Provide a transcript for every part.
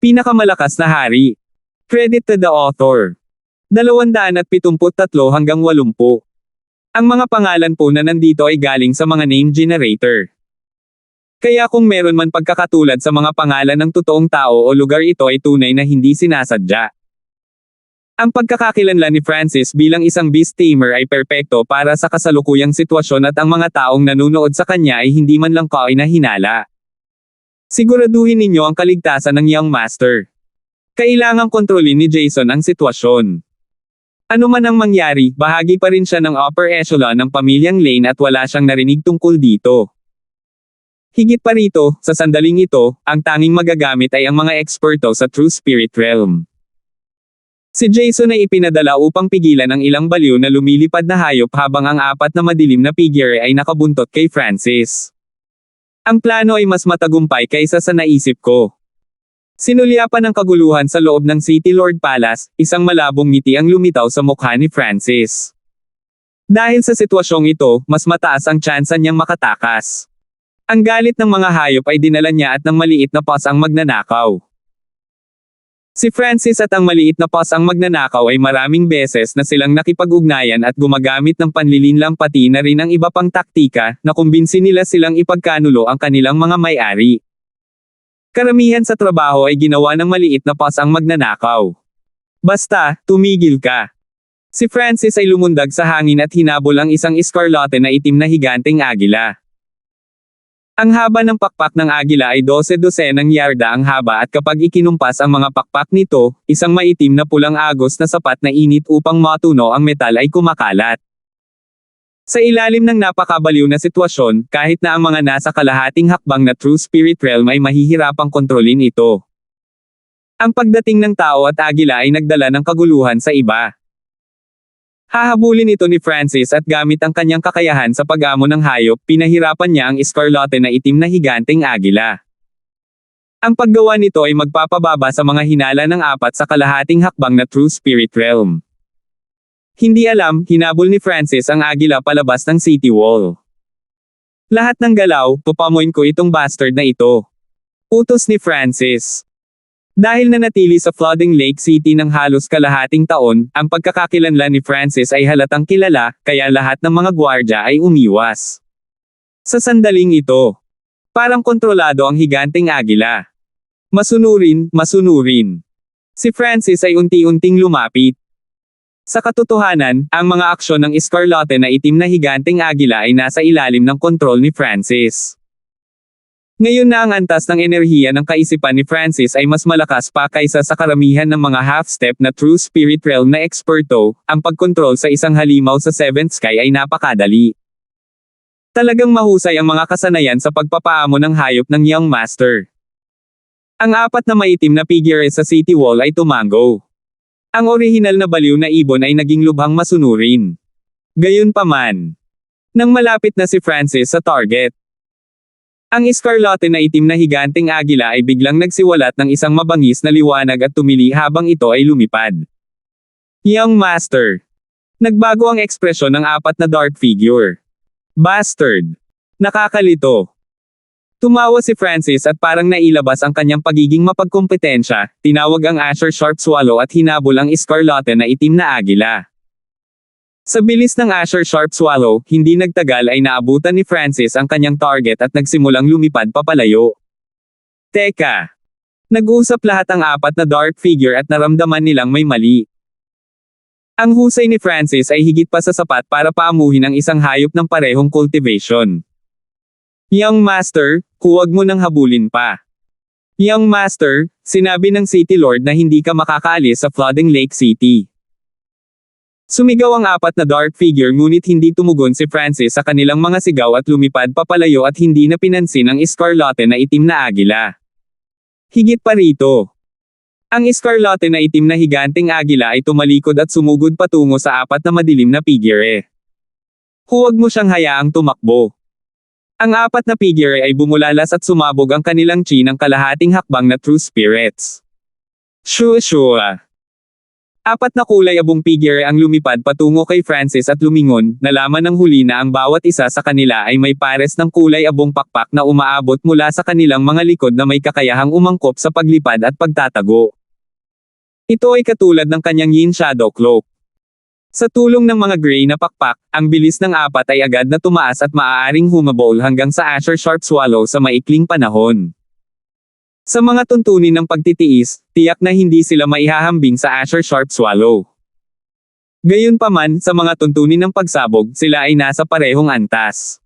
Pinakamalakas na hari. Credit to the author. 273 hanggang 80. Ang mga pangalan po na nandito ay galing sa mga name generator. Kaya kung meron man pagkakatulad sa mga pangalan ng totoong tao o lugar, ito ay tunay na hindi sinasadya. Ang pagkakakilanlan ni Francis bilang isang beast tamer ay perpekto para sa kasalukuyang sitwasyon at ang mga taong nanunood sa kanya ay hindi man lang kainahinala. Siguraduhin ninyo ang kaligtasan ng Young Master. Kailangang kontrolin ni Jason ang sitwasyon. Ano man ang mangyari, bahagi pa rin siya ng upper echelon ng pamilyang Lane at wala siyang narinig tungkol dito. Higit pa rito, sa sandaling ito, ang tanging magagamit ay ang mga eksperto sa True Spirit Realm. Si Jason ay ipinadala upang pigilan ang ilang baliw na lumilipad na hayop habang ang apat na madilim na figure ay nakabuntot kay Francis. Ang plano ay mas matagumpay kaysa sa naisip ko. Sinulyapan ng kaguluhan sa loob ng City Lord Palace, isang malabong ngiti ang lumitaw sa mukha ni Francis. Dahil sa sitwasyong ito, mas mataas ang tsansa niyang makatakas. Ang galit ng mga hayop ay dinala niya at ng maliit na paws ang magnanakaw. Si Francis at ang maliit na paws ang magnanakaw ay maraming beses na silang nakipag-ugnayan at gumagamit ng panlilinlang pati na rin ang iba pang taktika na kumbinsin nila silang ipagkanulo ang kanilang mga may-ari. Karamihan sa trabaho ay ginawa ng maliit na paws ang magnanakaw. Basta, tumigil ka. Si Francis ay lumundag sa hangin at hinabol ang isang eskarlate na itim na higanteng agila. Ang haba ng pakpak ng agila ay 12-dosenang yarda ang haba at kapag ikinumpas ang mga pakpak nito, isang maitim na pulang agos na sapat na init upang matuno ang metal ay kumakalat. Sa ilalim ng napakabaliw na sitwasyon, kahit na ang mga nasa kalahating hakbang na True Spirit Realm ay mahihirapang kontrolin ito. Ang pagdating ng tao at agila ay nagdala ng kaguluhan sa iba. Hahabulin ito ni Francis at gamit ang kanyang kakayahan sa pag-amo ng hayop, pinahirapan niya ang eskarlate na itim na higanteng agila. Ang paggawa nito ay magpapababa sa mga hinala ng apat sa kalahating hakbang na True Spirit Realm. Hindi alam, hinabol ni Francis ang agila palabas ng city wall. Lahat ng galaw, papamoin ko itong bastard na ito. Utos ni Francis. Dahil nanatili sa flooding Lake City ng halos kalahating taon, ang pagkakakilanlan ni Francis ay halatang kilala, kaya lahat ng mga gwardya ay umiwas. Sa sandaling ito, parang kontrolado ang higanteng agila. Masunurin, masunurin. Si Francis ay unti-unting lumapit. Sa katotohanan, ang mga aksyon ng eskarlate na itim na higanteng agila ay nasa ilalim ng kontrol ni Francis. Ngayon na ang antas ng enerhiya ng kaisipan ni Francis ay mas malakas pa kaysa sa karamihan ng mga half-step na True Spirit Realm na eksperto, ang pagkontrol sa isang halimaw sa Seventh Sky ay napakadali. Talagang mahusay ang mga kasanayan sa pagpapaamo ng hayop ng Young Master. Ang apat na maitim na figure sa City Wall ay tumango. Ang orihinal na baliw na ibon ay naging lubhang masunurin. Gayunpaman, nang malapit na si Francis sa target, ang eskarlate na itim na higanteng agila ay biglang nagsiwalat ng isang mabangis na liwanag at tumili habang ito ay lumipad. Young Master. Nagbago ang ekspresyon ng apat na dark figure. Bastard. Nakakalito. Tumawa si Francis at parang nailabas ang kanyang pagiging mapagkompetensya, tinawag ang Asher Sharp Swallow at hinabol ang eskarlate na itim na agila. Sa bilis ng Asher Sharp Swallow, hindi nagtagal ay naabutan ni Francis ang kanyang target at nagsimulang lumipad papalayo. Teka! Nag-usap lahat ang apat na dark figure at naramdaman nilang may mali. Ang husay ni Francis ay higit pa sa sapat para paamuhin ang isang hayop ng parehong cultivation. Young Master, huwag mo nang habulin pa. Young Master, sinabi ng City Lord na hindi ka makakaalis sa flooding Lake City. Sumigaw ang apat na dark figure ngunit hindi tumugon si Francis sa kanilang mga sigaw at lumipad papalayo at hindi na pinansin ang eskarlate na itim na agila. Higit pa rito. Ang eskarlate na itim na higanteng agila ay tumalikod at sumugod patungo sa apat na madilim na figure. Huwag mo siyang hayaang tumakbo. Ang apat na figure ay bumulalas at sumabog ang kanilang chi ng kalahating hakbang na True Spirits. Shua. Apat na kulay abong figure ang lumipad patungo kay Francis at lumingon, nalaman ng huli na ang bawat isa sa kanila ay may pares ng kulay abong pakpak na umaabot mula sa kanilang mga likod na may kakayahang umangkop sa paglipad at pagtatago. Ito ay katulad ng kanyang yin shadow cloak. Sa tulong ng mga gray na pakpak, ang bilis ng apat ay agad na tumaas at maaaring humabol hanggang sa Azure Sharp Swallow sa maikling panahon. Sa mga tuntunin ng pagtitiis, tiyak na hindi sila maihahambing sa Azure Sharp Swallow. Gayunpaman, sa mga tuntunin ng pagsabog, sila ay nasa parehong antas.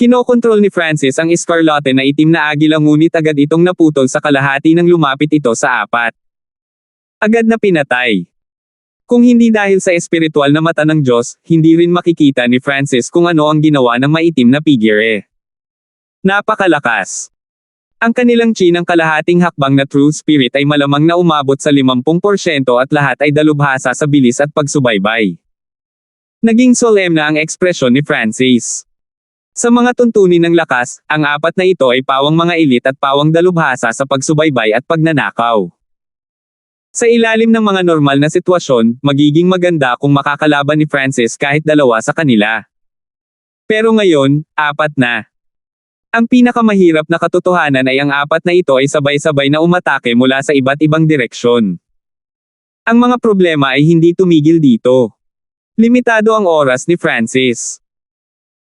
Kinokontrol ni Francis ang Escarlate na itim na agila ngunit agad itong naputol sa kalahati nang lumapit ito sa apat. Agad na pinatay. Kung hindi dahil sa espiritual na mata ng Diyos, hindi rin makikita ni Francis kung ano ang ginawa ng maitim na figure. Napakalakas. Ang kanilang chi ng kalahating hakbang na True Spirit ay malamang na umabot sa 50% at lahat ay dalubhasa sa bilis at pagsubaybay. Naging solemn na ang ekspresyon ni Francis. Sa mga tuntunin ng lakas, ang apat na ito ay pawang mga elite at pawang dalubhasa sa pagsubaybay at pagnanakaw. Sa ilalim ng mga normal na sitwasyon, magiging maganda kung makakalaban ni Francis kahit dalawa sa kanila. Pero ngayon, apat na. Ang pinakamahirap na katotohanan ay ang apat na ito ay sabay-sabay na umatake mula sa iba't ibang direksyon. Ang mga problema ay hindi tumigil dito. Limitado ang oras ni Francis.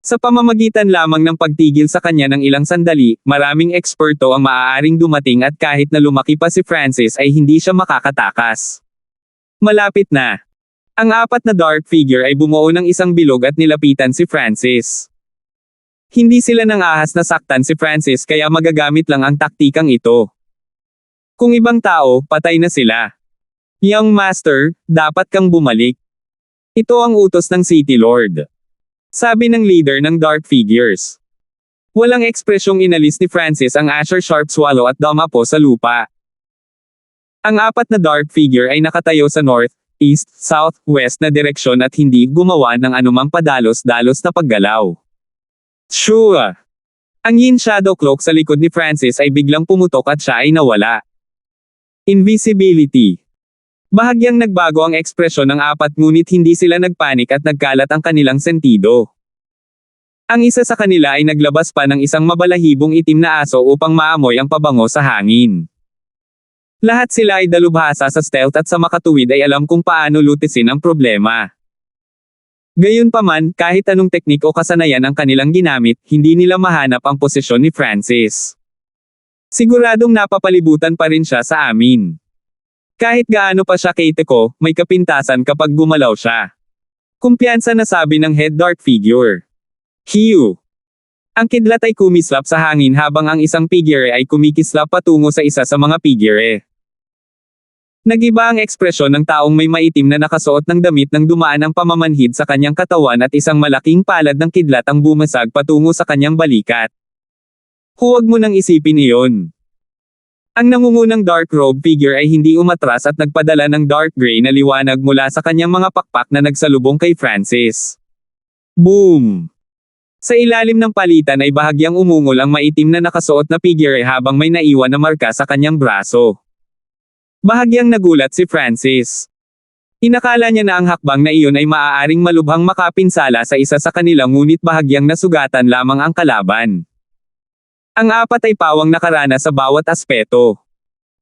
Sa pamamagitan lamang ng pagtigil sa kanya ng ilang sandali, maraming eksperto ang maaaring dumating at kahit na lumaki pa si Francis ay hindi siya makakatakas. Malapit na. Ang apat na dark figure ay bumuo ng isang bilog at nilapitan si Francis. Hindi sila nang ahas na saktan si Francis kaya magagamit lang ang taktikang ito. Kung ibang tao, patay na sila. Young Master, dapat kang bumalik. Ito ang utos ng City Lord. Sabi ng leader ng Dark Figures. Walang ekspresyong inalis ni Francis ang Azure Sharp Swallow at dumapo sa lupa. Ang apat na Dark Figure ay nakatayo sa north, east, south, west na direksyon at hindi gumawa ng anumang padalos-dalos na paggalaw. Sure. Ang yin shadow cloak sa likod ni Francis ay biglang pumutok at siya ay nawala. Invisibility. Bahagyang nagbago ang ekspresyon ng apat ngunit hindi sila nagpanik at nagkalat ang kanilang sentido. Ang isa sa kanila ay naglabas pa ng isang mabalahibong itim na aso upang maamoy ang pabango sa hangin. Lahat sila ay dalubhasa sa stealth at sa makatuwid ay alam kung paano lutisin ang problema. Gayunpaman, kahit anong teknik o kasanayan ang kanilang ginamit, hindi nila mahanap ang posisyon ni Francis. Siguradong napapalibutan pa rin siya sa amin. Kahit gaano pa siya keiteko, may kapintasan kapag gumalaw siya. Kumpiyansa na sabi ng head dark figure. Hiu. Ang kidlat ay kumislap sa hangin habang ang isang figure ay kumikislap patungo sa isa sa mga figure. Nagiba ang ekspresyon ng taong may maitim na nakasuot ng damit nang dumaan ang pamamanhid sa kanyang katawan at isang malaking palad ng kidlat ang bumasag patungo sa kanyang balikat. Huwag mo nang isipin iyon. Ang nangungunang dark robe figure ay hindi umatras at nagpadala ng dark gray na liwanag mula sa kanyang mga pakpak na nagsalubong kay Francis. Boom! Sa ilalim ng palitan ay bahagyang umungol ang maitim na nakasuot na figure habang may naiwan na marka sa kanyang braso. Bahagyang nagulat si Francis. Inakala niya na ang hakbang na iyon ay maaaring malubhang makapinsala sa isa sa kanila ngunit bahagyang nasugatan lamang ang kalaban. Ang apat ay pawang nakarana sa bawat aspeto.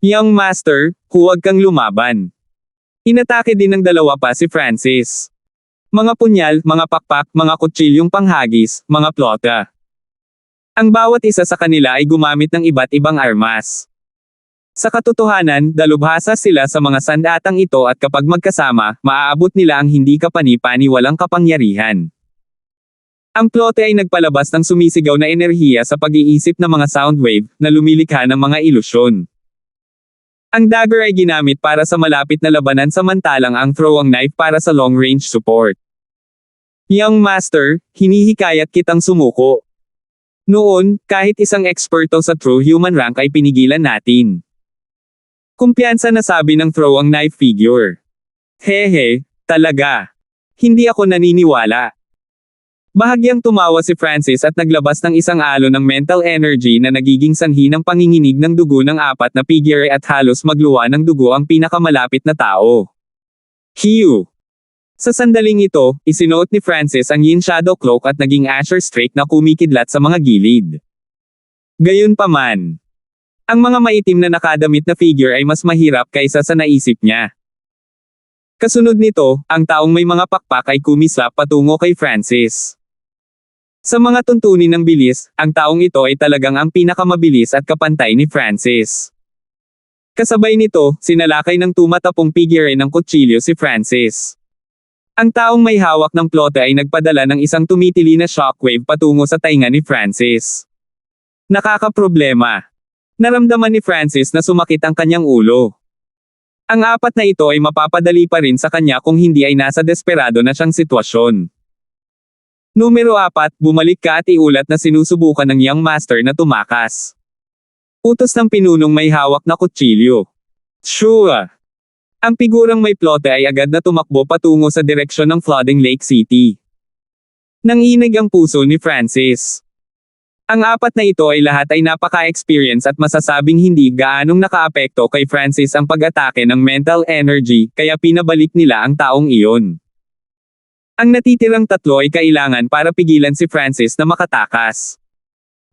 Young Master, huwag kang lumaban. Inatake din ng dalawa pa si Francis. Mga punyal, mga pakpak, mga kutsilyong panghagis, mga plota. Ang bawat isa sa kanila ay gumamit ng iba't ibang armas. Sa katotohanan, dalubhasa sila sa mga sandatang ito at kapag magkasama, maaabot nila ang hindi kapani-pani walang kapangyarihan. Ang plote ay nagpalabas ng sumisigaw na enerhiya sa pag-iisip ng mga sound wave na lumilikha ng mga ilusyon. Ang dagger ay ginamit para sa malapit na labanan samantalang ang throwing knife para sa long-range support. Young Master, hinihikayat kitang sumuko. Noon, kahit isang eksperto sa true human rank ay pinigilan natin. Kumpiyansa na sabi ng throwing knife figure. Hehe, talaga. Hindi ako naniniwala. Bahagyang tumawa si Francis at naglabas ng isang alon ng mental energy na nagiging sanhi ng panginginig ng dugo ng apat na figure at halos magluwa ng dugo ang pinakamalapit na tao. Hiu! Sa sandaling ito, isinuot ni Francis ang Yin Shadow Cloak at naging Azure Streak na kumikidlat sa mga gilid. Gayunpaman, ang mga maitim na nakadamit na figure ay mas mahirap kaysa sa naisip niya. Kasunod nito, ang taong may mga pakpak ay kumislap patungo kay Francis. Sa mga tuntunin ng bilis, ang taong ito ay talagang ang pinakamabilis at kapantay ni Francis. Kasabay nito, sinalakay ng tumatapong figure ng kutsilyo si Francis. Ang taong may hawak ng plote ay nagpadala ng isang tumitili na shockwave patungo sa tainga ni Francis. Nakakaproblema. Naramdaman ni Francis na sumakit ang kanyang ulo. Ang apat na ito ay mapapadali pa rin sa kanya kung hindi ay nasa desperado na siyang sitwasyon. Numero 4, bumalik ka at iulat na sinusubukan ng Young Master na tumakas. Utos ng pinunong may hawak na kutsilyo. Sure. Ang figurang may plote ay agad na tumakbo patungo sa direksyon ng Flooding Lake City. Nanginig ang puso ni Francis. Ang apat na ito ay lahat ay napaka-experience at masasabing hindi gaanong nakaapekto kay Francis ang pag-atake ng mental energy, kaya pinabalik nila ang taong iyon. Ang natitirang tatlo ay kailangan para pigilan si Francis na makatakas.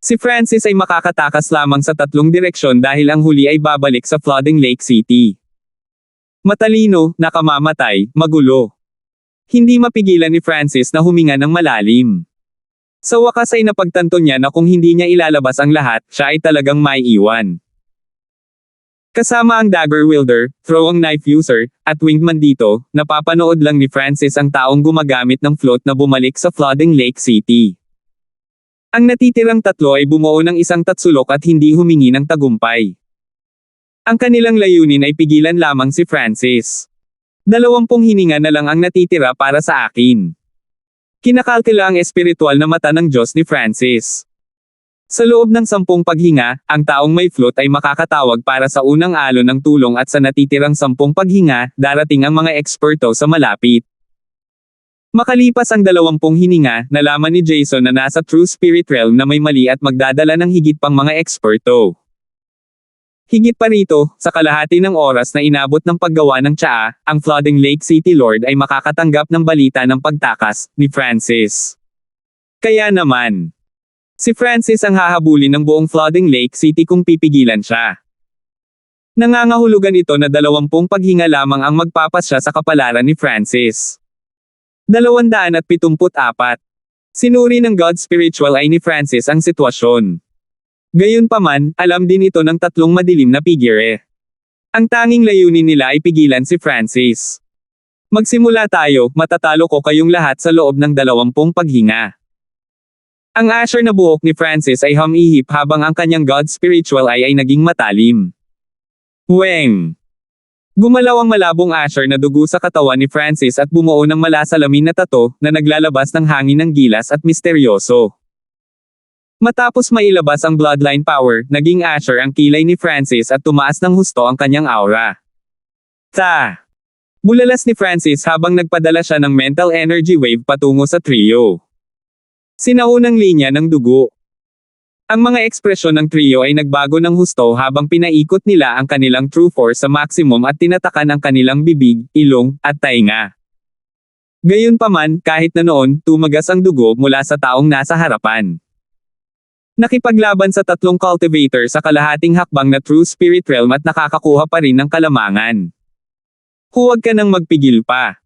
Si Francis ay makakatakas lamang sa tatlong direksyon dahil ang huli ay babalik sa Flooding Lake City. Matalino, nakamamatay, magulo. Hindi mapigilan ni Francis na huminga ng malalim. Sa wakas ay napagtanto niya na kung hindi niya ilalabas ang lahat, siya ay talagang may iwan. Kasama ang dagger wielder, throwing knife user, at wingman dito, napapanood lang ni Francis ang taong gumagamit ng float na bumalik sa Flooding Lake City. Ang natitirang tatlo ay bumuo ng isang tatsulok at hindi humingi ng tagumpay. Ang kanilang layunin ay pigilan lamang si Francis. 20 hininga na lang ang natitira para sa akin. Kinakalkila ang espiritual na mata ng Diyos ni Francis. Sa loob ng 10 paghinga, ang taong may float ay makakatawag para sa unang alon ng tulong at sa natitirang 10 paghinga, darating ang mga eksperto sa malapit. Makalipas ang 20 hininga, nalaman ni Jason na nasa True Spirit Realm na may mali at magdadala ng higit pang mga eksperto. Higit pa rito, sa kalahati ng oras na inabot ng paggawa ng tsaa, ang Flooding Lake City Lord ay makakatanggap ng balita ng pagtakas ni Francis. Kaya naman, si Francis ang hahabulin ng buong Flooding Lake City kung pipigilan siya. Nangangahulugan ito na 20 paghinga lamang ang magpapasya sa kapalaran ni Francis. 274. Sinuri ng God Spiritual Eye ni Francis ang sitwasyon. Gayunpaman, alam din ito ng tatlong madilim na figure. Ang tanging layunin nila ay pigilan si Francis. Magsimula tayo, matatalo ko kayong lahat sa loob ng 20 paghinga. Ang Asher na buhok ni Francis ay humihip habang ang kanyang God Spiritual Eye ay naging matalim. Weng! Gumalaw ang malabong Asher na dugo sa katawan ni Francis at bumuo ng malasalamin na tato na naglalabas ng hangin ng gilas at misteryoso. Matapos mailabas ang bloodline power, naging Asher ang kilay ni Francis at tumaas ng husto ang kanyang aura. Bulalas ni Francis habang nagpadala siya ng mental energy wave patungo sa trio. Sinaunang linya ng dugo. Ang mga ekspresyon ng trio ay nagbago ng husto habang pinaikot nila ang kanilang true force sa maximum at tinatakan ang kanilang bibig, ilong, at tainga. Gayunpaman, kahit na noon, tumagas ang dugo mula sa taong nasa harapan. Nakipaglaban sa tatlong cultivator sa kalahating hakbang na True Spirit Realm at nakakakuha pa rin ng kalamangan. Huwag ka nang magpigil pa.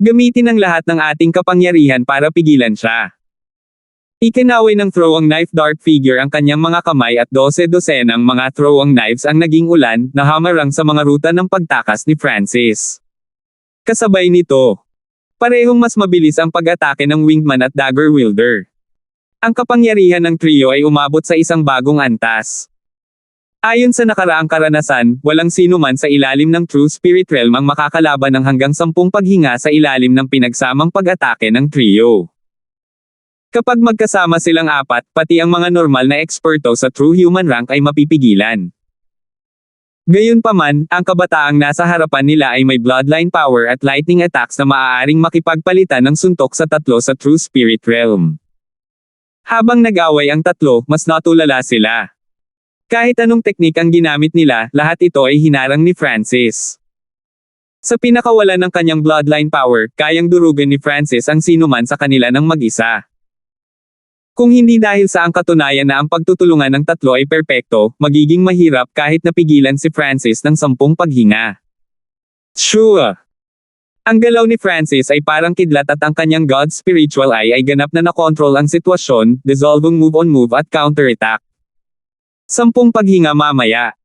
Gamitin ang lahat ng ating kapangyarihan para pigilan siya. Ikinaway ng throwing knife dark figure ang kanyang mga kamay at 12-dosenang mga throwing knives ang naging ulan na hamarang sa mga ruta ng pagtakas ni Francis. Kasabay nito, parehong mas mabilis ang pag-atake ng wingman at dagger wielder. Ang kapangyarihan ng trio ay umabot sa isang bagong antas. Ayon sa nakaraang karanasan, walang sino man sa ilalim ng True Spirit Realm ang makakalaban ng hanggang 10 paghinga sa ilalim ng pinagsamang pag-atake ng trio. Kapag magkasama silang apat, pati ang mga normal na eksperto sa True Human rank ay mapipigilan. Gayunpaman, ang kabataang nasa harapan nila ay may bloodline power at lightning attacks na maaaring makipagpalitan ng suntok sa tatlo sa True Spirit Realm. Habang nag-away ang tatlo, mas natulala sila. Kahit anong teknik ang ginamit nila, lahat ito ay hinarang ni Francis. Sa pinakawalan ng kanyang bloodline power, kayang durugan ni Francis ang sinuman sa kanila ng mag-isa. Kung hindi dahil sa ang katunayan na ang pagtutulungan ng tatlo ay perpekto, magiging mahirap kahit napigilan si Francis ng 10 paghinga. Sure! Ang galaw ni Francis ay parang kidlat at ang kanyang God's spiritual eye ay ganap na nakontrol ang sitwasyon, dissolving move on move at counterattack. 10 paghinga mamaya.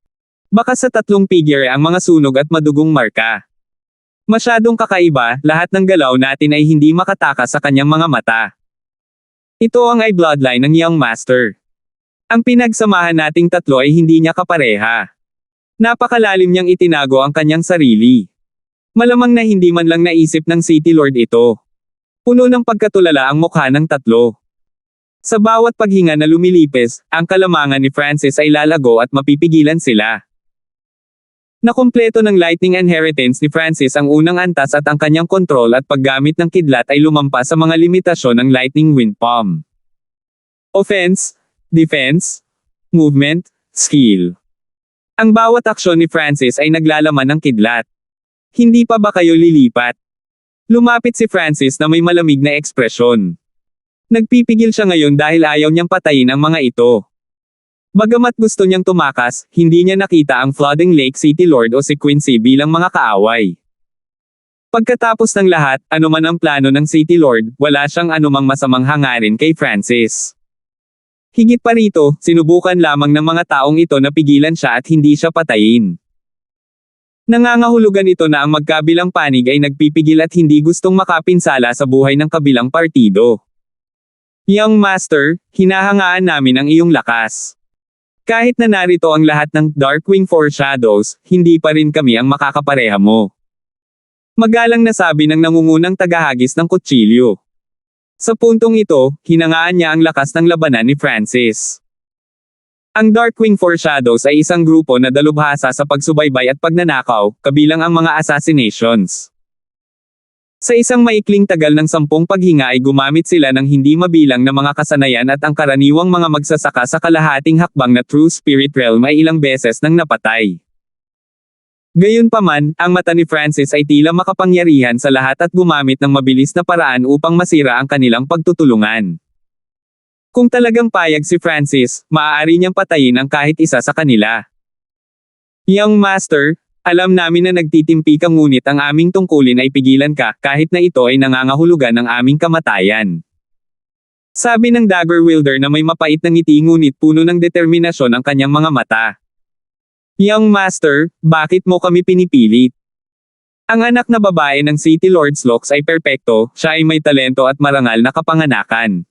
Baka sa 3 figure ang mga sunog at madugong marka. Masyadong kakaiba, lahat ng galaw natin ay hindi makatakas sa kanyang mga mata. Ito ang ay bloodline ng Young Master. Ang pinagsamahan nating tatlo ay hindi niya kapareha. Napakalalim niyang itinago ang kanyang sarili. Malamang na hindi man lang naisip ng City Lord ito. Puno ng pagkatulala ang mukha ng tatlo. Sa bawat paghinga na lumilipis, ang kalamangan ni Francis ay lalago at mapipigilan sila. Nakumpleto ng lightning inheritance ni Francis ang unang antas at ang kanyang kontrol at paggamit ng kidlat ay lumampas sa mga limitasyon ng lightning wind palm. Offense, defense, movement, skill. Ang bawat aksyon ni Francis ay naglalaman ng kidlat. Hindi pa ba kayo lilipat? Lumapit si Francis na may malamig na ekspresyon. Nagpipigil siya ngayon dahil ayaw niyang patayin ang mga ito. Bagamat gusto niyang tumakas, hindi niya nakita ang Flooding Lake City Lord o si Quincy bilang mga kaaway. Pagkatapos ng lahat, anuman ang plano ng City Lord, wala siyang anumang masamang hangarin kay Francis. Higit pa rito, sinubukan lamang ng mga taong ito na pigilan siya at hindi siya patayin. Nangangahulugan ito na ang magkabilang panig ay nagpipigil at hindi gustong makapinsala sa buhay ng kabilang partido. Young Master, hinahangaan namin ang iyong lakas. Kahit na narito ang lahat ng Darkwing Foreshadows, hindi pa rin kami ang makakapareha mo. Magalang nasabi ng nangungunang tagahagis ng kutsilyo. Sa puntong ito, hinangaan niya ang lakas ng labanan ni Francis. Ang Darkwing Foreshadows ay isang grupo na dalubhasa sa pagsubaybay at pagnanakaw, kabilang ang mga assassinations. Sa isang maikling tagal ng 10 paghinga ay gumamit sila ng hindi mabilang na mga kasanayan at ang karaniwang mga magsasaka sa kalahating hakbang na True Spirit Realm ay ilang beses nang napatay. Gayunpaman, ang mata ni Francis ay tila makapangyarihan sa lahat at gumamit ng mabilis na paraan upang masira ang kanilang pagtutulungan. Kung talagang payag si Francis, maaari niyang patayin ang kahit isa sa kanila. Young Master, alam namin na nagtitimpi ka ngunit ang aming tungkulin ay pigilan ka, kahit na ito ay nangangahulugan ng aming kamatayan. Sabi ng Dagger Wielder na may mapait na ngiti ngunit puno ng determinasyon ang kanyang mga mata. Young Master, bakit mo kami pinipilit? Ang anak na babae ng City Lord's Locks ay perpekto, siya ay may talento at marangal na kapanganakan.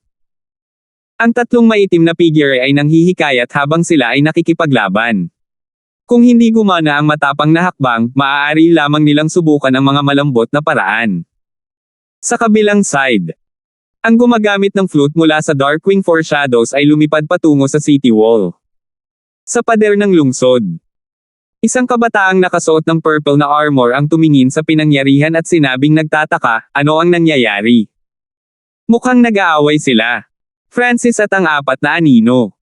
Ang 3 maitim na figure ay nanghihikayat habang sila ay nakikipaglaban. Kung hindi gumana ang matapang na hakbang, maaari lamang nilang subukan ang mga malambot na paraan. Sa kabilang side, ang gumagamit ng flute mula sa Darkwing Foreshadows ay lumipad patungo sa city wall. Sa pader ng lungsod, isang kabataang nakasuot ng purple na armor ang tumingin sa pinangyarihan at sinabing nagtataka, ano ang nangyayari? Mukhang nag-aaway sila. Francis at ang 4 na anino.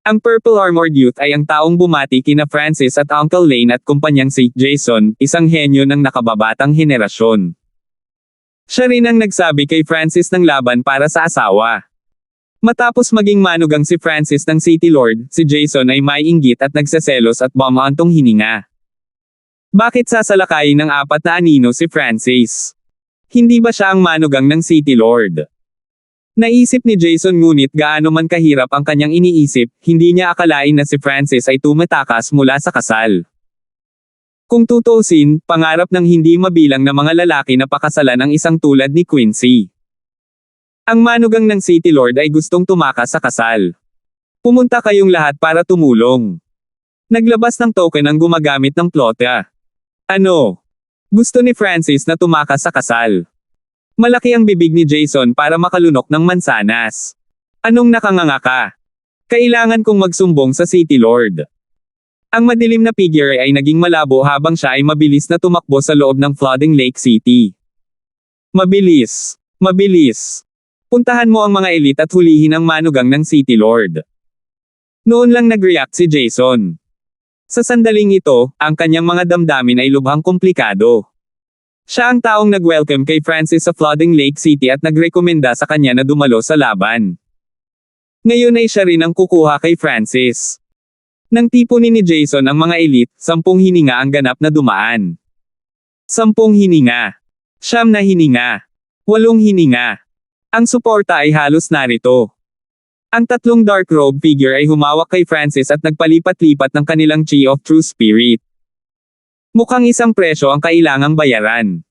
Ang Purple Armored Youth ay ang taong bumati kina Francis at Uncle Lane at kumpanyang si Jason, isang henyo ng nakababatang henerasyon. Siya rin ang nagsabi kay Francis ng laban para sa asawa. Matapos maging manugang si Francis ng City Lord, si Jason ay may inggit at nagseselos at bumaantong hininga. Bakit sasalakayin ng 4 na anino si Francis? Hindi ba siya ang manugang ng City Lord? Naisip ni Jason ngunit gaano man kahirap ang kanyang iniisip, hindi niya akalain na si Francis ay tumatakas mula sa kasal. Kung tutuusin, pangarap ng hindi mabilang na mga lalaki na pakasalan ang isang tulad ni Quincy. Ang manugang ng City Lord ay gustong tumakas sa kasal. Pumunta kayong lahat para tumulong. Naglabas ng token ang gumagamit ng plota. Ano? Gusto ni Francis na tumakas sa kasal. Malaki ang bibig ni Jason para makalunok ng mansanas. Anong nakanganga ka? Kailangan kong magsumbong sa City Lord. Ang madilim na figure ay naging malabo habang siya ay mabilis na tumakbo sa loob ng Flooding Lake City. Mabilis. Mabilis. Puntahan mo ang mga elite at hulihin ang manugang ng City Lord. Noon lang nag-react si Jason. Sa sandaling ito, ang kanyang mga damdamin ay lubhang komplikado. Siya ang taong nag-welcome kay Francis sa flooding Lake City at nagrekomenda sa kanya na dumalo sa laban. Ngayon ay siya rin ang kukuha kay Francis. Nang tipunin ni Jason ang mga elite, 10 hininga ang ganap na dumaan. 10 hininga. 9 na hininga. 8 hininga. Ang suporta ay halos narito. Ang 3 dark robe figure ay humawak kay Francis at nagpalipat-lipat ng kanilang Chi of True Spirit. Mukhang isang presyo ang kailangang bayaran.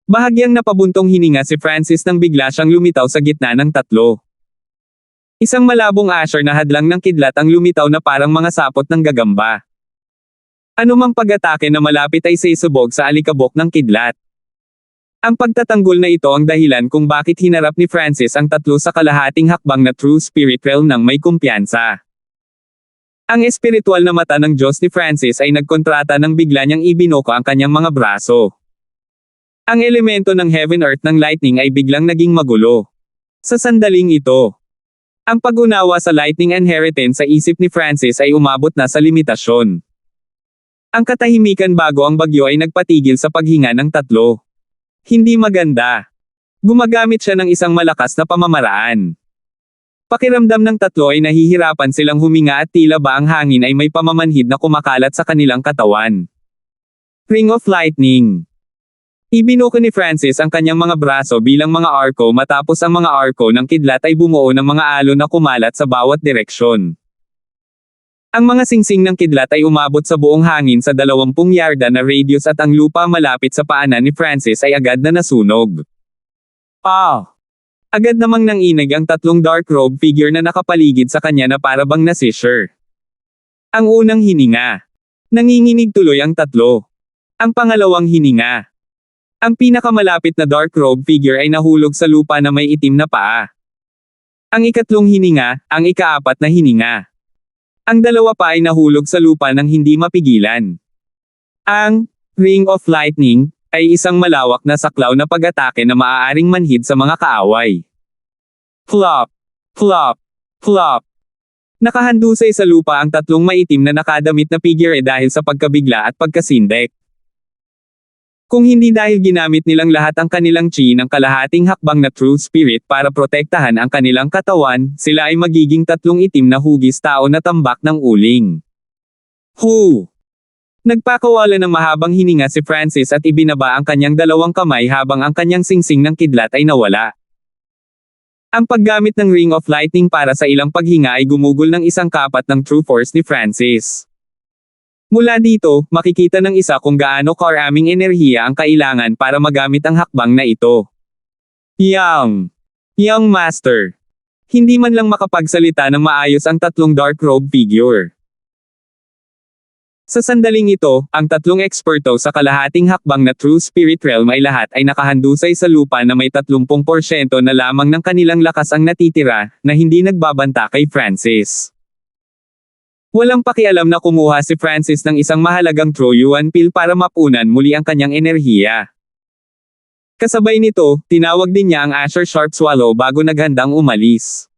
Bahagyang napabuntong hininga si Francis nang bigla siyang lumitaw sa gitna ng 3. Isang malabong asher na hadlang ng kidlat ang lumitaw na parang mga sapot ng gagamba. Anumang pag-atake na malapit ay sisubog sa alikabok ng kidlat. Ang pagtatanggol na ito ang dahilan kung bakit hinarap ni Francis ang 3 sa kalahating hakbang na True Spirit Realm ng may kumpiyansa. Ang espiritual na mata ng Diyos ni Francis ay nagkontrata nang bigla niyang ibinoko ang kanyang mga braso. Ang elemento ng Heaven Earth ng lightning ay biglang naging magulo. Sa sandaling ito, ang pag-unawa sa lightning inheritance sa isip ni Francis ay umabot na sa limitasyon. Ang katahimikan bago ang bagyo ay nagpatigil sa paghinga ng 3. Hindi maganda. Gumagamit siya ng isang malakas na pamamaraan. Pakiramdam ng 3 ay nahihirapan silang huminga at tila ba ang hangin ay may pamamanhid na kumakalat sa kanilang katawan. Ring of Lightning. Ibinuko ni Francis ang kanyang mga braso bilang mga arko matapos ang mga arko ng kidlat ay bumuo ng mga alon na kumalat sa bawat direksyon. Ang mga singsing ng kidlat ay umabot sa buong hangin sa 20 yarda na radius at ang lupa malapit sa paanan ni Francis ay agad na nasunog. Agad namang nanginig ang 3 dark robe figure na nakapaligid sa kanya na parabang na-seizure. Ang unang hininga. Nanginginig tuloy ang 3. Ang pangalawang hininga. Ang pinakamalapit na dark robe figure ay nahulog sa lupa na may itim na paa. Ang ikatlong hininga, ang ika-4 na hininga. Ang 2 pa ay nahulog sa lupa nang hindi mapigilan. Ang Ring of Lightning ay isang malawak na saklaw na pag-atake na maaaring manhid sa mga kaaway. Flop! Flop! Flop! Nakahandusay sa lupa ang 3 maitim na nakadamit na figure dahil sa pagkabigla at pagkasindek. Kung hindi dahil ginamit nilang lahat ang kanilang chi ng kalahating hakbang na True Spirit para protektahan ang kanilang katawan, sila ay magiging 3 itim na hugis tao na tambak ng uling. Nagpakawala ng mahabang hininga si Francis at ibinaba ang kanyang 2 kamay habang ang kanyang singsing ng kidlat ay nawala. Ang paggamit ng Ring of Lightning para sa ilang paghinga ay gumugol ng isang kapat ng True Force ni Francis. Mula dito, makikita ng isa kung gaano karaming enerhiya ang kailangan para magamit ang hakbang na ito. Young Master. Hindi man lang makapagsalita ng maayos ang 3 dark robe figure. Sa sandaling ito, ang 3 eksperto sa kalahating hakbang na True Spirit Realm ay lahat ay nakahandusay sa lupa na may 30% na lamang ng kanilang lakas ang natitira, na hindi nagbabanta kay Francis. Walang pakialam na kumuha si Francis ng isang mahalagang True Yuan pill para mapunan muli ang kanyang enerhiya. Kasabay nito, tinawag din niya ang Asher Sharp Swallow bago naghandang umalis.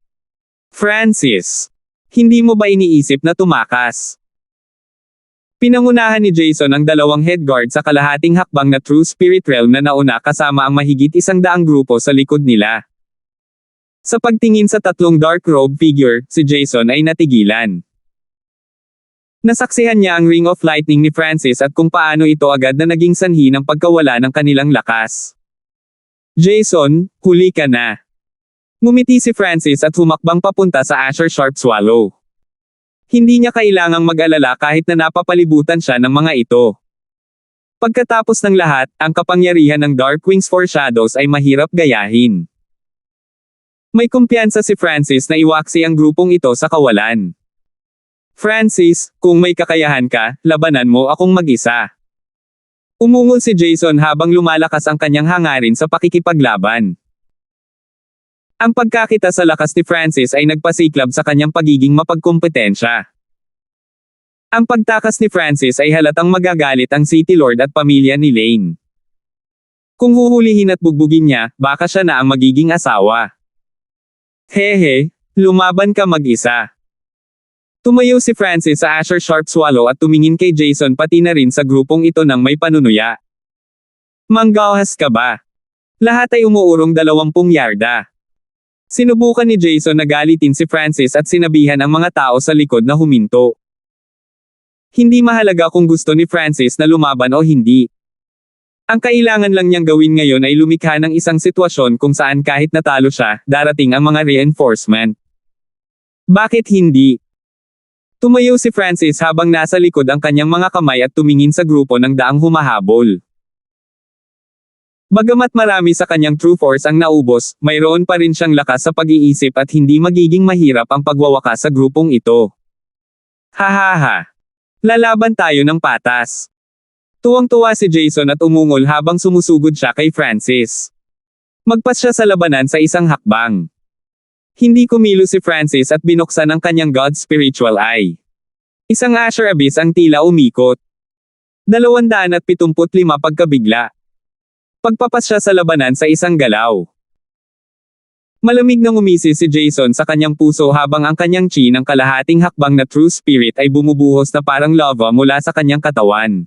Francis! Hindi mo ba iniisip na tumakas? Pinangunahan ni Jason ang 2 head guard sa kalahating hakbang na True Spirit Realm na nauna kasama ang mahigit 100 grupo sa likod nila. Sa pagtingin sa 3 dark robe figure, si Jason ay natigilan. Nasaksihan niya ang Ring of Lightning ni Francis at kung paano ito agad na naging sanhi ng pagkawala ng kanilang lakas. Jason, huli ka na. Ngumiti si Francis at humakbang papunta sa Asher Sharp Swallow. Hindi niya kailangang mag-alala kahit na napapalibutan siya ng mga ito. Pagkatapos ng lahat, ang kapangyarihan ng Dark Wings Foreshadows ay mahirap gayahin. May kumpiyansa si Francis na iwaksi ang grupong ito sa kawalan. Francis, kung may kakayahan ka, labanan mo akong mag-isa. Umungol si Jason habang lumalakas ang kanyang hangarin sa pakikipaglaban. Ang pagkakita sa lakas ni Francis ay nagpasiklab sa kanyang pagiging mapagkumpetensya. Ang pagtakas ni Francis ay halatang magagalit ang City Lord at pamilya ni Lane. Kung huhulihin at bugbugin niya, baka siya na ang magiging asawa. Hehe, lumaban ka mag-isa. Tumayo si Francis sa Asher Sharp Swallow at tumingin kay Jason pati na rin sa grupong ito ng may panunuya. Manggahas ka ba? Lahat ay umuurong 20 yarda. Sinubukan ni Jason na galitin si Francis at sinabihan ang mga tao sa likod na huminto. Hindi mahalaga kung gusto ni Francis na lumaban o hindi. Ang kailangan lang niyang gawin ngayon ay lumikha ng isang sitwasyon kung saan kahit natalo siya, darating ang mga reinforcement. Bakit hindi? Tumayo si Francis habang nasa likod ang kanyang mga kamay at tumingin sa grupo ng daang humahabol. Bagamat marami sa kanyang true force ang naubos, mayroon pa rin siyang lakas sa pag-iisip at hindi magiging mahirap ang pagwawakas sa grupong ito. Hahaha. Lalaban tayo ng patas. Tuwang-tuwa si Jason at umungol habang sumusugod siya kay Francis. Magpas siya sa labanan sa isang hakbang. Hindi kumilo si Francis at binuksan ang kanyang God Spiritual Eye. Isang Asher Abyss ang tila umikot. 275 pagkabigla. Pagpapas siya sa labanan sa isang galaw. Malamig nang umisi si Jason sa kanyang puso habang ang kanyang chi ng kalahating hakbang na True Spirit ay bumubuhos na parang lava mula sa kanyang katawan.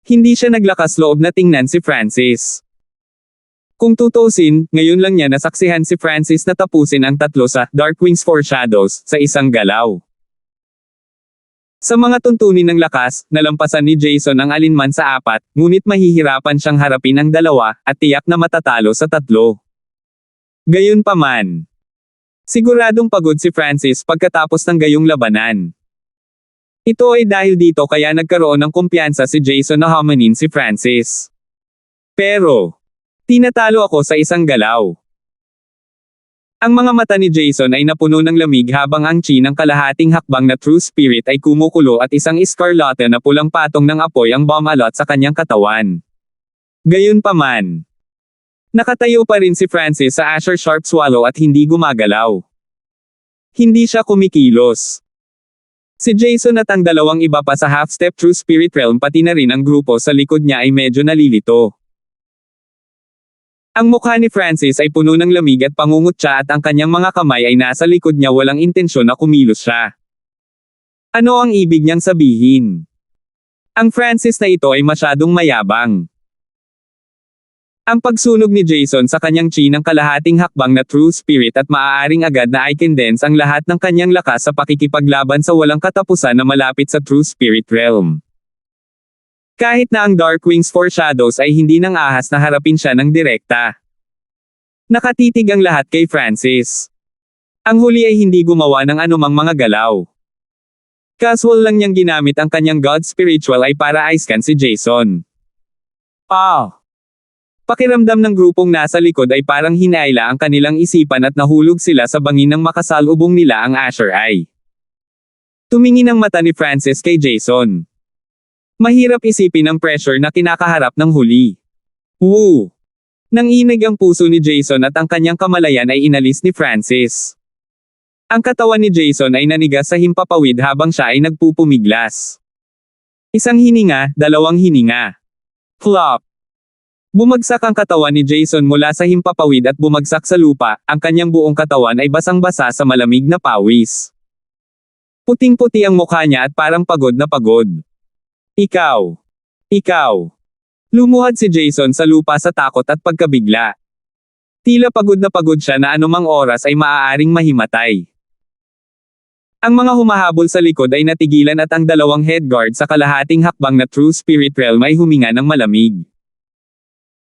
Hindi siya naglakas loob na tingnan si Francis. Kung tutuusin, ngayon lang niya nasaksihan si Francis na tapusin ang 3 sa Dark Wings Foreshadows sa isang galaw. Sa mga tuntunin ng lakas, nalampasan ni Jason ang alinman sa 4, ngunit mahihirapan siyang harapin ang 2, at tiyak na matatalo sa 3. Gayunpaman, siguradong pagod si Francis pagkatapos ng gayong labanan. Ito ay dahil dito kaya nagkaroon ng kumpiyansa si Jason na hamanin si Francis. Pero, tinatalo ako sa isang galaw. Ang mga mata ni Jason ay napuno ng lamig habang ang chi ng kalahating hakbang na True Spirit ay kumukulo at isang eskarlate na pulang patong ng apoy ang bumalot sa kanyang katawan. Gayunpaman, nakatayo pa rin si Francis sa Asher Sharp Swallow at hindi gumagalaw. Hindi siya kumikilos. Si Jason at ang 2 iba pa sa half-step True Spirit Realm pati na rin ang grupo sa likod niya ay medyo nalilito. Ang mukha ni Francis ay puno ng lamig at pangungutya at ang kanyang mga kamay ay nasa likod niya walang intensyon na kumilos siya. Ano ang ibig niyang sabihin? Ang Francis na ito ay masyadong mayabang. Ang pagsunog ni Jason sa kanyang chi ng kalahating hakbang na True Spirit at maaaring agad na i-condense ang lahat ng kanyang lakas sa pakikipaglaban sa walang katapusan na malapit sa True Spirit Realm. Kahit na ang Dark Wings Foreshadows ay hindi nang ahas na harapin siya ng direkta. Nakatitig ang lahat kay Francis. Ang huli ay hindi gumawa ng anumang mga galaw. Casual lang niyang ginamit ang kanyang God Spiritual ay para ice-scan si Jason. Pakiramdam ng grupong nasa likod ay parang hinaila ang kanilang isipan at nahulog sila sa bangin ng makasalubong nila ang Asher Eye. Tumingin ang mata ni Francis kay Jason. Mahirap isipin ang pressure na kinakaharap ng huli. Woo! Nanginig ang puso ni Jason at ang kanyang kamalayan ay inalis ni Francis. Ang katawan ni Jason ay nanigas sa himpapawid habang siya ay nagpupumiglas. Isang hininga, 2 hininga. Flop! Bumagsak ang katawan ni Jason mula sa himpapawid at bumagsak sa lupa, ang kanyang buong katawan ay basang-basa sa malamig na pawis. Puting-puti ang mukha niya at parang pagod na pagod. Ikaw. Lumuhad si Jason sa lupa sa takot at pagkabigla. Tila pagod na pagod siya na anumang oras ay maaaring mahimatay. Ang mga humahabol sa likod ay natigilan at ang 2 headguard sa kalahating hakbang na True Spirit Realm ay huminga ng malamig.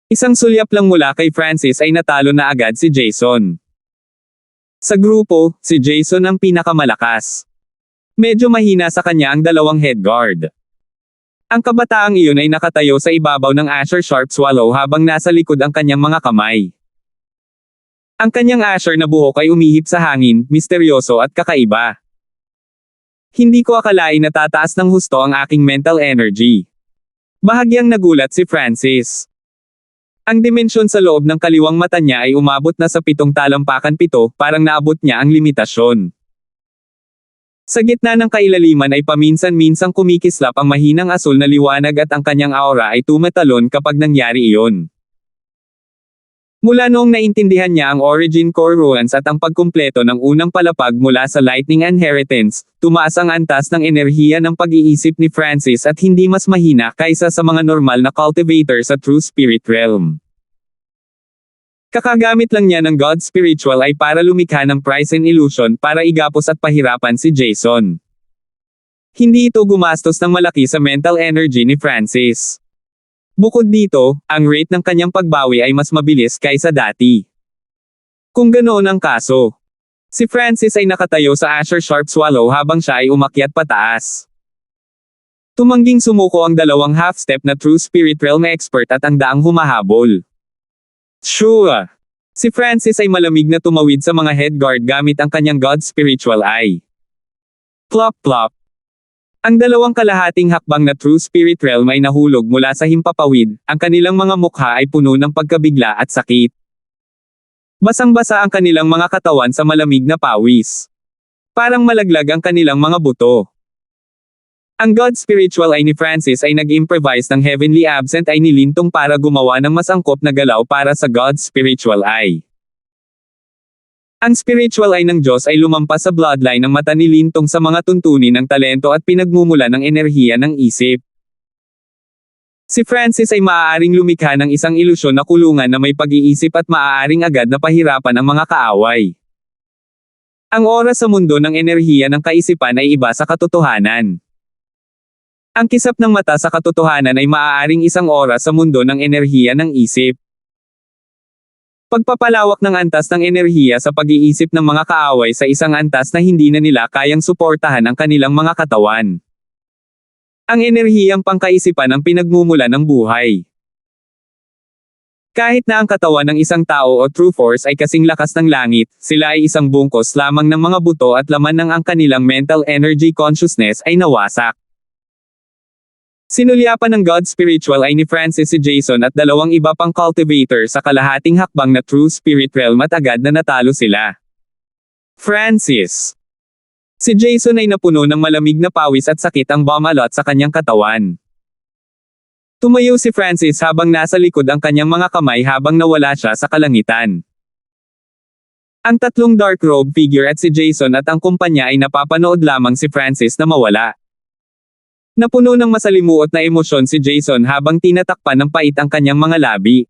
Isang sulyap lang mula kay Francis ay natalo na agad si Jason. Sa grupo, si Jason ang pinakamalakas. Medyo mahina sa kanya ang 2 headguard. Ang kabataang iyon ay nakatayo sa ibabaw ng Asher Sharp Swallow habang nasa likod ang kanyang mga kamay. Ang kanyang Asher na buhok ay umihip sa hangin, misteryoso at kakaiba. Hindi ko akalain na tataas ng husto ang aking mental energy. Bahagyang nagulat si Francis. Ang dimensyon sa loob ng kaliwang mata niya ay umabot na sa 7 talampakan 7, parang naabot niya ang limitasyon. Sa gitna ng kailaliman ay paminsan-minsang kumikislap ang mahinang asul na liwanag at ang kanyang aura ay tumatalon kapag nangyari iyon. Mula noong naintindihan niya ang origin core runes at ang pagkumpleto ng unang palapag mula sa Lightning Inheritance, tumaas ang antas ng enerhiya ng pag-iisip ni Francis at hindi mas mahina kaysa sa mga normal na cultivator sa True Spirit Realm. Kakagamit lang niya ng God Spiritual ay para lumikha ng price and illusion para igapos at pahirapan si Jason. Hindi ito gumastos ng malaki sa mental energy ni Francis. Bukod dito, ang rate ng kanyang pagbawi ay mas mabilis kaysa dati. Kung ganoon ang kaso, si Francis ay nakatayo sa Asher Sharp Swallow habang siya ay umakyat pataas. Tumangging sumuko ang dalawang half-step na True Spirit Realm expert at ang daang humahabol. Sure! Si Francis ay malamig na tumawid sa mga headguard gamit ang kanyang God Spiritual Eye. Plop plop! Ang dalawang kalahating hakbang na True Spirit Realm ay nahulog mula sa himpapawid, ang kanilang mga mukha ay puno ng pagkabigla at sakit. Basang-basa ang kanilang mga katawan sa malamig na pawis. Parang malaglag ang kanilang mga buto. Ang God Spiritual Eye ni Francis ay nag-improvise ng Heavenly Absent Eye ni Lintong para gumawa ng mas angkop na galaw para sa God Spiritual Eye. Ang spiritual eye ng Diyos ay lumampas sa bloodline ng mata ni Lintong sa mga tuntunin ng talento at pinagmumula ng enerhiya ng isip. Si Francis ay maaaring lumikha ng isang ilusyon na kulungan na may pag-iisip at maaaring agad na pahirapan ang mga kaaway. Ang oras sa mundo ng enerhiya ng kaisipan ay iba sa katotohanan. Ang kisap ng mata sa katotohanan ay maaaring isang oras sa mundo ng enerhiya ng isip. Pagpapalawak ng antas ng enerhiya sa pag-iisip ng mga kaaway sa isang antas na hindi na nila kayang suportahan ang kanilang mga katawan. Ang enerhiyang pangkaisipan ang pinagmumula ng buhay. Kahit na ang katawan ng isang tao o true force ay kasing lakas ng langit, sila ay isang bungkos lamang ng mga buto at laman ng ang kanilang mental energy consciousness ay nawasak. Sinulyapan ng God Spiritual Eye ni Francis si Jason at dalawang iba pang cultivator sa kalahating hakbang na True Spirit Realm at agad na natalo sila. Francis. Si Jason ay napuno ng malamig na pawis at sakit ang bumalot sa kanyang katawan. Tumayo si Francis habang nasa likod ang kanyang mga kamay habang nawala siya sa kalangitan. Ang tatlong dark robe figure at si Jason at ang kumpanya ay napapanood lamang si Francis na mawala. Napuno ng masalimuot na emosyon si Jason habang tinatakpan ng pait ang kanyang mga labi.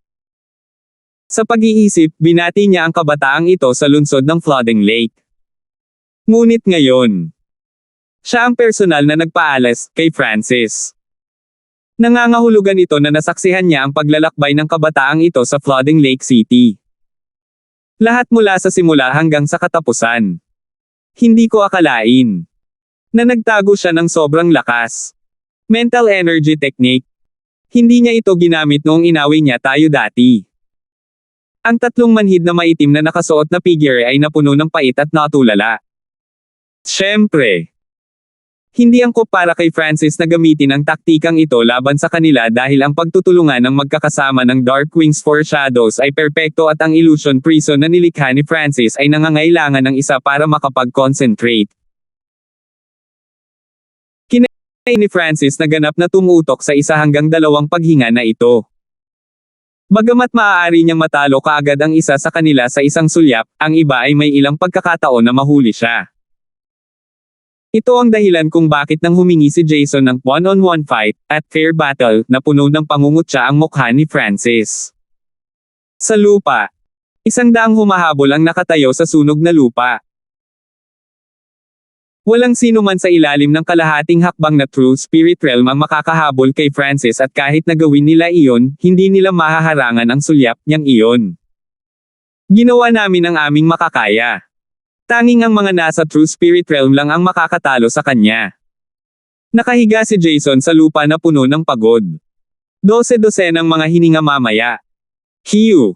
Sa pag-iisip, binati niya ang kabataang ito sa lungsod ng Flooding Lake. Ngunit ngayon, siya ang personal na nagpaalas kay Francis. Nangangahulugan ito na nasaksihan niya ang paglalakbay ng kabataang ito sa Flooding Lake City. Lahat mula sa simula hanggang sa katapusan. Hindi ko akalain na nagtago siya ng sobrang lakas. Mental energy technique. Hindi niya ito ginamit noong inaway niya tayo dati. Ang tatlong manhid na maitim na nakasuot na figure ay napuno ng pait at natulala. Siyempre, hindi angkop para kay Francis na gamitin ang taktikang ito laban sa kanila dahil ang pagtutulungan ng magkakasama ng Dark Wings for Shadows ay perpekto at ang illusion prison na nilikha ni Francis ay nangangailangan ng isa para makapag-concentrate. Ni Francis na ganap na tumutok sa isa hanggang dalawang paghinga na ito. Bagamat maaari niyang matalo kaagad ang isa sa kanila sa isang sulyap, ang iba ay may ilang pagkakataon na mahuli siya. Ito ang dahilan kung bakit nang humingi si Jason ng one-on-one fight, at fair battle, na puno ng pangungutya ang mukha ni Francis. Sa lupa, isang daang humahabol ang nakatayo sa sunog na lupa. Walang sino man sa ilalim ng kalahating hakbang na True Spirit Realm ang makakahabol kay Francis at kahit na gawin nila iyon, hindi nila mahaharangan ang sulyap niyang iyon. Ginawa namin ang aming makakaya. Tanging ang mga nasa True Spirit Realm lang ang makakatalo sa kanya. Nakahiga si Jason sa lupa na puno ng pagod. 12 ng mga hininga mamaya. Hiu!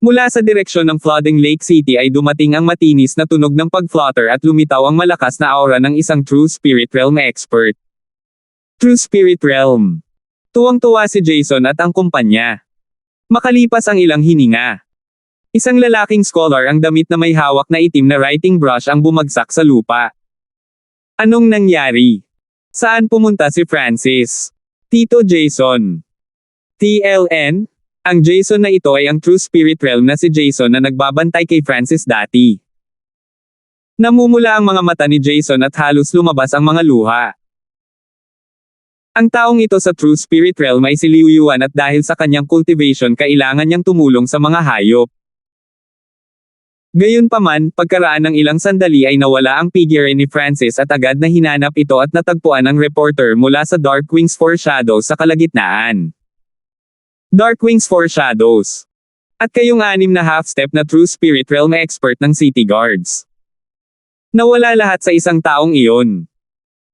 Mula sa direksyon ng Flooding Lake City ay dumating ang matinis na tunog ng pag-flutter at lumitaw ang malakas na aura ng isang True Spirit Realm expert. True Spirit Realm. Tuwang-tuwa si Jason at ang kumpanya. Makalipas ang ilang hininga. Isang lalaking scholar ang damit na may hawak na itim na writing brush ang bumagsak sa lupa. Anong nangyari? Saan pumunta si Francis? Tito Jason. TLN? Ang Jason na ito ay ang True Spirit Realm na si Jason na nagbabantay kay Francis dati. Namumula ang mga mata ni Jason at halos lumabas ang mga luha. Ang taong ito sa True Spirit Realm ay si Liu Yuan at dahil sa kanyang cultivation kailangan niyang tumulong sa mga hayop. Gayunpaman, pagkaraan ng ilang sandali ay nawala ang figure ni Francis at agad na hinanap ito at natagpuan ng reporter mula sa Darkwing's Foreshadows sa kalagitnaan. Darkwing's Foreshadows. At kayong anim na half-step na True Spirit Realm expert ng City Guards. Nawala lahat sa isang taong iyon.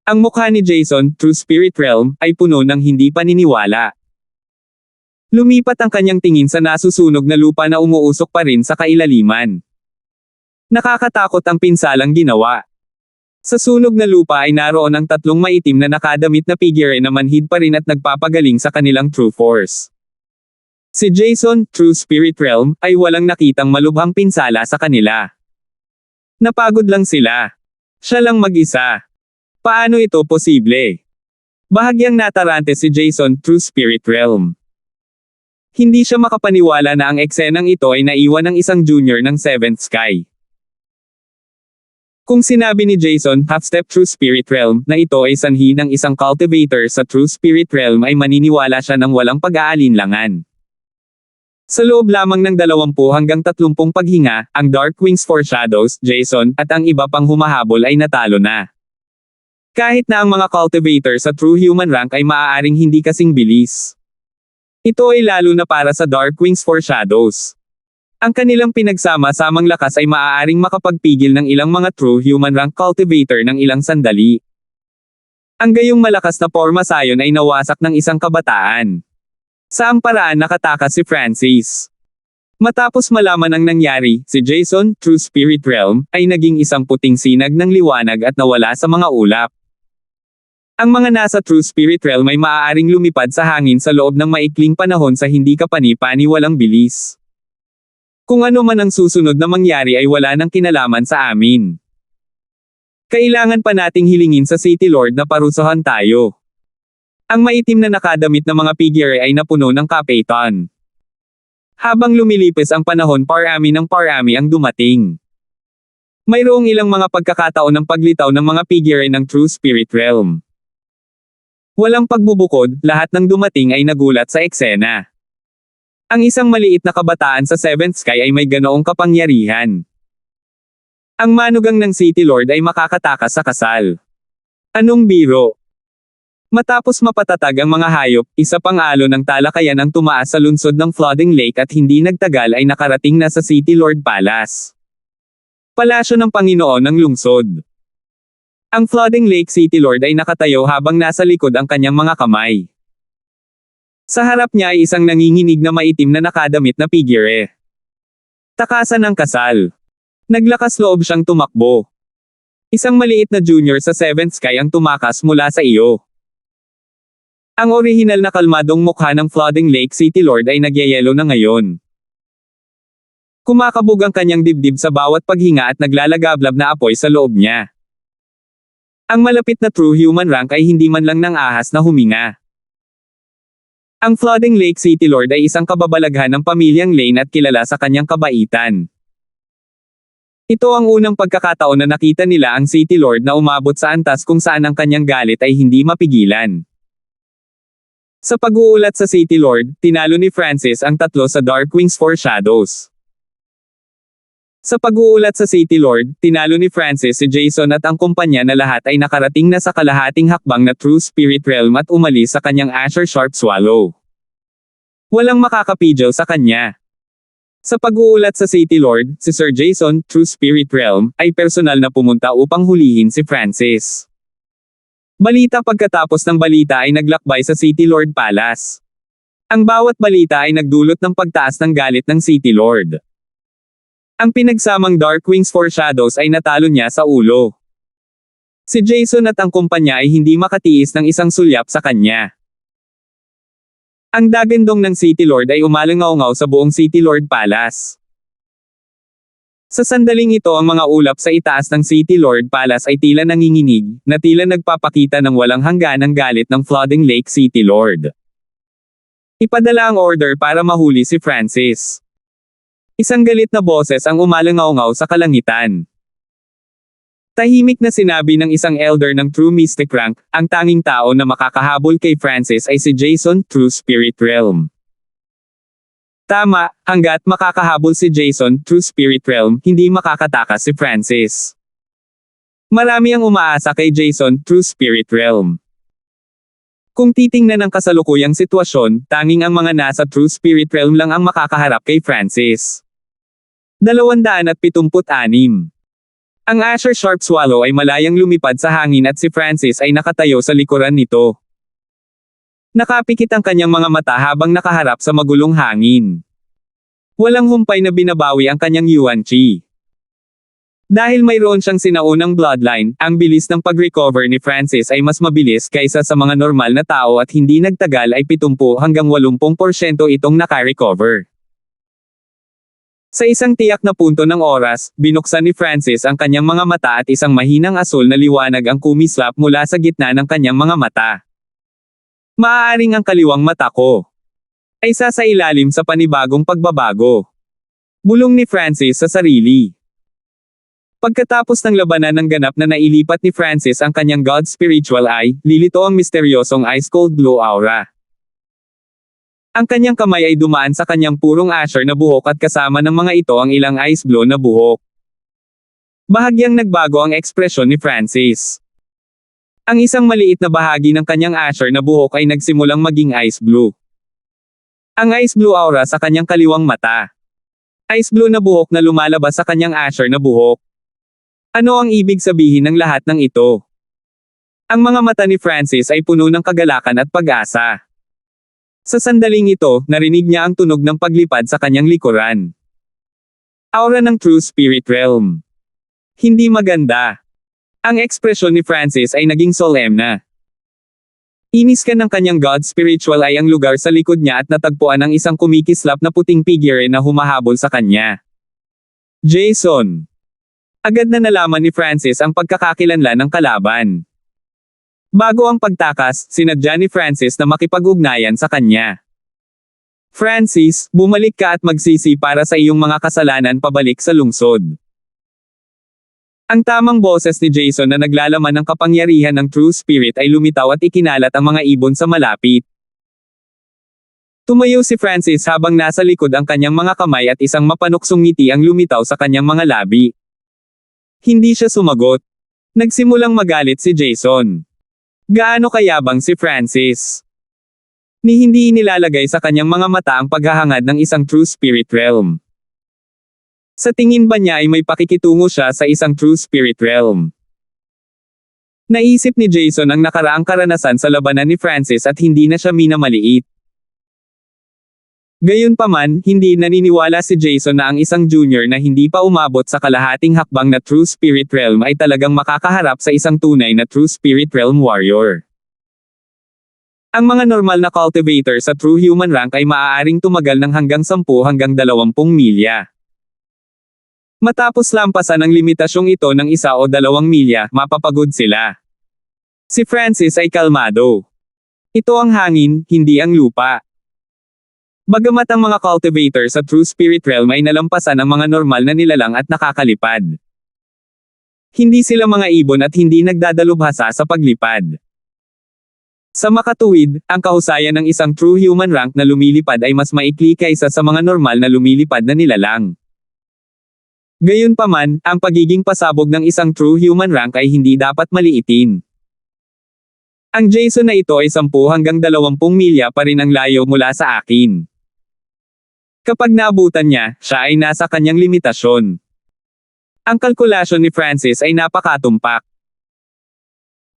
Ang mukha ni Jason, True Spirit Realm, ay puno ng hindi paniniwala. Lumipat ang kanyang tingin sa nasusunog na lupa na umuusok pa rin sa kailaliman. Nakakatakot ang pinsalang ginawa. Sa sunog na lupa ay naroon ang tatlong maitim na nakadamit na figure na manhid pa rin at nagpapagaling sa kanilang true force. Si Jason, True Spirit Realm, ay walang nakitang malubhang pinsala sa kanila. Napagod lang sila. Siya lang mag-isa. Paano ito posible? Bahagyang natarante si Jason, True Spirit Realm. Hindi siya makapaniwala na ang eksenang ito ay naiwan ng isang junior ng 7th Sky. Kung sinabi ni Jason, half-step True Spirit Realm, na ito ay sanhi ng isang cultivator sa True Spirit Realm ay maniniwala siya ng walang pag-aalinlangan. Sa loob lamang ng 20 hanggang 30 paghinga, ang Darkwing's Foreshadows, Jason, at ang iba pang humahabol ay natalo na. Kahit na ang mga cultivator sa True Human rank ay maaaring hindi kasing bilis. Ito ay lalo na para sa Darkwing's Foreshadows. Ang kanilang pinagsama-samang lakas ay maaaring makapagpigil ng ilang mga True Human rank cultivator ng ilang sandali. Ang gayong malakas na porma sayon ay nawasak ng isang kabataan. Saang paraan nakatakas si Francis? Matapos malaman ang nangyari, si Jason, True Spirit Realm, ay naging isang puting sinag ng liwanag at nawala sa mga ulap. Ang mga nasa True Spirit Realm ay maaaring lumipad sa hangin sa loob ng maikling panahon sa hindi kapani-paniwalang bilis. Kung ano man ang susunod na mangyari ay wala nang kinalaman sa amin. Kailangan pa nating hilingin sa City Lord na parusahan tayo. Ang maitim na nakadamit na mga figure ay napuno ng kapitan. Habang lumilipis ang panahon parami ng parami ang dumating. Mayroong ilang mga pagkakataon ng paglitaw ng mga figure ng True Spirit Realm. Walang pagbubukod, lahat ng dumating ay nagulat sa eksena. Ang isang maliit na kabataan sa 7th Sky ay may ganoong kapangyarihan. Ang manugang ng City Lord ay makakatakas sa kasal. Anong biro? Matapos mapatatag ang mga hayop, isa pang alon ng talakayan ang tumaas sa lungsod ng Flooding Lake at hindi nagtagal ay nakarating na sa City Lord Palace. Palasyo ng Panginoon ng lungsod. Ang Flooding Lake City Lord ay nakatayo habang nasa likod ang kanyang mga kamay. Sa harap niya ay isang nanginginig na maitim na nakadamit na figure. Takasan ng kasal. Naglakas loob siyang tumakbo. Isang maliit na junior sa 7th Sky ang tumakas mula sa iyo. Ang orihinal na kalmadong mukha ng Flooding Lake City Lord ay nagyayelo na ngayon. Kumakabog ang kanyang dibdib sa bawat paghinga at naglalagablab na apoy sa loob niya. Ang malapit na True Human rank ay hindi man lang nang ahas na huminga. Ang Flooding Lake City Lord ay isang kababalaghan ng pamilyang Lane at kilala sa kanyang kabaitan. Ito ang unang pagkakataon na nakita nila ang City Lord na umabot sa antas kung saan ang kanyang galit ay hindi mapigilan. Sa pag-uulat sa City Lord, tinalo ni Francis ang tatlo sa Darkwing's Foreshadows. Sa pag-uulat sa City Lord, tinalo ni Francis si Jason at ang kumpanya na lahat ay nakarating na sa kalahating hakbang na True Spirit Realm at umalis sa kanyang Azure Sharp Swallow. Walang makakapidyo sa kanya. Sa pag-uulat sa City Lord, si Sir Jason, True Spirit Realm, ay personal na pumunta upang hulihin si Francis. Balita pagkatapos ng balita ay naglakbay sa City Lord Palace. Ang bawat balita ay nagdulot ng pagtaas ng galit ng City Lord. Ang pinagsamang Darkwing's Foreshadows ay natalo niya sa ulo. Si Jason at ang kumpanya ay hindi makatiis ng isang sulyap sa kanya. Ang dagandong ng City Lord ay umalangaw-ngaw sa buong City Lord Palace. Sa sandaling ito ang mga ulap sa itaas ng City Lord Palace ay tila nanginginig, na tila nagpapakita ng walang hangganang galit ng Flooding Lake City Lord. Ipadala ang order para mahuli si Francis. Isang galit na boses ang umalangaw-ngaw sa kalangitan. Tahimik na sinabi ng isang elder ng True Mystic rank, ang tanging tao na makakahabol kay Francis ay si Jason, True Spirit Realm. Tama, hanggat makakahabol si Jason, True Spirit Realm, hindi makakatakas si Francis. Marami ang umaasa kay Jason, True Spirit Realm. Kung titingnan ang kasalukuyang sitwasyon, tanging ang mga nasa True Spirit Realm lang ang makakaharap kay Francis. 276. Ang Asher Sharp Swallow ay malayang lumipad sa hangin at si Francis ay nakatayo sa likuran nito. Nakapikit ang kanyang mga mata habang nakaharap sa magulong hangin. Walang humpay na binabawi ang kanyang Yuan Chi. Dahil mayroon siyang sinaunang bloodline, ang bilis ng pag-recover ni Francis ay mas mabilis kaysa sa mga normal na tao at hindi nagtagal ay 70 hanggang 80% itong naka-recover. Sa isang tiyak na punto ng oras, binuksan ni Francis ang kanyang mga mata at isang mahinang asul na liwanag ang kumislap mula sa gitna ng kanyang mga mata. Maaaring ang kaliwang mata ko ay sa ilalim sa panibagong pagbabago. Bulong ni Francis sa sarili. Pagkatapos ng labanan ng ganap na nailipat ni Francis ang kanyang God Spiritual Eye, lilito ang misteryosong ice cold blue aura. Ang kanyang kamay ay dumaan sa kanyang purong asher na buhok at kasama ng mga ito ang ilang ice blue na buhok. Bahagyang nagbago ang ekspresyon ni Francis. Ang isang maliit na bahagi ng kanyang asher na buhok ay nagsimulang maging ice blue. Ang ice blue aura sa kanyang kaliwang mata. Ice blue na buhok na lumalabas sa kanyang asher na buhok. Ano ang ibig sabihin ng lahat ng ito? Ang mga mata ni Francis ay puno ng kagalakan at pag-asa. Sa sandaling ito, narinig niya ang tunog ng paglipad sa kanyang likuran. Aura ng True Spirit Realm. Hindi maganda. Ang ekspresyon ni Francis ay naging solemna. Iniskan ng kanyang God Spiritual ay ang lugar sa likod niya at natagpuan ang isang kumikislap na puting figure na humahabol sa kanya. Jason. Agad na nalaman ni Francis ang pagkakakilanlan ng kalaban. Bago ang pagtakas, sinadya ni Francis na makipag-ugnayan sa kanya. Francis, bumalik ka at magsisi para sa iyong mga kasalanan pabalik sa lungsod. Ang tamang boses ni Jason na naglalaman ng kapangyarihan ng True Spirit ay lumitaw at ikinalat ang mga ibon sa malapit. Tumayo si Francis habang nasa likod ang kanyang mga kamay at isang mapanuksong ngiti ang lumitaw sa kanyang mga labi. Hindi siya sumagot. Nagsimulang magalit si Jason. Gaano kayabang si Francis? Ni hindi inilalagay sa kanyang mga mata ang paghahangad ng isang True Spirit Realm. Sa tingin ba niya ay may pakikitungo siya sa isang True Spirit Realm? Naisip ni Jason ang nakaraang karanasan sa labanan ni Francis at hindi na siya minamaliit. Gayunpaman, hindi naniniwala si Jason na ang isang junior na hindi pa umabot sa kalahating hakbang na True Spirit Realm ay talagang makakaharap sa isang tunay na True Spirit Realm warrior. Ang mga normal na cultivator sa True Human rank ay maaaring tumagal ng hanggang 10 hanggang 20 milya. Matapos lampasan ang limitasyong ito ng 1 o 2 milya, mapapagod sila. Si Francis ay kalmado. Ito ang hangin, hindi ang lupa. Bagamat ang mga cultivator sa True Spirit Realm ay nalampasan ang mga normal na nilalang at nakakalipad. Hindi sila mga ibon at hindi nagdadalubhasa sa paglipad. Sa makatuwid, ang kahusayan ng isang True Human rank na lumilipad ay mas maikli kaysa sa mga normal na lumilipad na nilalang. Gayunpaman, ang pagiging pasabog ng isang True Human rank ay hindi dapat maliitin. Ang Jason na ito ay 10 hanggang 20 milya pa rin ang layo mula sa akin. Kapag naabutan niya, siya ay nasa kanyang limitasyon. Ang kalkulasyon ni Francis ay napakatumpak.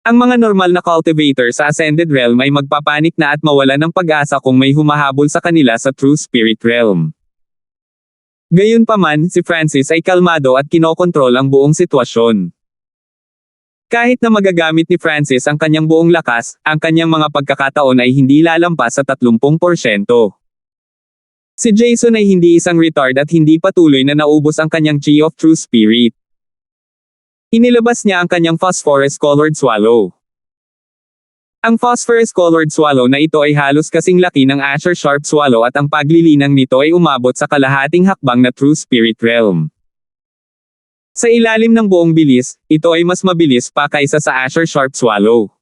Ang mga normal na cultivator sa Ascended Realm ay magpapanik na at mawala ng pag-asa kung may humahabol sa kanila sa True Spirit Realm. Gayunpaman, si Francis ay kalmado at kinokontrol ang buong sitwasyon. Kahit na magagamit ni Francis ang kanyang buong lakas, ang kanyang mga pagkakataon ay hindi lalampas sa 30%. Si Jason ay hindi isang retard at hindi patuloy na naubos ang kanyang Chi of True Spirit. Inilabas niya ang kanyang phosphorus-colored swallow. Ang phosphorus-colored swallow na ito ay halos kasing laki ng Azure Sharp Swallow at ang paglilinang nito ay umabot sa kalahating hakbang na True Spirit Realm. Sa ilalim ng buong bilis, ito ay mas mabilis pa kaysa sa Azure Sharp Swallow.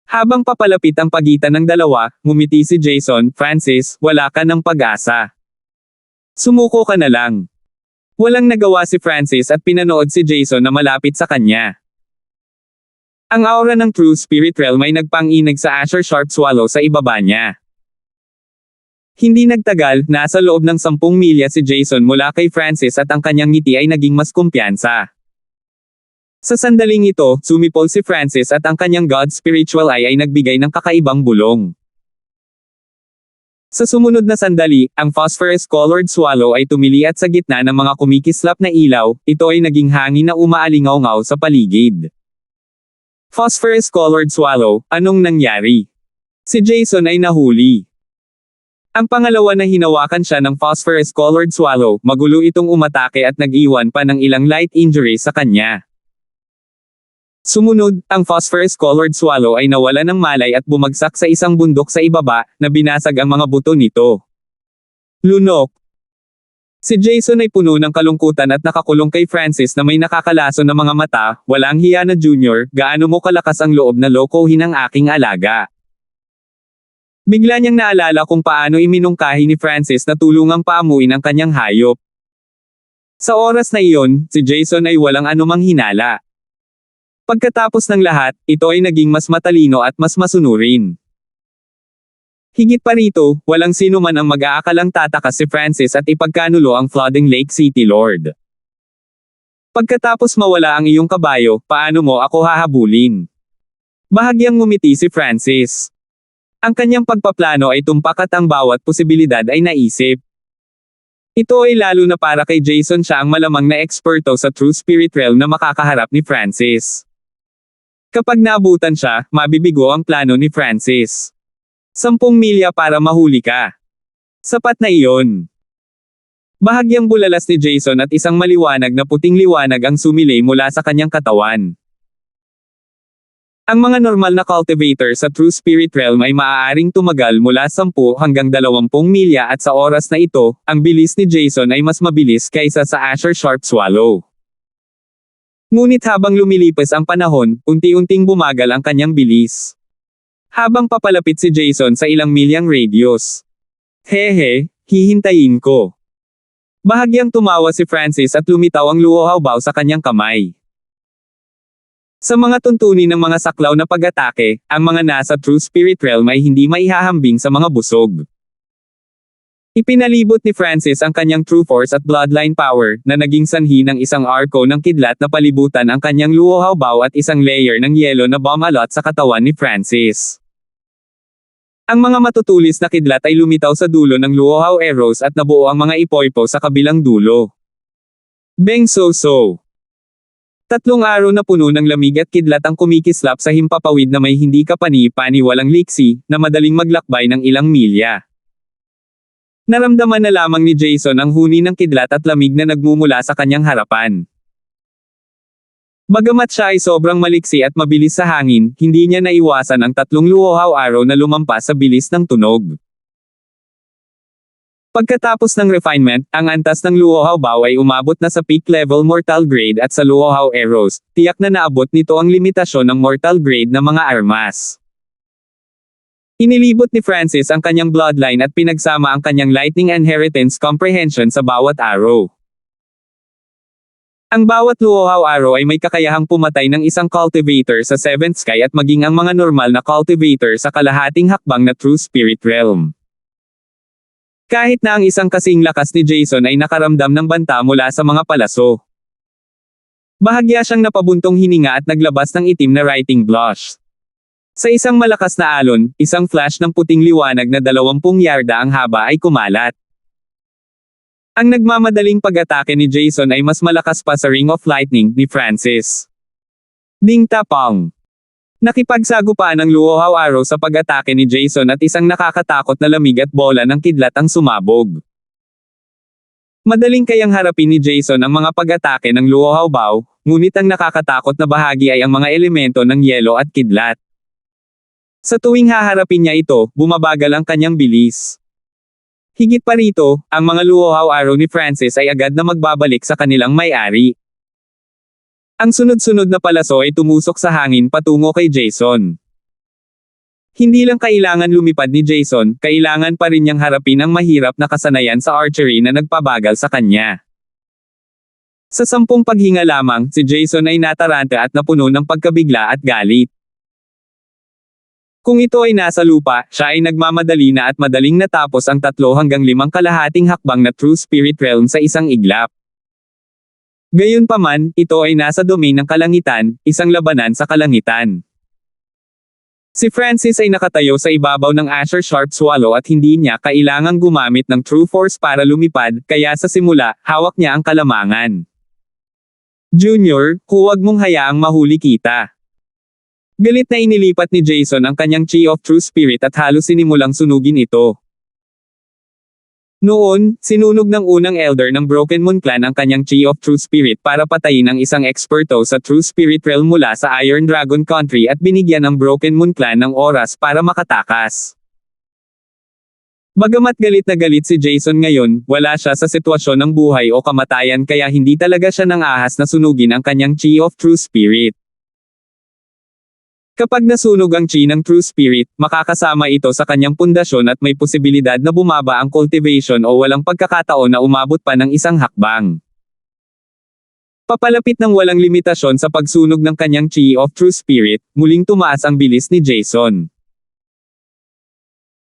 Habang papalapit ang pagitan ng dalawa, ngumiti si Jason. Francis, wala ka ng pag-asa. Sumuko ka na lang. Walang nagawa si Francis at pinanood si Jason na malapit sa kanya. Ang aura ng True Spirit Realm ay nagpang-inig sa Azure Sharp Swallow sa ibaba niya. Hindi nagtagal, nasa loob ng 10 milya si Jason mula kay Francis at ang kanyang ngiti ay naging mas kumpiyansa. Sa sandaling ito, sumipol si Francis at ang kanyang God Spiritual Eye ay nagbigay ng kakaibang bulong. Sa sumunod na sandali, ang phosphorus-colored swallow ay tumili at sa gitna ng mga kumikislap na ilaw, ito ay naging hangin na umaalingaw-ngaw sa paligid. Phosphorus-colored swallow, anong nangyari? Si Jason ay nahuli. Ang pangalawa na hinawakan siya ng phosphorus-colored swallow, magulo itong umatake at nag-iwan pa ng ilang light injuries sa kanya. Sumunod, ang phosphorus-colored swallow ay nawala ng malay at bumagsak sa isang bundok sa ibaba, na binasag ang mga buto nito. Lunok. Si Jason ay puno ng kalungkutan at nakakulong kay Francis na may nakakalaso na mga mata. Walang hiya na Junior, gaano mo kalakas ang loob na lokohin ang aking alaga. Bigla niyang naalala kung paano iminungkahi ni Francis na tulungang paamuin ang kanyang hayop. Sa oras na iyon, si Jason ay walang anumang hinala. Pagkatapos ng lahat, ito ay naging mas matalino at mas masunurin. Higit pa rito, walang sino man ang mag-aakalang tatakas si Francis at ipagkanulo ang Flooding Lake City Lord. Pagkatapos mawala ang iyong kabayo, paano mo ako hahabulin? Bahagyang ngumiti si Francis. Ang kanyang pagpaplano ay tumpak at ang bawat posibilidad ay naisip. Ito ay lalo na para kay Jason, siya ang malamang na eksperto sa True Spirit Realm na makakaharap ni Francis. Kapag naabutan siya, mabibigo ang plano ni Francis. 10 milya para mahuli ka. Sapat na iyon. Bahagyang bulalas ni Jason at isang maliwanag na puting liwanag ang sumilay mula sa kanyang katawan. Ang mga normal na cultivator sa True Spirit Realm ay maaaring tumagal mula 10 hanggang 20 milya at sa oras na ito, ang bilis ni Jason ay mas mabilis kaysa sa Azure Sharp Swallow. Ngunit habang lumilipas ang panahon, unti-unting bumagal ang kanyang bilis. Habang papalapit si Jason sa ilang milyang radius. Hehe, hihintayin ko. Bahagyang tumawa si Francis at lumitaw ang luohaw-baw sa kanyang kamay. Sa mga tuntunin ng mga saklaw na pag-atake, ang mga nasa True Spirit Realm ay hindi maihahambing sa mga busog. Ipinalibot ni Francis ang kanyang True Force at Bloodline Power, na naging sanhi ng isang arco ng kidlat na palibutan ang kanyang luohaw-baw at isang layer ng yelo na bumalot sa katawan ni Francis. Ang mga matutulis na kidlat ay lumitaw sa dulo ng luohaw arrows at nabuo ang mga ipoypo sa kabilang dulo. Beng so-so. 3 araw na puno ng lamig at kidlat ang kumikislap sa himpapawid na may hindi kapani-pani walang liksi, na madaling maglakbay ng ilang milya. Naramdaman na lamang ni Jason ang huni ng kidlat at lamig na nagmumula sa kanyang harapan. Bagamat siya ay sobrang maliksi at mabilis sa hangin, hindi niya naiwasan ang 3 luohaw araw na lumampas sa bilis ng tunog. Pagkatapos ng refinement, ang antas ng luohaw-baw ay umabot na sa peak level mortal grade at sa luohaw arrows, tiyak na naabot nito ang limitasyon ng mortal grade na mga armas. Inilibot ni Francis ang kanyang bloodline at pinagsama ang kanyang lightning inheritance comprehension sa bawat arrow. Ang bawat luohaw arrow ay may kakayahang pumatay ng isang cultivator sa 7th sky at maging ang mga normal na cultivator sa kalahating hakbang na True Spirit Realm. Kahit na ang isang kasing lakas ni Jason ay nakaramdam ng banta mula sa mga palaso. Bahagya siyang napabuntong hininga at naglabas ng itim na writing blush. Sa isang malakas na alon, isang flash ng puting liwanag na 20 yarda ang haba ay kumalat. Ang nagmamadaling pag-atake ni Jason ay mas malakas pa sa Ring of Lightning ni Francis. Ding tapang. Nakipagsagupaan ang luohaw arrow sa pag-atake ni Jason at isang nakakatakot na lamig at bola ng kidlat ang sumabog. Madaling kayang harapin ni Jason ang mga pag-atake ng luohaw-baw, ngunit ang nakakatakot na bahagi ay ang mga elemento ng yelo at kidlat. Sa tuwing haharapin niya ito, bumabagal ang kanyang bilis. Higit pa rito, ang mga luhaw araw ni Francis ay agad na magbabalik sa kanilang may-ari. Ang sunod-sunod na palaso ay tumusok sa hangin patungo kay Jason. Hindi lang kailangan lumipad ni Jason, kailangan pa rin niyang harapin ang mahirap na kasanayan sa archery na nagpabagal sa kanya. Sa 10 paghinga lamang, si Jason ay nataranta at napuno ng pagkabigla at galit. Kung ito ay nasa lupa, siya ay nagmamadali na at madaling natapos ang 3 hanggang 5 kalahating hakbang na True Spirit Realm sa isang iglap. Gayunpaman, ito ay nasa domain ng kalangitan, isang labanan sa kalangitan. Si Francis ay nakatayo sa ibabaw ng Azure Sharp Swallow at hindi niya kailangang gumamit ng True Force para lumipad, kaya sa simula, hawak niya ang kalamangan. Junior, huwag mong hayaang mahuli kita. Galit na inilipat ni Jason ang kanyang Chi of True Spirit at halos sinimulang sunugin ito. Noon, sinunog ng unang elder ng Broken Moon Clan ang kanyang Chi of True Spirit para patayin ang isang eksperto sa True Spirit Realm mula sa Iron Dragon Country at binigyan ang Broken Moon Clan ng oras para makatakas. Bagamat galit na galit si Jason ngayon, wala siya sa sitwasyon ng buhay o kamatayan kaya hindi talaga siya nang ahas na sunugin ang kanyang Chi of True Spirit. Kapag nasunog ang Chi ng True Spirit, makakasama ito sa kanyang pundasyon at may posibilidad na bumaba ang cultivation o walang pagkakataon na umabot pa ng isang hakbang. Papalapit ng walang limitasyon sa pagsunog ng kanyang Chi of True Spirit, muling tumaas ang bilis ni Jason.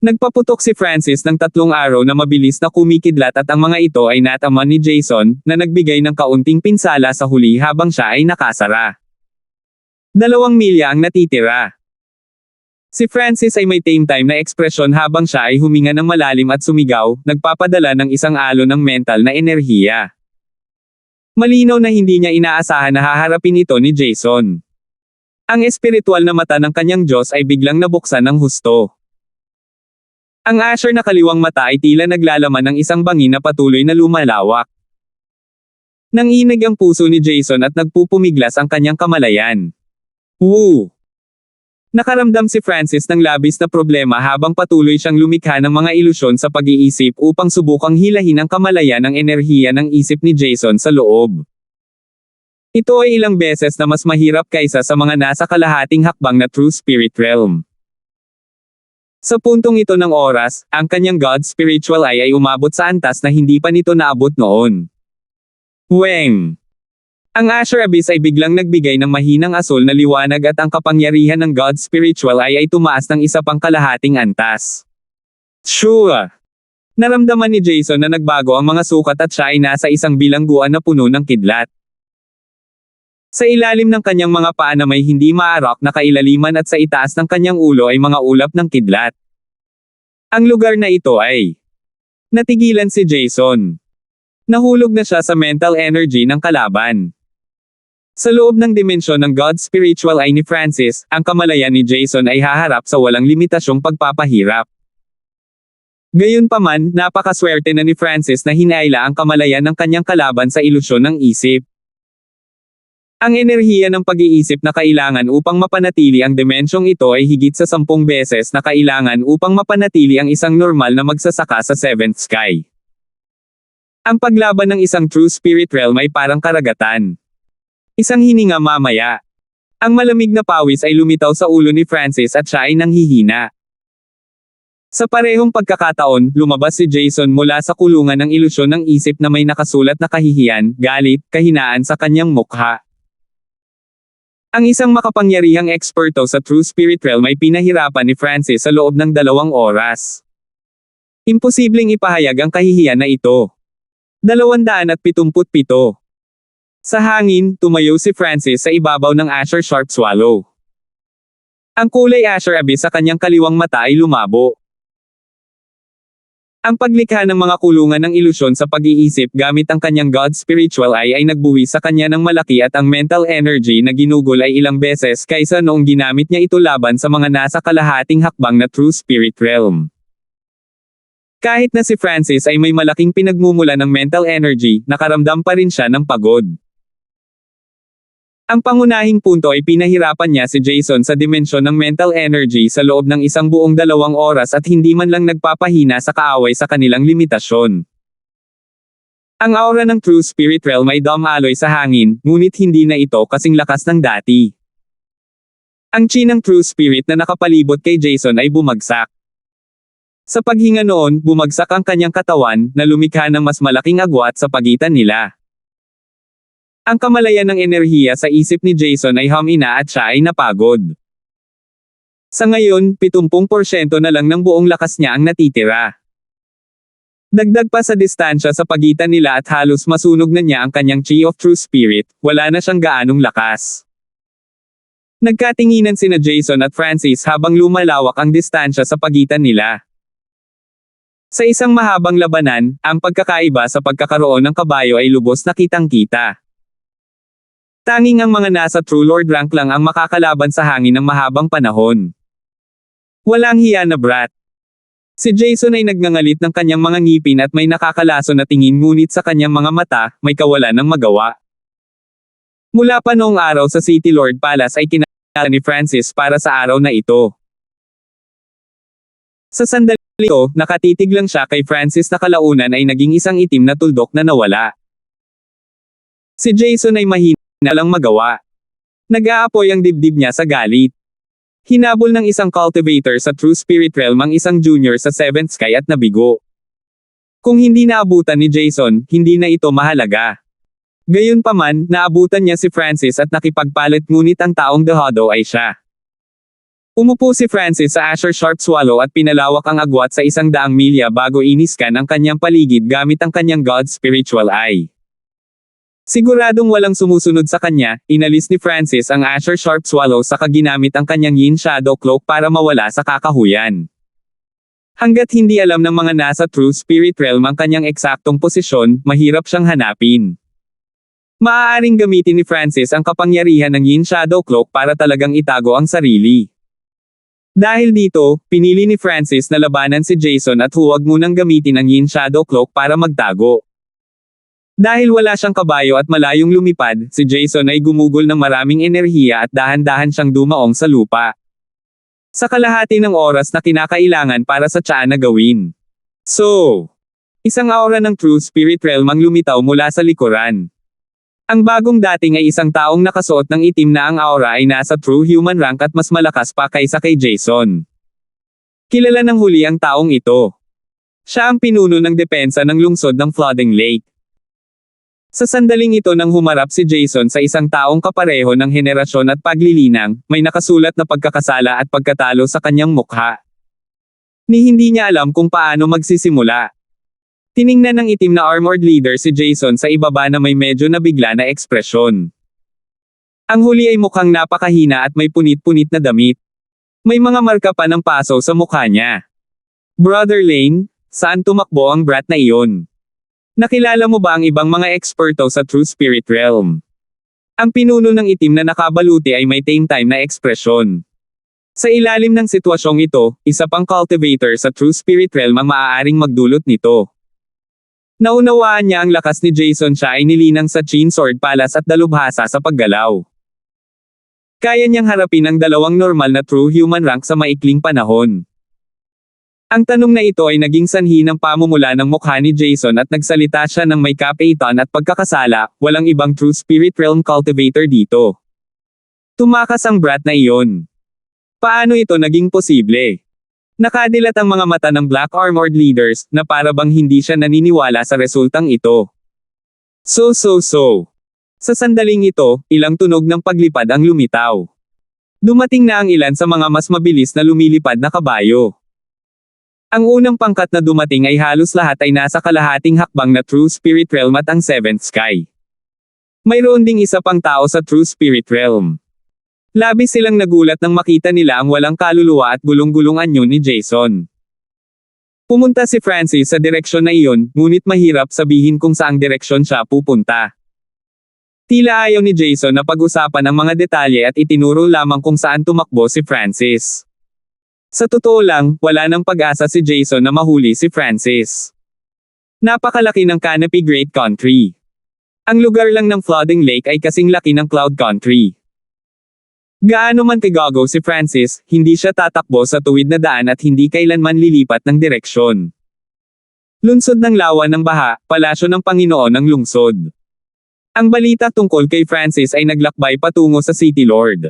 Nagpaputok si Francis ng 3 araw na mabilis na kumikidlat at ang mga ito ay nataman ni Jason, na nagbigay ng kaunting pinsala sa huli habang siya ay nakasara. 2 milya ang natitira. Si Francis ay may tame time na ekspresyon habang siya ay huminga ng malalim at sumigaw, nagpapadala ng isang alon ng mental na enerhiya. Malinaw na hindi niya inaasahan na haharapin ito ni Jason. Ang espiritual na mata ng kanyang Diyos ay biglang nabuksan ng husto. Ang Asher na kaliwang mata ay tila naglalaman ng isang bangin na patuloy na lumalawak. Nanginig ang puso ni Jason at nagpupumiglas ang kanyang kamalayan. Woo! Nakaramdam si Francis ng labis na problema habang patuloy siyang lumikha ng mga ilusyon sa pag-iisip upang subukang hilahin ang kamalayan ng enerhiya ng isip ni Jason sa loob. Ito ay ilang beses na mas mahirap kaysa sa mga nasa kalahating hakbang na True Spirit Realm. Sa puntong ito ng oras, ang kanyang God Spiritual Eye ay umabot sa antas na hindi pa nito naabot noon. Weng! Ang Azure Abyss ay biglang nagbigay ng mahinang asul na liwanag at ang kapangyarihan ng God Spiritual Eye ay tumaas ng isa pang kalahating antas. Sure! Naramdaman ni Jason na nagbago ang mga sukat at siya ay nasa isang bilangguan na puno ng kidlat. Sa ilalim ng kanyang mga paa na may hindi maarak na kailaliman at sa itaas ng kanyang ulo ay mga ulap ng kidlat. Ang lugar na ito ay natigilan si Jason. Nahulog na siya sa mental energy ng kalaban. Sa loob ng dimensyon ng God Spiritual Eye ni Francis, ang kamalayan ni Jason ay haharap sa walang limitasyong pagpapahirap. Gayunpaman, napakaswerte na ni Francis na hinaila ang kamalayan ng kanyang kalaban sa ilusyon ng isip. Ang enerhiya ng pag-iisip na kailangan upang mapanatili ang dimensyong ito ay higit sa 10 beses na kailangan upang mapanatili ang isang normal na magsasaka sa 7th sky. Ang paglaban ng isang True Spirit Realm ay parang karagatan. Isang hininga mamaya. Ang malamig na pawis ay lumitaw sa ulo ni Francis at siya ay nanghihina. Sa parehong pagkakataon, lumabas si Jason mula sa kulungan ng ilusyon ng isip na may nakasulat na kahihiyan, galit, kahinaan sa kanyang mukha. Ang isang makapangyarihang eksperto sa True Spirit Realm ay pinahirapan ni Francis sa loob ng 2 oras. Imposibleng ipahayag ang kahihiyan na ito. 277. Sa hangin, tumayo si Francis sa ibabaw ng Azure Sharp Swallow. Ang kulay Azure Abyss sa kanyang kaliwang mata ay lumabo. Ang paglikha ng mga kulungan ng ilusyon sa pag-iisip gamit ang kanyang God Spiritual Eye ay nagbuwi sa kanya ng malaki at ang mental energy na ginugol ay ilang beses kaysa noong ginamit niya ito laban sa mga nasa kalahating hakbang na True Spirit Realm. Kahit na si Francis ay may malaking pinagmumula ng mental energy, nakaramdam pa rin siya ng pagod. Ang pangunahing punto ay pinahirapan niya si Jason sa dimensyon ng mental energy sa loob ng isang buong 2 oras at hindi man lang nagpapahina sa kaaway sa kanilang limitasyon. Ang aura ng True Spirit Realm ay dumaloy sa hangin, ngunit hindi na ito kasing lakas ng dati. Ang chi ng True Spirit na nakapalibot kay Jason ay bumagsak. Sa paghinga noon, bumagsak ang kanyang katawan, na lumikha ng mas malaking agwat sa pagitan nila. Ang kamalayan ng enerhiya sa isip ni Jason ay humina at siya ay napagod. Sa ngayon, 70% na lang ng buong lakas niya ang natitira. Dagdag pa sa distansya sa pagitan nila at halos masunog na niya ang kanyang Chi of True Spirit, wala na siyang gaanong lakas. Nagkatinginan sina Jason at Francis habang lumalawak ang distansya sa pagitan nila. Sa isang mahabang labanan, ang pagkakaiba sa pagkakaroon ng kabayo ay lubos na kitang-kita. Tanging ang mga nasa True Lord rank lang ang makakalaban sa hangin ng mahabang panahon. Walang hiya na brat. Si Jason ay nagngangalit ng kanyang mga ngipin at may nakakalaso na tingin ngunit sa kanyang mga mata, may kawalan ng magawa. Mula pa noong araw sa City Lord Palace ay kinakilala ni Francis para sa araw na ito. Sa sandali ito, nakatitig lang siya kay Francis na kalaunan ay naging isang itim na tuldok na nawala. Si Jason ay mahina na lang magawa. Nag-aapoy ang dibdib niya sa galit. Hinabol ng isang cultivator sa True Spirit Realm ang isang junior sa 7th Sky at nabigo. Kung hindi naabutan ni Jason, hindi na ito mahalaga. Gayunpaman, naabutan niya si Francis at nakipagpalit ngunit ang taong dehado ay siya. Umupo si Francis sa Asher Sharp Swallow at pinalawak ang agwat sa 100 milya bago iniskan ang kanyang paligid gamit ang kanyang God Spiritual Eye. Siguradong walang sumusunod sa kanya, inalis ni Francis ang Asher Sharp Swallow saka ginamit ang kanyang Yin Shadow Cloak para mawala sa kakahuyan. Hanggat hindi alam ng mga nasa True Spirit Realm ang kanyang eksaktong posisyon, mahirap siyang hanapin. Maaaring gamitin ni Francis ang kapangyarihan ng Yin Shadow Cloak para talagang itago ang sarili. Dahil dito, pinili ni Francis na labanan si Jason at huwag munang gamitin ang Yin Shadow Cloak para magtago. Dahil wala siyang kabayo at malayong lumipad, si Jason ay gumugol ng maraming enerhiya at dahan-dahan siyang dumaong sa lupa. Sa kalahati ng oras na kinakailangan para sa tiyan na gawin. So, isang aura ng True Spirit Realm ang lumitaw mula sa likuran. Ang bagong dating ay isang taong nakasuot ng itim na ang aura ay nasa True Human rank at mas malakas pa kaysa kay Jason. Kilala ng huli ang taong ito. Siya ang pinuno ng depensa ng lungsod ng Flooding Lake. Sa sandaling ito nang humarap si Jason sa isang taong kapareho ng henerasyon at paglilinang, may nakasulat na pagkakasala at pagkatalo sa kanyang mukha. Ni hindi niya alam kung paano magsisimula. Tiningnan ng itim na armored leader si Jason sa ibaba na may medyo nabigla na ekspresyon. Ang huli ay mukhang napakahina at may punit-punit na damit. May mga marka pa ng paso sa mukha niya. Brother Lane, saan tumakbo ang brat na iyon? Nakilala mo ba ang ibang mga eksperto sa True Spirit Realm? Ang pinuno ng itim na nakabaluti ay may tame time na ekspresyon. Sa ilalim ng sitwasyong ito, isa pang cultivator sa True Spirit Realm ang maaaring magdulot nito. Naunawaan niya ang lakas ni Jason, siya ay nilinang sa Chin Sword Palace at dalubhasa sa paggalaw. Kaya niyang harapin ang dalawang normal na True Human rank sa maikling panahon. Ang tanong na ito ay naging sanhi ng pamumula ng mukha ni Jason at nagsalita siya ng may kapaitan at pagkakasala, walang ibang True Spirit Realm cultivator dito. Tumakas ang brat na iyon. Paano ito naging posible? Nakadilat ang mga mata ng Black Armored leaders, na para bang hindi siya naniniwala sa resultang ito. So. Sa sandaling ito, ilang tunog ng paglipad ang lumitaw. Dumating na ang ilan sa mga mas mabilis na lumilipad na kabayo. Ang unang pangkat na dumating ay halos lahat ay nasa kalahating hakbang na True Spirit Realm at ang 7th Sky. Mayroon ding isa pang tao sa True Spirit Realm. Labis silang nagulat nang makita nila ang walang kaluluwa at gulong-gulong anyo ni Jason. Pumunta si Francis sa direksyon na iyon, ngunit mahirap sabihin kung saang direksyon siya pupunta. Tila ayaw ni Jason na pag-usapan ang mga detalye at itinuro lamang kung saan tumakbo si Francis. Sa totoo lang, wala nang pag-asa si Jason na mahuli si Francis. Napakalaki ng Canopy Great Country. Ang lugar lang ng flooding lake ay kasing laki ng Cloud Country. Gaano man kagago si Francis, hindi siya tatakbo sa tuwid na daan at hindi kailanman lilipat ng direksyon. Lunsod ng lawa ng baha, palasyo ng Panginoon ng lungsod. Ang balita tungkol kay Francis ay naglakbay patungo sa City Lord.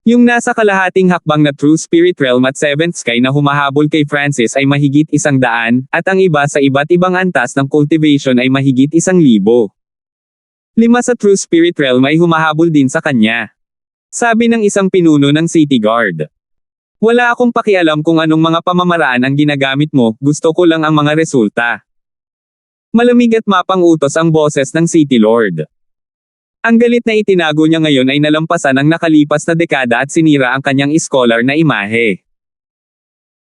Yung nasa kalahating hakbang na True Spirit Realm at Seventh Sky na humahabol kay Francis ay mahigit 100, at ang iba sa iba't ibang antas ng cultivation ay mahigit 1,000. 5 sa True Spirit Realm ay humahabol din sa kanya. Sabi ng isang pinuno ng City Guard. Wala akong pakialam kung anong mga pamamaraan ang ginagamit mo, gusto ko lang ang mga resulta. Malamig at mapang-utos ang boses ng City Lord. Ang galit na itinago niya ngayon ay nalampasan ang nakalipas na dekada at sinira ang kanyang scholar na imahe.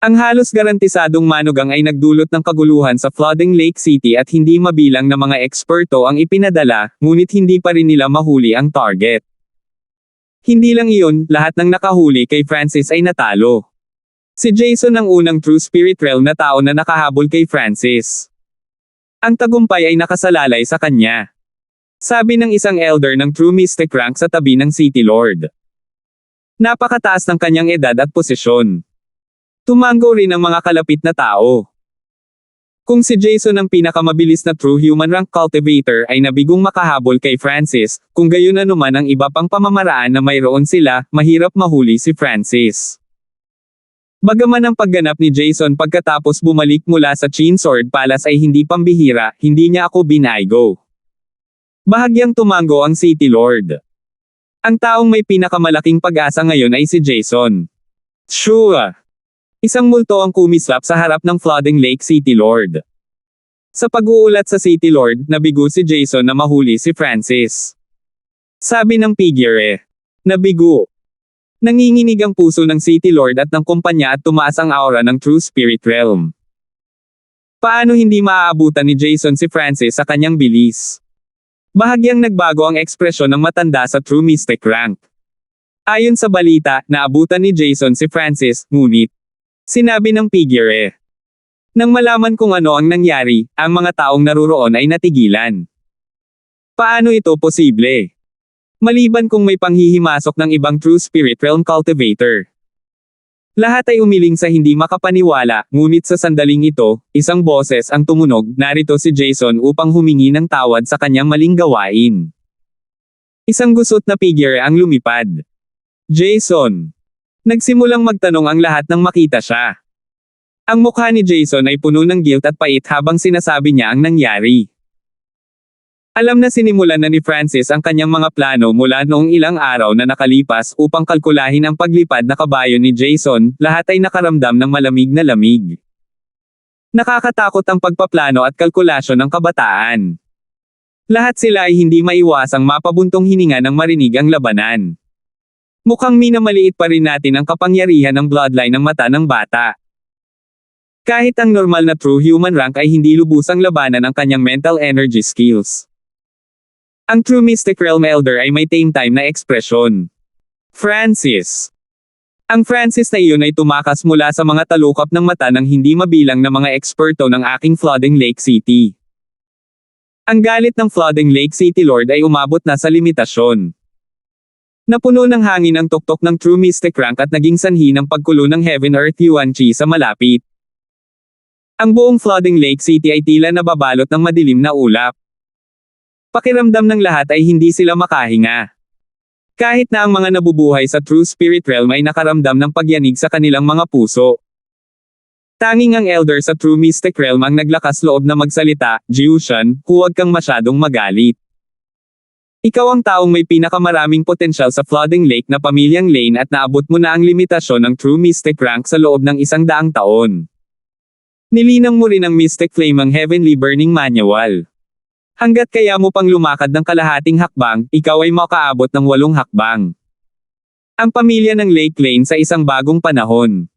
Ang halos garantisadong manugang ay nagdulot ng kaguluhan sa flooding Lake City at hindi mabilang na mga eksperto ang ipinadala, ngunit hindi pa rin nila mahuli ang target. Hindi lang iyon, lahat ng nakahuli kay Francis ay natalo. Si Jason ang unang True Spirit Realm na tao na nakahabol kay Francis. Ang tagumpay ay nakasalalay sa kanya. Sabi ng isang elder ng True Mystic rank sa tabi ng City Lord. Napakataas ng kanyang edad at posisyon. Tumango rin ang mga kalapit na tao. Kung si Jason ang pinakamabilis na true human rank cultivator ay nabigong makahabol kay Francis, kung gayon anuman ang iba pang pamamaraan na mayroon sila, mahirap mahuli si Francis. Bagaman ang pagganap ni Jason pagkatapos bumalik mula sa Chainsword Palace ay hindi pambihira, hindi niya ako binaygo. Bahagyang tumango ang City Lord. Ang taong may pinakamalaking pag-asa ngayon ay si Jason. Sure. Isang multo ang kumislap sa harap ng flooding Lake City Lord. Sa pag-uulat sa City Lord, nabigo si Jason na mahuli si Francis. Sabi ng figure, nabigo. Nanginginig ang puso ng City Lord at ng kumpanya at tumaas ang aura ng True Spirit Realm. Paano hindi maaabutan ni Jason si Francis sa kanyang bilis? Bahagyang nagbago ang ekspresyon ng matanda sa True Mystic rank. Ayon sa balita, naabutan ni Jason si Francis, ngunit, sinabi ng figure. Nang malaman kung ano ang nangyari, ang mga taong naruroon ay natigilan. Paano ito posible? Maliban kung may panghihimasok ng ibang True Spirit Realm cultivator. Lahat ay umiling sa hindi makapaniwala, ngunit sa sandaling ito, isang boses ang tumunog, narito si Jason upang humingi ng tawad sa kanyang maling gawain. Isang gusot na figure ang lumipad. Jason. Nagsimulang magtanong ang lahat nang makita siya. Ang mukha ni Jason ay puno ng guilt at pait habang sinasabi niya ang nangyari. Alam na sinimulan na ni Francis ang kanyang mga plano mula noong ilang araw na nakalipas upang kalkulahin ang paglipad na kabayo ni Jason, lahat ay nakaramdam ng malamig na lamig. Nakakatakot ang pagpaplano at kalkulasyon ng kabataan. Lahat sila ay hindi maiwasang mapabuntong hininga nang marinig ang labanan. Mukhang minamaliit pa rin natin ang kapangyarihan ng bloodline ng mata ng bata. Kahit ang normal na true human rank ay hindi lubusang labanan ang kanyang mental energy skills. Ang True Mystic Realm Elder ay may tame time na ekspresyon. Francis. Ang Francis na iyon ay tumakas mula sa mga talukap ng mata ng hindi mabilang na mga eksperto ng aking flooding Lake City. Ang galit ng flooding Lake City Lord ay umabot na sa limitasyon. Napuno ng hangin ang tuktok ng True Mystic rank at naging sanhi ng pagkulo ng Heaven Earth Yuan Chi sa malapit. Ang buong flooding Lake City ay tila nababalot ng madilim na ulap. Pakiramdam ng lahat ay hindi sila makahinga. Kahit na ang mga nabubuhay sa True Spirit Realm ay nakaramdam ng pagyanig sa kanilang mga puso. Tanging ang Elder sa True Mystic Realm ang naglakas loob na magsalita, Jiushan, huwag kang masyadong magalit. Ikaw ang taong may pinakamaraming potensyal sa flooding lake na pamilyang Lane at naabot mo na ang limitasyon ng True Mystic rank sa loob ng 100 taon. Nilinang mo rin ang Mystic Flame ang Heavenly Burning Manual. Hanggat kaya mo pang lumakad ng kalahating hakbang, ikaw ay makaabot ng 8 hakbang. Ang pamilya ng Lake Lane sa isang bagong panahon.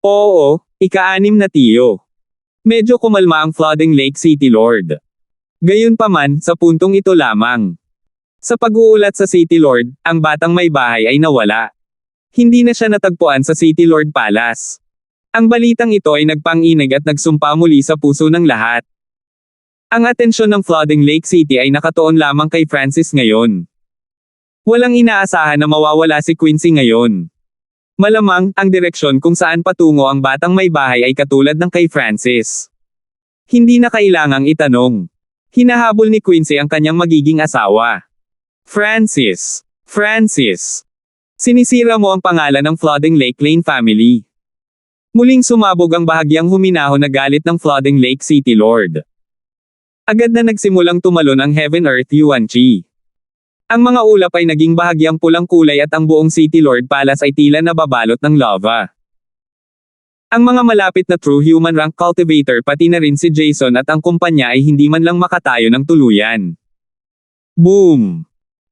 Oo, ika-6 na tiyo. Medyo kumalma ang flooding Lake City Lord. Gayunpaman, sa puntong ito lamang. Sa pag-uulat sa City Lord, ang batang may bahay ay nawala. Hindi na siya natagpuan sa City Lord Palace. Ang balitang ito ay nagpanginig at nagsumpa muli sa puso ng lahat. Ang atensyon ng Flooding Lake City ay nakatuon lamang kay Francis ngayon. Walang inaasahan na mawawala si Quincy ngayon. Malamang, ang direksyon kung saan patungo ang batang may bahay ay katulad ng kay Francis. Hindi na kailangang itanong. Hinahabol ni Quincy ang kanyang magiging asawa. Francis. Francis. Sinisira mo ang pangalan ng Flooding Lake Lane family. Muling sumabog ang bahagyang huminahon na galit ng Flooding Lake City Lord. Agad na nagsimulang tumalon ang Heaven Earth Yuan Chi. Ang mga ulap ay naging bahagyang pulang kulay at ang buong City Lord Palace ay tila nababalot ng lava. Ang mga malapit na true human rank cultivator pati na rin si Jason at ang kumpanya ay hindi man lang makatayo ng tuluyan. Boom!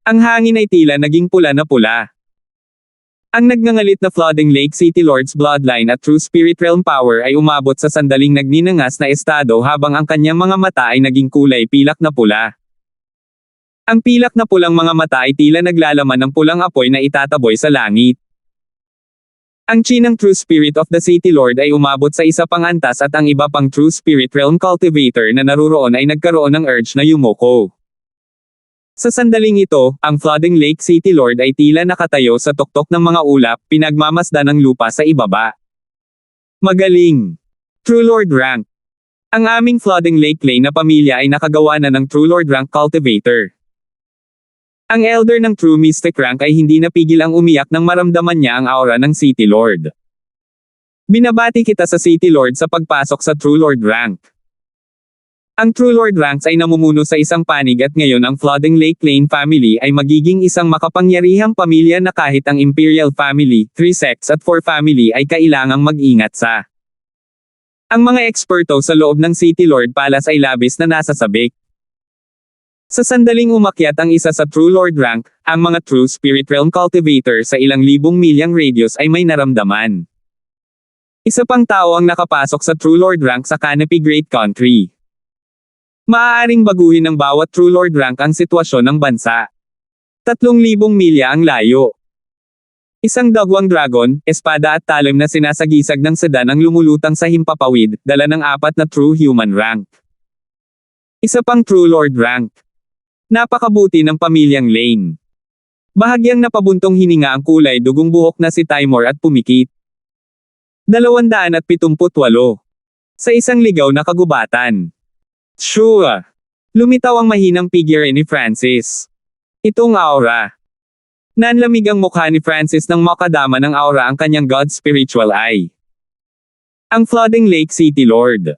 Ang hangin ay tila naging pula na pula. Ang nagngangalit na Flooding Lake City Lord's bloodline at true spirit realm power ay umabot sa sandaling nagninangas na estado habang ang kanyang mga mata ay naging kulay pilak na pula. Ang pilak na pulang mga mata ay tila naglalaman ng pulang apoy na itataboy sa langit. Ang chi ng true spirit of the City Lord ay umabot sa isa pang antas at ang iba pang true spirit realm cultivator na naruroon ay nagkaroon ng urge na yumuko. Sa sandaling ito, ang Flooding Lake City Lord ay tila nakatayo sa tuktok ng mga ulap, pinagmamasdan ng lupa sa ibaba. Magaling! True Lord rank. Ang aming Flooding Lake Lane na pamilya ay nakagawa na ng True Lord rank cultivator. Ang elder ng True Mystic rank ay hindi napigil ang umiyak nang maramdaman niya ang aura ng City Lord. Binabati kita sa City Lord sa pagpasok sa True Lord rank. Ang True Lord ranks ay namumuno sa isang panig at ngayon ang Flooding Lake Lane family ay magiging isang makapangyarihang pamilya na kahit ang Imperial Family, 3 sects at 4 family ay kailangang mag-ingat sa. Ang mga eksperto sa loob ng City Lord Palace ay labis na nasasabik. Sa sandaling umakyat ang isa sa True Lord rank, ang mga True Spirit Realm Cultivator sa ilang libong milyang radius ay may naramdaman. Isa pang tao ang nakapasok sa True Lord rank sa Canopy Great Country. Maaaring baguhin ng bawat True Lord rank ang sitwasyon ng bansa. 3,000 milya ang layo. Isang dagwang dragon, espada at talim na sinasagisag ng sedan ang lumulutang sa himpapawid, dala ng 4 na True Human rank. Isa pang True Lord rank. Napakabuti ng pamilyang Lane. Bahagyang napabuntong hininga ang kulay dugong buhok na si Timor at pumikit. 278. Sa isang ligaw na kagubatan. Sure. Lumitaw ang mahinang figure ni Francis. Itong aura. Nanlamig ang mukha ni Francis nang makadama ng aura ang kanyang God spiritual eye. Ang Flooding Lake City Lord.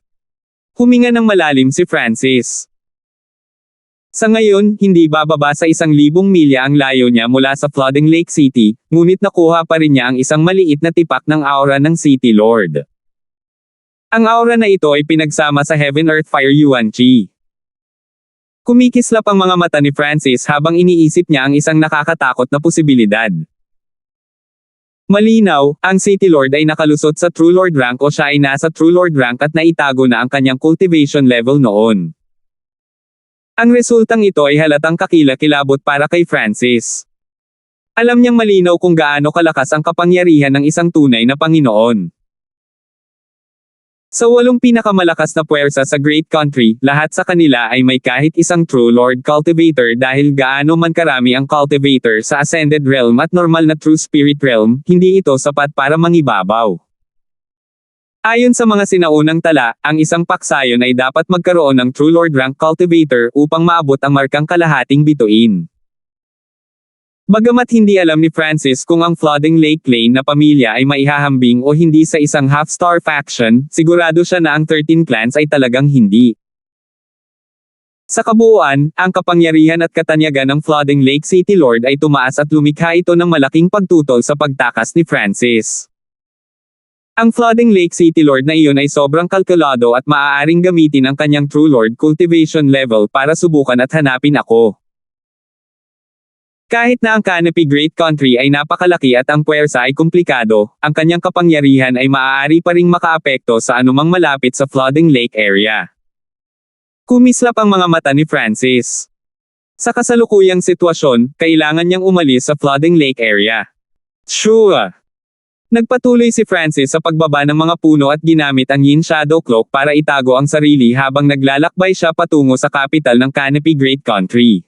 Huminga ng malalim si Francis. Sa ngayon, hindi bababa sa 1,000 milya ang layo niya mula sa Flooding Lake City, ngunit nakuha pa rin niya ang isang maliit na tipak ng aura ng City Lord. Ang aura na ito ay pinagsama sa Heaven Earth Fire Yuan Chi. Kumikislap ang mga mata ni Francis habang iniisip niya ang isang nakakatakot na posibilidad. Malinaw, ang City Lord ay nakalusot sa True Lord rank o siya ay nasa True Lord rank at naitago na ang kanyang cultivation level noon. Ang resultang ito ay halatang kakilakilabot para kay Francis. Alam niyang malinaw kung gaano kalakas ang kapangyarihan ng isang tunay na Panginoon. Sa 8 pinakamalakas na puwersa sa Great Country, lahat sa kanila ay may kahit isang True Lord Cultivator dahil gaano man karami ang Cultivator sa Ascended Realm at normal na True Spirit Realm, hindi ito sapat para mangibabaw. Ayon sa mga sinaunang tala, ang isang paksayon ay dapat magkaroon ng True Lord Rank Cultivator upang maabot ang markang kalahating bituin. Bagamat hindi alam ni Francis kung ang Flooding Lake Lane na pamilya ay maihahambing o hindi sa isang half-star faction, sigurado siya na ang 13 clans ay talagang hindi. Sa kabuuan, ang kapangyarihan at katanyagan ng Flooding Lake City Lord ay tumaas at lumikha ito ng malaking pagtutol sa pagtakas ni Francis. Ang Flooding Lake City Lord na iyon ay sobrang kalkulado at maaaring gamitin ang kanyang True Lord cultivation level para subukan at hanapin ako. Kahit na ang Canopy Great Country ay napakalaki at ang puwersa ay komplikado, ang kanyang kapangyarihan ay maaari pa ring makaapekto sa anumang malapit sa Flooding Lake area. Kumislap ang mga mata ni Francis. Sa kasalukuyang sitwasyon, kailangan niyang umalis sa Flooding Lake area. Sure. Nagpatuloy si Francis sa pagbaba ng mga puno at ginamit ang Yin Shadow Cloak para itago ang sarili habang naglalakbay siya patungo sa capital ng Canopy Great Country.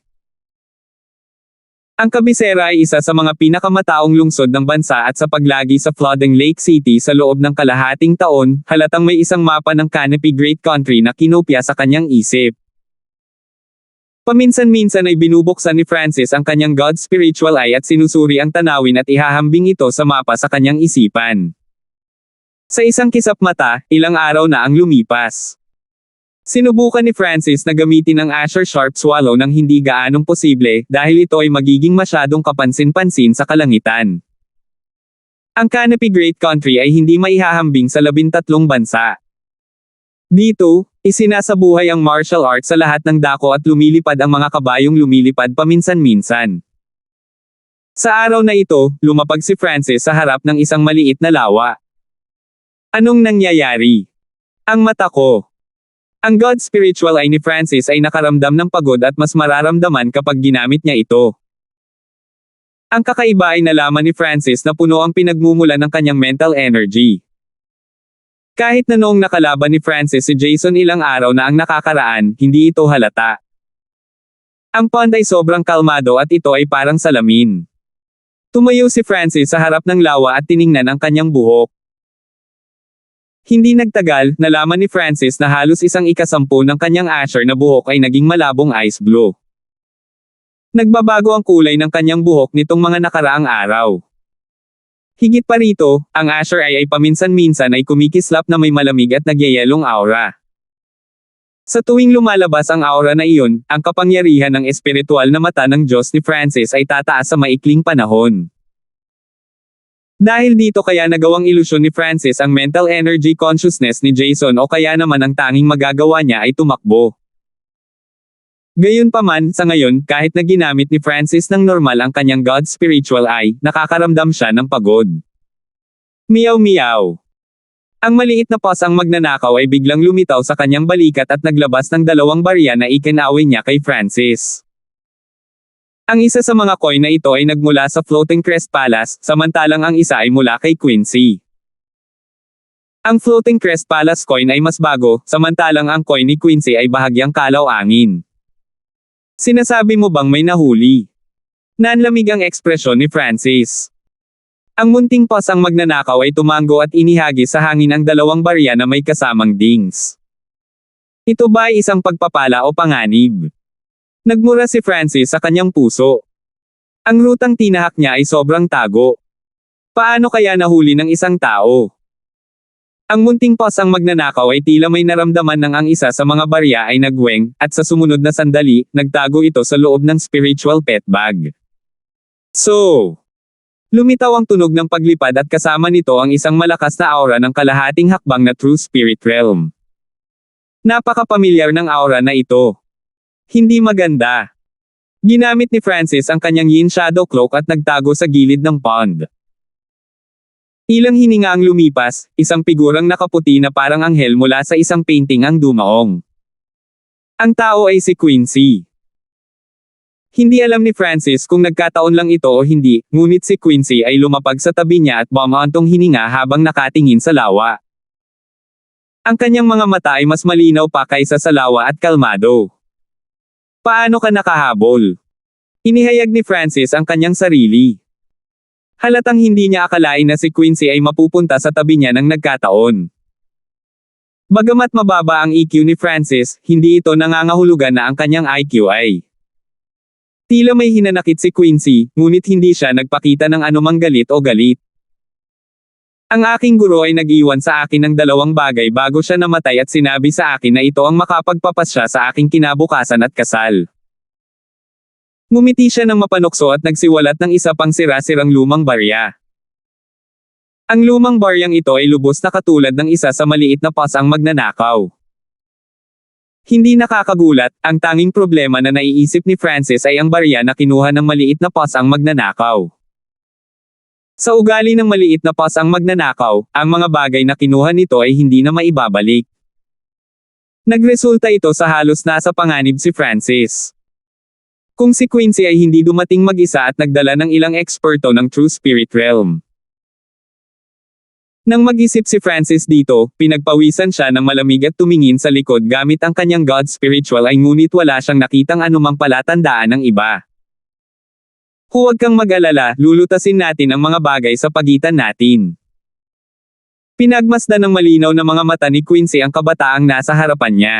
Ang Cabecera ay isa sa mga pinakamataong lungsod ng bansa at sa paglagi sa flooding Lake City sa loob ng kalahating taon, halatang may isang mapa ng Canopy Great Country na kinopya sa kanyang isip. Paminsan-minsan ay binubuksan ni Francis ang kanyang God's spiritual eye at sinusuri ang tanawin at ihahambing ito sa mapa sa kanyang isipan. Sa isang kisap mata, ilang araw na ang lumipas. Sinubukan ni Francis na gamitin ang Asher Sharp Swallow nang hindi gaanong posible dahil ito ay magiging masyadong kapansin-pansin sa kalangitan. Ang Canopy Great Country ay hindi maihahambing sa 13 bansa. Dito, isinasabuhay ang martial arts sa lahat ng dako at lumilipad ang mga kabayong lumilipad paminsan-minsan. Sa araw na ito, lumapag si Francis sa harap ng isang maliit na lawa. Anong nangyayari? Ang mata ko. Ang God spiritual eye ni Francis ay nakaramdam ng pagod at mas mararamdaman kapag ginamit niya ito. Ang kakaiba ay nalaman ni Francis na puno ang pinagmumulan ng kanyang mental energy. Kahit na noong nakalaban ni Francis si Jason ilang araw na ang nakakaraan, hindi ito halata. Ang pond ay sobrang kalmado at ito ay parang salamin. Tumayo si Francis sa harap ng lawa at tiningnan ang kanyang buhok. Hindi nagtagal, nalaman ni Francis na halos 1/10 ng kanyang asher na buhok ay naging malabong ice blue. Nagbabago ang kulay ng kanyang buhok nitong mga nakaraang araw. Higit pa rito, ang Asher ay paminsan-minsan ay kumikislap na may malamig at nagyayelong aura. Sa tuwing lumalabas ang aura na iyon, ang kapangyarihan ng espiritual na mata ng Diyos ni Francis ay tataas sa maikling panahon. Dahil dito kaya nagawang ilusyon ni Francis ang mental energy consciousness ni Jason o kaya naman ang tanging magagawa niya ay tumakbo. Gayunpaman, sa ngayon, kahit na ginamit ni Francis ng normal ang kanyang God spiritual eye, nakakaramdam siya ng pagod. Meow-meow. Ang maliit na pasang magnanakaw ay biglang lumitaw sa kanyang balikat at naglabas ng 2 barya na ikinawin niya kay Francis. Ang isa sa mga coin na ito ay nagmula sa Floating Crest Palace, samantalang ang isa ay mula kay Quincy. Ang Floating Crest Palace coin ay mas bago, samantalang ang coin ni Quincy ay bahagyang kalaw-angin. Sinasabi mo bang may nahuli? Nanlamig ang ekspresyon ni Francis. Ang munting pasang magnanakaw ay tumango at inihagis sa hangin ang 2 barya na may kasamang dings. Ito ba ay isang pagpapala o panganib? Nagmura si Francis sa kanyang puso. Ang rutang tinahak niya ay sobrang tago. Paano kaya nahuli ng isang tao? Ang munting pasang magnanakaw ay tila may naramdaman ng ang isa sa mga barya ay nagweng, at sa sumunod na sandali, nagtago ito sa loob ng spiritual pet bag. So, lumitaw ang tunog ng paglipad at kasama nito ang isang malakas na aura ng kalahating hakbang na True Spirit Realm. Napaka-pamilyar ng aura na ito. Hindi maganda. Ginamit ni Francis ang kanyang Yin Shadow Cloak at nagtago sa gilid ng pond. Ilang hininga ang lumipas, isang figurang nakaputi na parang anghel mula sa isang painting ang dumaong. Ang tao ay si Quincy. Hindi alam ni Francis kung nagkataon lang ito o hindi, ngunit si Quincy ay lumapag sa tabi niya at bumaantong hininga habang nakatingin sa lawa. Ang kanyang mga mata ay mas malinaw pa kaysa sa lawa at kalmado. Paano ka nakahabol? Inihayag ni Francis ang kanyang sarili. Halatang hindi niya akalain na si Quincy ay mapupunta sa tabi niya ng nagkataon. Bagamat mababa ang EQ ni Francis, hindi ito nangangahulugan na ang kanyang IQ ay. Tila may hinanakit si Quincy, ngunit hindi siya nagpakita ng anumang galit o galit. Ang aking guro ay nag-iwan sa akin ng 2 bagay bago siya namatay at sinabi sa akin na ito ang makapagpapasya sa aking kinabukasan at kasal. Ngumiti siya ng mapanukso at nagsiwalat ng isa pang sira-sirang lumang barya. Ang lumang baryang ito ay lubos na katulad ng isa sa maliit na pasang magnanakaw. Hindi nakakagulat, ang tanging problema na naiisip ni Francis ay ang barya na kinuha ng maliit na pasang magnanakaw. Sa ugali ng maliit na pasang magnanakaw, ang mga bagay na kinuha nito ay hindi na maibabalik. Nagresulta ito sa halos nasa panganib si Francis. Kung si Quincy ay hindi dumating mag-isa at nagdala ng ilang eksperto ng True Spirit Realm. Nang mag-isip si Francis dito, pinagpawisan siya ng malamig at tumingin sa likod gamit ang kanyang God spiritual ay ngunit wala siyang nakitang anumang palatandaan ng iba. Huwag kang mag-alala, lulutasin natin ang mga bagay sa pagitan natin. Pinagmasdan ng malinaw na mga mata ni Quincy ang kabataang nasa harapan niya.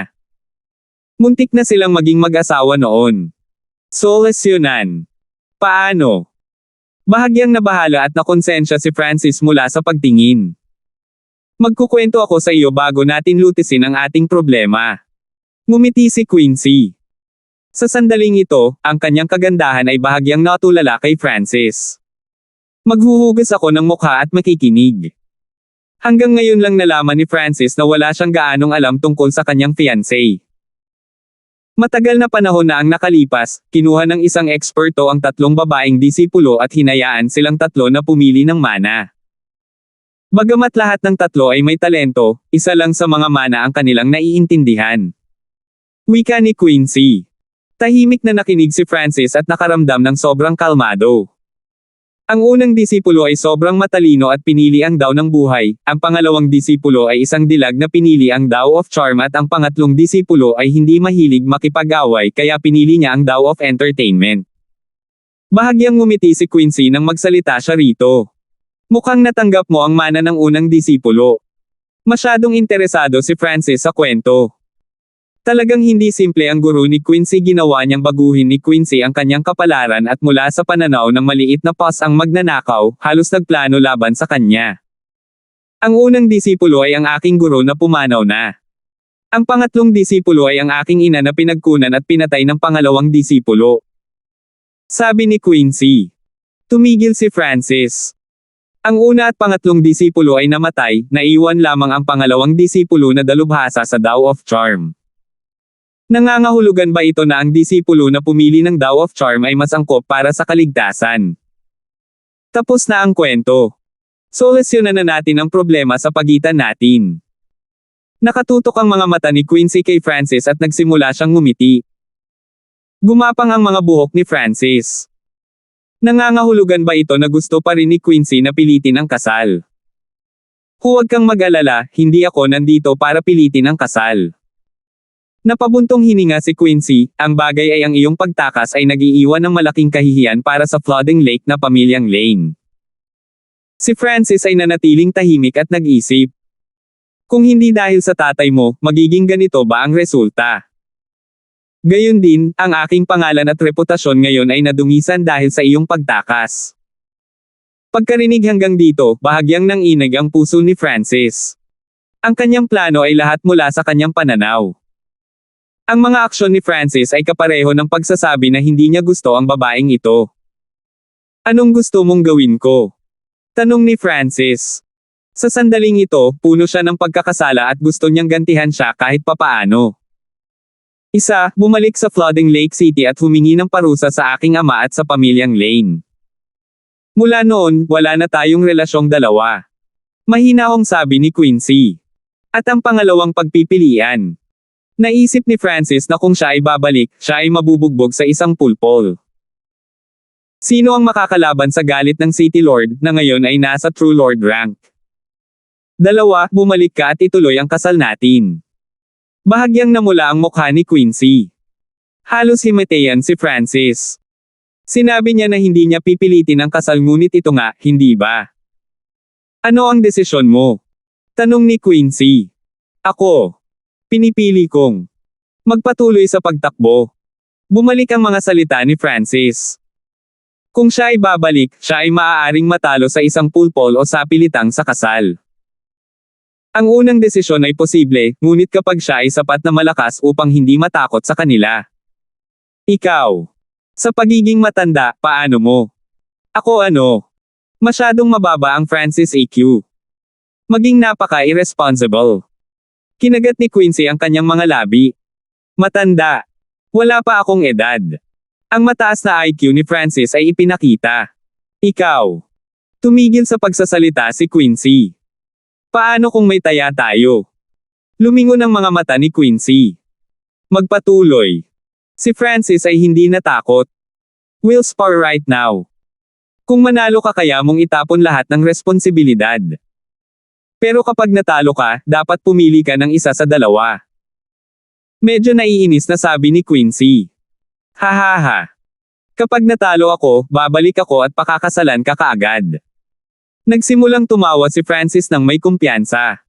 Muntik na silang maging mag-asawa noon. Solusyonan. Paano? Bahagyang nabahala at nakonsensya si Francis mula sa pagtingin. Magkukwento ako sa iyo bago natin lutisin ang ating problema. Ngumiti si Quincy. Sa sandaling ito, ang kanyang kagandahan ay bahagyang natulala kay Francis. Maghuhugas ako ng mukha at makikinig. Hanggang ngayon lang nalaman ni Francis na wala siyang gaanong alam tungkol sa kanyang fiancé. Matagal na panahon na ang nakalipas, kinuha ng isang eksperto ang tatlong babaeng disipulo at hinayaan silang tatlo na pumili ng mana. Bagamat lahat ng tatlo ay may talento, isa lang sa mga mana ang kanilang naiintindihan. Wika ni Quincy. Tahimik na nakinig si Francis at nakaramdam ng sobrang kalmado. Ang unang disipulo ay sobrang matalino at pinili ang daw ng buhay, ang pangalawang disipulo ay isang dilag na pinili ang Tao of Charm at ang pangatlong disipulo ay hindi mahilig makipag-away kaya pinili niya ang Tao of Entertainment. Bahagyang ngumiti si Quincy nang magsalita siya rito. Mukhang natanggap mo ang mana ng unang disipulo. Masyadong interesado si Francis sa kwento. Talagang hindi simple ang guro ni Quincy, ginawa niyang baguhin ni Quincy ang kanyang kapalaran at mula sa pananaw ng maliit na pas ang magnanakaw, halos nagplano laban sa kanya. Ang unang disipulo ay ang aking guro na pumanaw na. Ang pangatlong disipulo ay ang aking ina na pinagkunan at pinatay ng pangalawang disipulo. Sabi ni Quincy. Tumigil si Francis. Ang una at pangatlong disipulo ay namatay, naiwan lamang ang pangalawang disipulo na dalubhasa sa Tao of Charm. Nangangahulugan ba ito na ang disipulo na pumili ng Tao of Charm ay mas angkop para sa kaligtasan? Tapos na ang kwento. Solusyonan na natin ang problema sa pagitan natin. Nakatutok ang mga mata ni Quincy kay Francis at nagsimula siyang ngumiti. Gumapang ang mga buhok ni Francis. Nangangahulugan ba ito na gusto pa rin ni Quincy na pilitin ang kasal? Huwag kang mag-alala, hindi ako nandito para pilitin ang kasal. Napabuntong hininga si Quincy, ang bagay ay ang iyong pagtakas ay nag-iiwan ng malaking kahihiyan para sa flooding lake na pamilyang Lane. Si Francis ay nanatiling tahimik at nag-isip. Kung hindi dahil sa tatay mo, magiging ganito ba ang resulta? Gayon din, ang aking pangalan at reputasyon ngayon ay nadungisan dahil sa iyong pagtakas. Pagkarinig hanggang dito, bahagyang nanginig ang puso ni Francis. Ang kanyang plano ay lahat mula sa kanyang pananaw. Ang mga aksyon ni Francis ay kapareho ng pagsasabi na hindi niya gusto ang babaeng ito. Anong gusto mong gawin ko? Tanong ni Francis. Sa sandaling ito, puno siya ng pagkakasala at gusto niyang gantihan siya kahit papaano. Isa, bumalik sa flooding Lake City at humingi ng parusa sa aking ama at sa pamilyang Lane. Mula noon, wala na tayong relasyong dalawa. Mahinahong sabi ni Quincy. At ang pangalawang pagpipilian. Naisip ni Francis na kung siya ay babalik, siya ay mabubugbog sa isang pulpol. Sino ang makakalaban sa galit ng City Lord, na ngayon ay nasa True Lord rank? Dalawa, bumalik ka at ituloy ang kasal natin. Bahagyang namula ang mukha ni Quincy. Halos himatayan si Francis. Sinabi niya na hindi niya pipilitin ang kasal ngunit ito nga, hindi ba? Ano ang desisyon mo? Tanong ni Quincy. Ako. Pinipili kong magpatuloy sa pagtakbo. Bumalik ang mga salita ni Francis. Kung siya ay babalik, siya ay maaaring matalo sa isang pulpol o sapilitang sa kasal. Ang unang desisyon ay posible, ngunit kapag siya ay sapat na malakas upang hindi matakot sa kanila. Ikaw. Sa pagiging matanda, paano mo? Ako ano? Masyadong mababa ang Francis EQ. Maging napaka-irresponsible. Kinagat ni Quincy ang kanyang mga labi. Matanda. Wala pa akong edad. Ang mataas na IQ ni Francis ay ipinakita. Ikaw. Tumigil sa pagsasalita si Quincy. Paano kung may taya tayo? Lumingon ang mga mata ni Quincy. Magpatuloy. Si Francis ay hindi natakot. We'll spar right now. Kung manalo ka kaya mong itapon lahat ng responsibilidad. Pero kapag natalo ka, dapat pumili ka ng isa sa dalawa. Medyo naiinis na sabi ni Quincy. Hahaha. Kapag natalo ako, babalik ako at pakakasalan ka kaagad. Nagsimulang tumawa si Francis ng may kumpiyansa.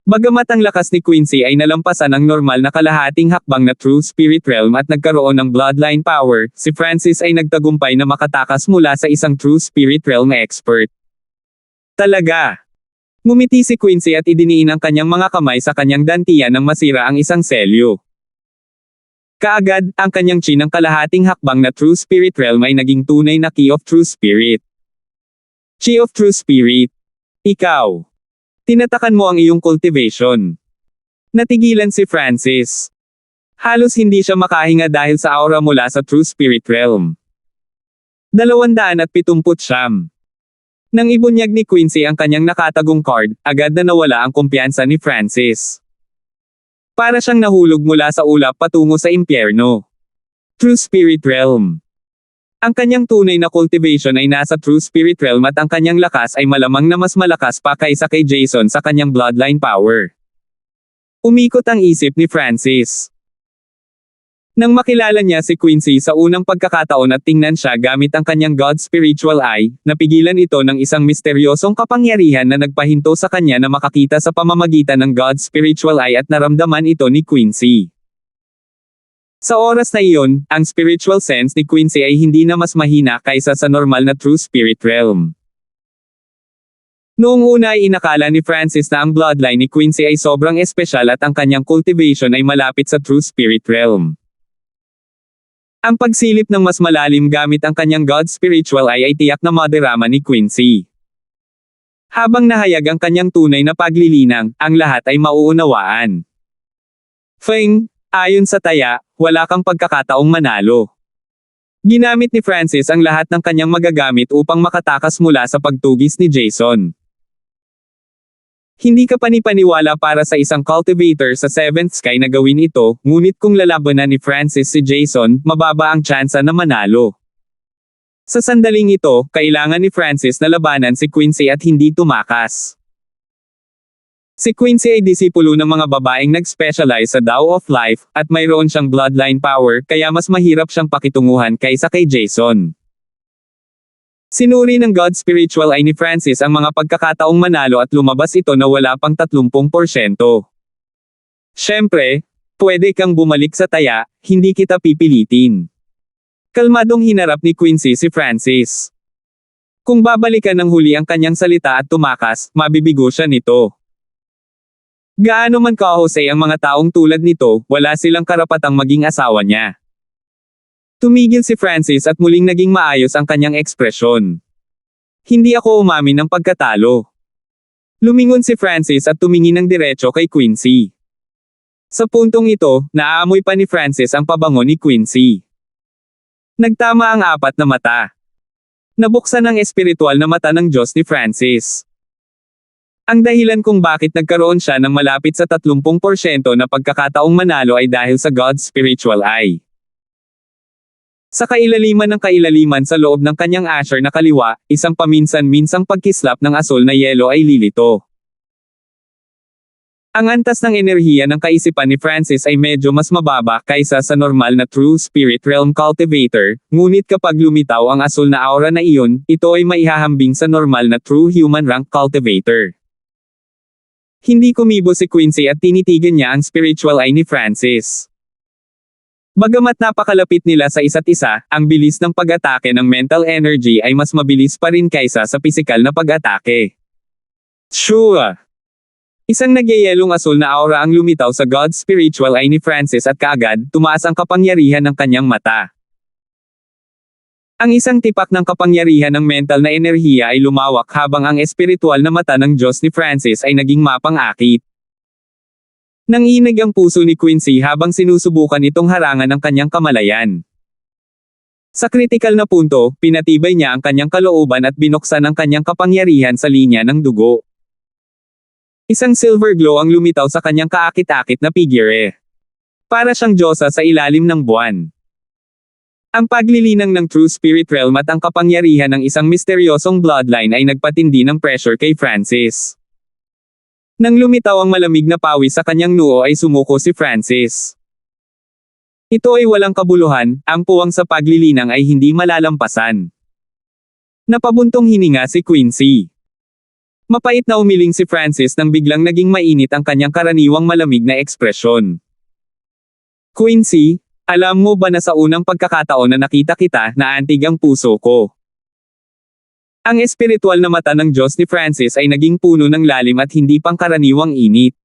Bagamat ang lakas ni Quincy ay nalampasan ang normal na kalahating hakbang na True Spirit Realm at nagkaroon ng bloodline power, si Francis ay nagtagumpay na makatakas mula sa isang True Spirit Realm na expert. Talaga. Ngumiti si Quincy at idiniin ang kanyang mga kamay sa kanyang dantian nang masira ang isang selyo. Kaagad, ang kanyang chi ng kalahating hakbang na True Spirit Realm ay naging tunay na Key of True Spirit. Chi of True Spirit. Ikaw. Tinatakan mo ang iyong cultivation. Natigilan si Francis. Halos hindi siya makahinga dahil sa aura mula sa True Spirit Realm. 279. Nang ibunyag ni Quincy ang kanyang nakatagong card, agad na nawala ang kumpiyansa ni Francis. Para siyang nahulog mula sa ulap patungo sa impyerno. True Spirit Realm. Ang kanyang tunay na cultivation ay nasa True Spirit Realm at ang kanyang lakas ay malamang na mas malakas pa kaysa kay Jason sa kanyang bloodline power. Umikot ang isip ni Francis. Nang makilala niya si Quincy sa unang pagkakataon at tingnan siya gamit ang kanyang God Spiritual Eye, napigilan ito ng isang misteryosong kapangyarihan na nagpahinto sa kanya na makakita sa pamamagitan ng God Spiritual Eye at naramdaman ito ni Quincy. Sa oras na iyon, ang spiritual sense ni Quincy ay hindi na mas mahina kaysa sa normal na True Spirit Realm. Noong una ay inakala ni Francis na ang bloodline ni Quincy ay sobrang espesyal at ang kanyang cultivation ay malapit sa True Spirit Realm. Ang pagsilip ng mas malalim gamit ang kanyang God Spiritual Eye ay tiyak na madarama ni Quincy. Habang nahayag ang kanyang tunay na paglilinang, ang lahat ay mauunawaan. Feng, ayon sa taya, wala kang pagkakataong manalo. Ginamit ni Francis ang lahat ng kanyang magagamit upang makatakas mula sa pagtugis ni Jason. Hindi ka panipaniwala para sa isang cultivator sa 7th sky na gawin ito, ngunit kung lalabanan ni Francis si Jason, mababa ang tsansa na manalo. Sa sandaling ito, kailangan ni Francis na labanan si Quincy at hindi tumakas. Si Quincy ay disipulo ng mga babaeng nag-specialize sa Tao of Life, at mayroon siyang bloodline power kaya mas mahirap siyang pakitunguhan kaysa kay Jason. Sinuri ng God Spiritual Eye ni Francis ang mga pagkakataong manalo at lumabas ito na wala pang 30%. Siyempre, pwede kang bumalik sa taya, hindi kita pipilitin. Kalmadong hinarap ni Quincy si Francis. Kung babalikan ng huli ang kanyang salita at tumakas, mabibigo siya nito. Gaano man kahusay ang mga taong tulad nito, wala silang karapatang maging asawa niya. Tumigil si Francis at muling naging maayos ang kanyang ekspresyon. Hindi ako umamin ng pagkatalo. Lumingon si Francis at tumingin ng diretso kay Quincy. Sa puntong ito, naaamoy pa ni Francis ang pabango ni Quincy. Nagtama ang 4 na mata. Nabuksan ang espiritual na mata ng Diyos ni Francis. Ang dahilan kung bakit nagkaroon siya ng malapit sa 30% na pagkakataong manalo ay dahil sa God's Spiritual Eye. Sa kailaliman ng kailaliman sa loob ng kanyang asher na kaliwa, isang paminsan-minsang pagkislap ng asul na yelo ay lilito. Ang antas ng enerhiya ng kaisipan ni Francis ay medyo mas mababa kaysa sa normal na True Spirit Realm Cultivator, ngunit kapag lumitaw ang asul na aura na iyon, ito ay maihahambing sa normal na True Human Rank Cultivator. Hindi kumibo si Quincy at tinitigan niya ang spiritual eye ni Francis. Bagamat napakalapit nila sa isa't isa, ang bilis ng pag-atake ng mental energy ay mas mabilis pa rin kaysa sa pisikal na pag-atake. Sure! Isang nagyayelong asul na aura ang lumitaw sa God's Spiritual Eye ni Francis at kaagad, tumaas ang kapangyarihan ng kanyang mata. Ang isang tipak ng kapangyarihan ng mental na enerhiya ay lumawak habang ang espiritual na mata ng Diyos ni Francis ay naging mapang-akit. Nanginig ang puso ni Quincy habang sinusubukan itong harangan ng kanyang kamalayan. Sa kritikal na punto, pinatibay niya ang kanyang kalooban at binuksan ang kanyang kapangyarihan sa linya ng dugo. Isang silver glow ang lumitaw sa kanyang kaakit-akit na figure. Para siyang diyosa sa ilalim ng buwan. Ang paglilinang ng True Spirit Realm at ang kapangyarihan ng isang misteryosong bloodline ay nagpatindi ng pressure kay Francis. Nang lumitaw ang malamig na pawis sa kanyang noo ay sumuko si Francis. Ito ay walang kabuluhan, ang puwang sa paglilinang ay hindi malalampasan. Napabuntong hininga si Quincy. Mapait na umiling si Francis nang biglang naging mainit ang kanyang karaniwang malamig na ekspresyon. Quincy, alam mo ba na sa unang pagkakataon na nakita kita, naantig ang puso ko. Ang espiritual na mata ng Diyos ni Francis ay naging puno ng lalim at hindi pangkaraniwang init.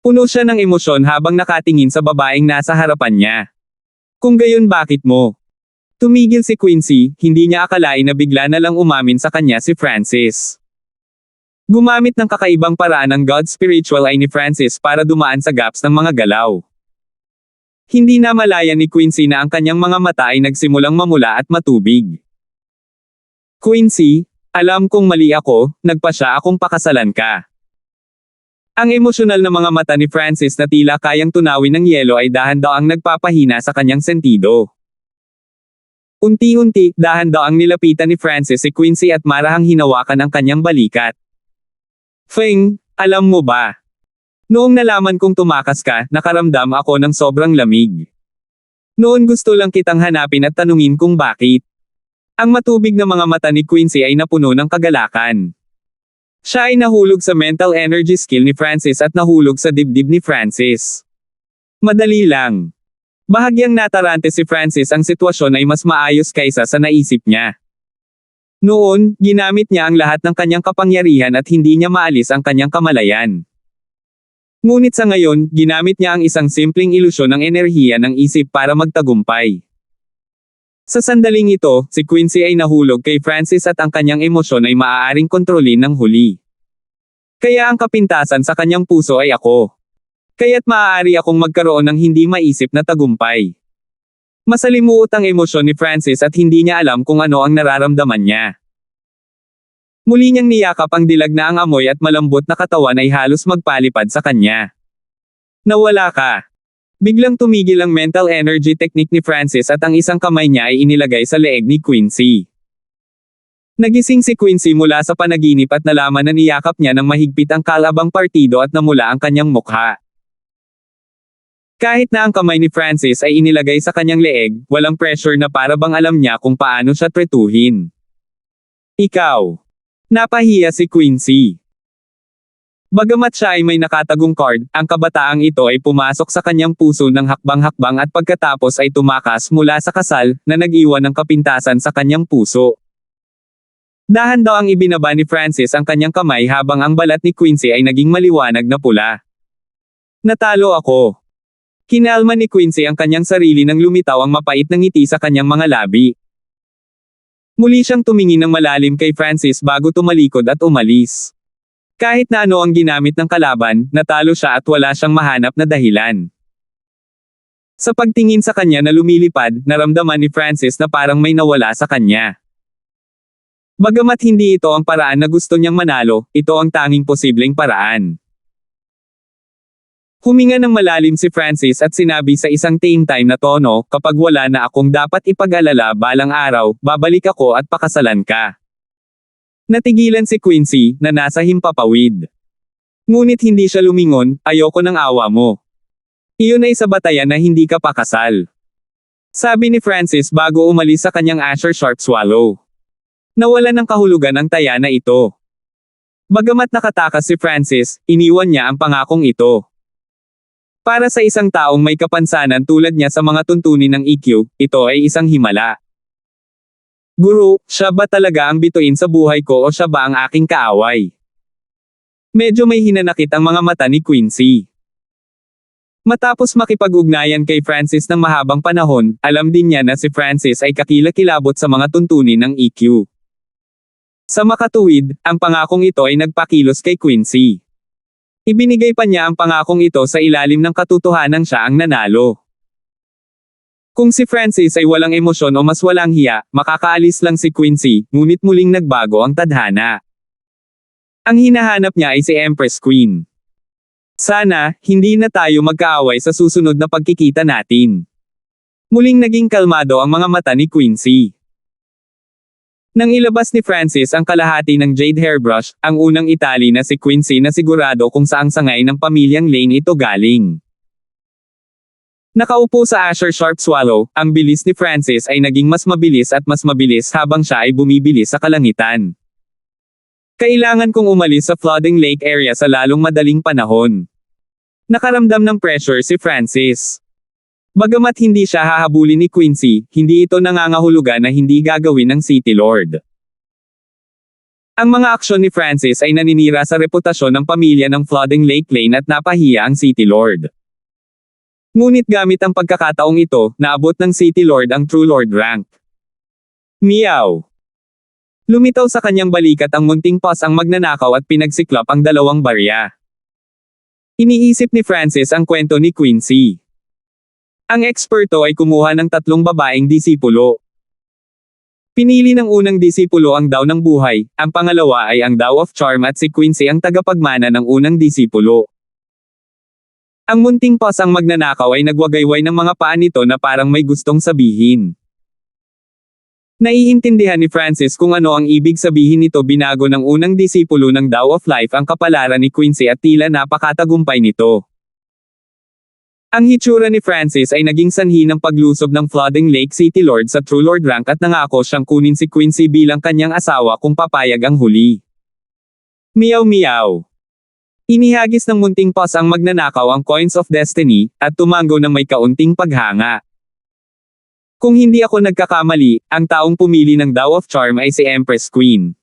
Puno siya ng emosyon habang nakatingin sa babaeng nasa harapan niya. Kung gayon bakit mo? Tumigil si Quincy, hindi niya akalain na bigla na lang umamin sa kanya si Francis. Gumamit ng kakaibang paraan ng God spiritual eye ni Francis para dumaan sa gaps ng mga galaw. Hindi na malaya ni Quincy na ang kanyang mga mata ay nagsimulang mamula at matubig. Quincy, alam kong mali ako, nagpasya akong pakasalan ka. Ang emosyonal na mga mata ni Francis na tila kayang tunawin ng yelo ay dahan-daang nagpapahina sa kanyang sentido. Unti-unti, dahan-daang nilapitan ni Francis si Quincy at marahang hinawakan ang kanyang balikat. Feng, alam mo ba? Noong nalaman kong tumakas ka, nakaramdam ako ng sobrang lamig. Noon gusto lang kitang hanapin at tanungin kung bakit. Ang matubig na mga mata ni Quincy ay napuno ng kagalakan. Siya ay nahulog sa mental energy skill ni Francis at nahulog sa dibdib ni Francis. Madali lang. Bahagyang natarante si Francis ang sitwasyon ay mas maayos kaysa sa naisip niya. Noon, ginamit niya ang lahat ng kanyang kapangyarihan at hindi niya maalis ang kanyang kamalayan. Ngunit sa ngayon, ginamit niya ang isang simpleng ilusyon ng enerhiya ng isip para magtagumpay. Sa sandaling ito, si Quincy ay nahulog kay Francis at ang kanyang emosyon ay maaaring kontrolin ng huli. Kaya ang kapintasan sa kanyang puso ay ako. Kaya't maaari akong magkaroon ng hindi maisip na tagumpay. Masalimuot ang emosyon ni Francis at hindi niya alam kung ano ang nararamdaman niya. Muli niyang niyakap ang dilag na ang amoy at malambot na katawan ay halos magpalipad sa kanya. Nawala ka. Biglang tumigil ang mental energy technique ni Francis at ang isang kamay niya ay inilagay sa leeg ni Quincy. Nagising si Quincy mula sa panaginip at nalaman na niyakap niya ng mahigpit ang kalabang partido at namula ang kanyang mukha. Kahit na ang kamay ni Francis ay inilagay sa kanyang leeg, walang pressure na para bang alam niya kung paano siya tretuhin. Ikaw. Napahiya si Quincy. Bagamat siya ay may nakatagong card, ang kabataang ito ay pumasok sa kanyang puso ng hakbang-hakbang at pagkatapos ay tumakas mula sa kasal, na nag-iwan ng kapintasan sa kanyang puso. Dahan-daang ibinaba ni Francis ang kanyang kamay habang ang balat ni Quincy ay naging maliwanag na pula. Natalo ako. Kinalma ni Quincy ang kanyang sarili nang lumitaw ang mapait na ngiti sa kanyang mga labi. Muli siyang tumingin ng malalim kay Francis bago tumalikod at umalis. Kahit na ano ang ginamit ng kalaban, natalo siya at wala siyang mahanap na dahilan. Sa pagtingin sa kanya na lumilipad, naramdaman ni Francis na parang may nawala sa kanya. Bagamat hindi ito ang paraan na gusto niyang manalo, ito ang tanging posibleng paraan. Huminga ng malalim si Francis at sinabi sa isang tame time na tono, kapag wala na akong dapat ipag-alala balang araw, babalik ako at pakasalan ka. Natigilan si Quincy, na nasa himpapawid. Ngunit hindi siya lumingon, ayoko ng awa mo. Iyon ay sa batayan na hindi ka pakasal. Sabi ni Francis bago umalis sa kanyang Asher Sharp Swallow. Nawala ng kahulugan ang taya na ito. Bagamat nakatakas si Francis, iniwan niya ang pangakong ito. Para sa isang taong may kapansanan tulad niya sa mga tuntunin ng EQ, ito ay isang himala. Guru, siya ba talaga ang bituin sa buhay ko o siya ba ang aking kaaway? Medyo may hinanakit ang mga mata ni Quincy. Matapos makipag-ugnayan kay Francis ng mahabang panahon, alam din niya na si Francis ay kakilakilabot sa mga tuntunin ng EQ. Sa makatuwid, ang pangakong ito ay nagpakilos kay Quincy. Ibinigay pa niya ang pangakong ito sa ilalim ng katotohanan siya ang nanalo. Kung si Francis ay walang emosyon o mas walang hiya, makakaalis lang si Quincy, ngunit muling nagbago ang tadhana. Ang hinahanap niya ay si Empress Queen. Sana, hindi na tayo magkaaway sa susunod na pagkikita natin. Muling naging kalmado ang mga mata ni Quincy. Nang ilabas ni Francis ang kalahati ng jade hairbrush, ang unang itali na si Quincy na sigurado kung saang sangay ng pamilyang Lane ito galing. Nakaupo sa Asher Sharp Swallow, ang bilis ni Francis ay naging mas mabilis at mas mabilis habang siya ay bumibilis sa kalangitan. Kailangan kong umalis sa flooding lake area sa lalong madaling panahon. Nakaramdam ng pressure si Francis. Bagamat hindi siya hahabulin ni Quincy, hindi ito nangangahulugan na hindi gagawin ng City Lord. Ang mga aksyon ni Francis ay naninira sa reputasyon ng pamilya ng Flooding Lake Lane at napahiya ang City Lord. Ngunit gamit ang pagkakataong ito, naabot ng City Lord ang True Lord rank. Meow! Lumitaw sa kanyang balikat ang munting paws ang magnanakaw at pinagsiklop ang dalawang barya. Iniisip ni Francis ang kwento ni Quincy. Ang eksperto ay kumuha ng 3 babaeng disipulo. Pinili ng unang disipulo ang Daw ng Buhay, ang pangalawa ay ang Daw of Charm at si Quincy ang tagapagmana ng unang disipulo. Ang munting paws ang magnanakaw ay nagwagayway ng mga paa nito na parang may gustong sabihin. Naiintindihan ni Francis kung ano ang ibig sabihin nito. Binago ng unang disipulo ng Daw of Life ang kapalaran ni Quincy at tila napakatagumpay nito. Ang hitsura ni Francis ay naging sanhi ng paglusob ng Flooding Lake City Lord sa True Lord rank at nangako siyang kunin si Quincy bilang kanyang asawa kung papayag ang huli. Meow meow. Inihagis ng munting paws ang magnanakaw ang Coins of Destiny, at tumango na may kaunting paghanga. Kung hindi ako nagkakamali, ang taong pumili ng Daw of Charm ay si Empress Queen.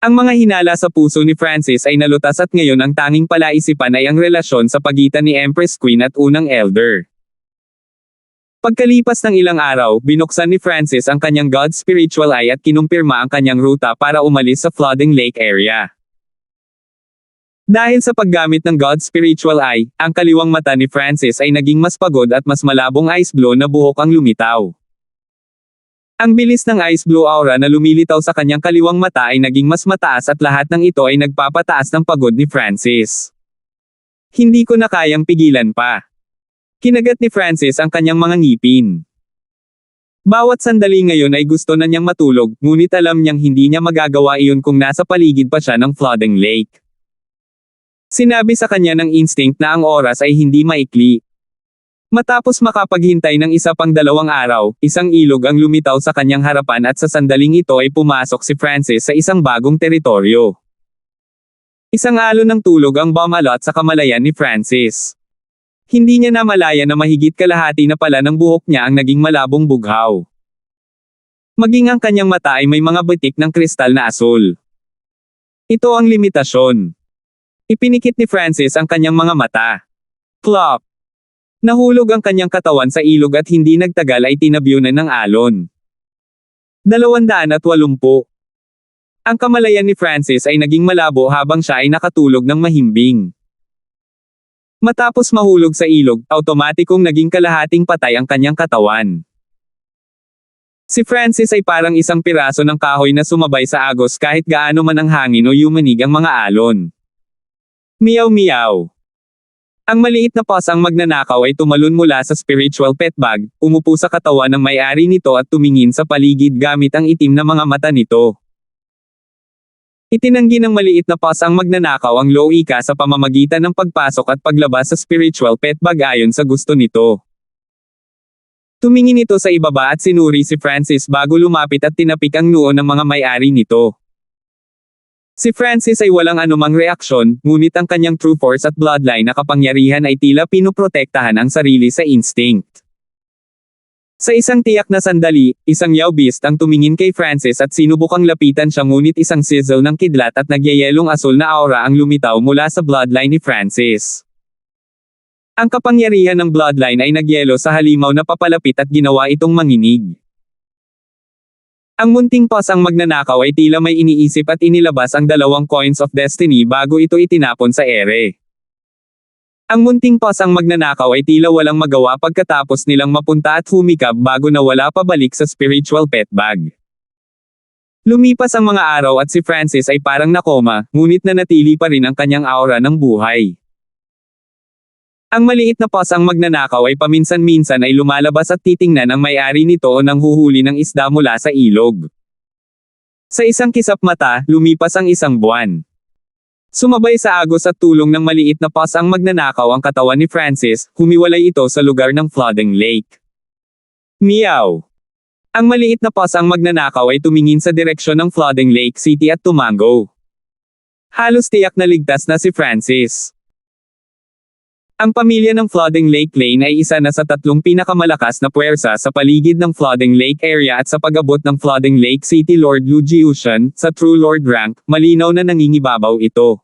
Ang mga hinala sa puso ni Francis ay nalutas at ngayon ang tanging palaisipan ay ang relasyon sa pagitan ni Empress Queen at unang Elder. Pagkalipas ng ilang araw, binuksan ni Francis ang kanyang God Spiritual Eye at kinumpirma ang kanyang ruta para umalis sa Flooding Lake area. Dahil sa paggamit ng God Spiritual Eye, ang kaliwang mata ni Francis ay naging mas pagod at mas malabong ice blue na buhok ang lumitaw. Ang bilis ng ice blue aura na lumilitaw sa kanyang kaliwang mata ay naging mas mataas at lahat ng ito ay nagpapataas ng pagod ni Francis. Hindi ko na kayang pigilan pa. Kinagat ni Francis ang kanyang mga ngipin. Bawat sandali ngayon ay gusto na niyang matulog, ngunit alam niyang hindi niya magagawa iyon kung nasa paligid pa siya ng Flooding Lake. Sinabi sa kanya ng instinct na ang oras ay hindi maikli. Matapos makapaghintay ng isa pang 2 araw, isang ilog ang lumitaw sa kanyang harapan at sa sandaling ito ay pumasok si Francis sa isang bagong teritoryo. Isang alon ng tulog ang bumalot sa kamalayan ni Francis. Hindi niya namalaya na mahigit kalahati na pala ng buhok niya ang naging malabong bughaw. Maging ang kanyang mata ay may mga batik ng kristal na asul. Ito ang limitasyon. Ipinikit ni Francis ang kanyang mga mata. Plop! Nahulog ang kanyang katawan sa ilog at hindi nagtagal ay tinabyunan ng alon. 280. Ang kamalayan ni Francis ay naging malabo habang siya ay nakatulog ng mahimbing. Matapos mahulog sa ilog, automatikong naging kalahating patay ang kanyang katawan. Si Francis ay parang isang piraso ng kahoy na sumabay sa agos kahit gaano man ang hangin o yumanig ang mga alon. Meow meow. Ang maliit na paws ang magnanakaw ay tumalon mula sa spiritual pet bag, umupo sa katawan ng may-ari nito at tumingin sa paligid gamit ang itim na mga mata nito. Itinanggi ng maliit na paws ang magnanakaw ang loika sa pamamagitan ng pagpasok at paglabas sa spiritual pet bag ayon sa gusto nito. Tumingin ito sa ibaba at sinuri si Francis bago lumapit at tinapik ang noo ng mga may-ari nito. Si Francis ay walang anumang reaksyon, ngunit ang kanyang true force at bloodline na kapangyarihan ay tila pinoprotektahan ang sarili sa instinct. Sa isang tiyak na sandali, isang Yao Beast ang tumingin kay Francis at sinubukang lapitan siya ngunit isang sizzle ng kidlat at nagyayelong asul na aura ang lumitaw mula sa bloodline ni Francis. Ang kapangyarihan ng bloodline ay nagyelo sa halimaw na papalapit at ginawa itong manginig. Ang munting paws ang magnanakaw ay tila may iniisip at inilabas ang 2 Coins of Destiny bago ito itinapon sa ere. Ang munting paws ang magnanakaw ay tila walang magawa pagkatapos nilang mapunta at humikab bago nawala pabalik sa spiritual pet bag. Lumipas ang mga araw at si Francis ay parang nakoma, ngunit nanatili pa rin ang kanyang aura ng buhay. Ang maliit na pasang magnanakaw ay paminsan-minsan ay lumalabas at titingnan ang may-ari nito o nanghuhuli ng isda mula sa ilog. Sa isang kisap mata, lumipas ang isang buwan. Sumabay sa agos at tulong ng maliit na pasang magnanakaw ang katawan ni Francis, humiwalay ito sa lugar ng flooding lake. Meow! Ang maliit na pasang magnanakaw ay tumingin sa direksyon ng flooding lake city at tumango. Halos tiyak na ligtas na si Francis. Ang pamilya ng Flooding Lake Lane ay isa na sa 3 pinakamalakas na puwersa sa paligid ng Flooding Lake area at sa pag-abot ng Flooding Lake City Lord Lu Jiushan, sa True Lord rank, malinaw na nangingibabaw ito.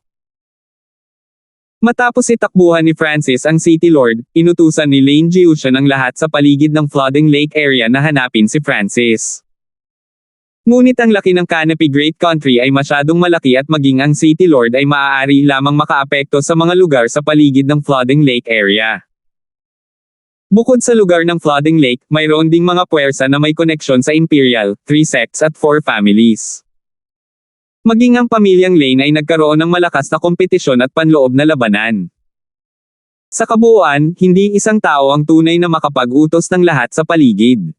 Matapos itakbuhan ni Francis ang City Lord, inutusan ni Lane Jiushan ang lahat sa paligid ng Flooding Lake area na hanapin si Francis. Ngunit ang laki ng Canopy Great Country ay masyadong malaki at maging ang City Lord ay maaari lamang makaapekto sa mga lugar sa paligid ng Flooding Lake area. Bukod sa lugar ng Flooding Lake, mayroon ding mga puwersa na may koneksyon sa Imperial, 3 sects at 4 families. Maging ang pamilyang Lane ay nagkaroon ng malakas na kompetisyon at panloob na labanan. Sa kabuuan, hindi isang tao ang tunay na makapag-utos ng lahat sa paligid.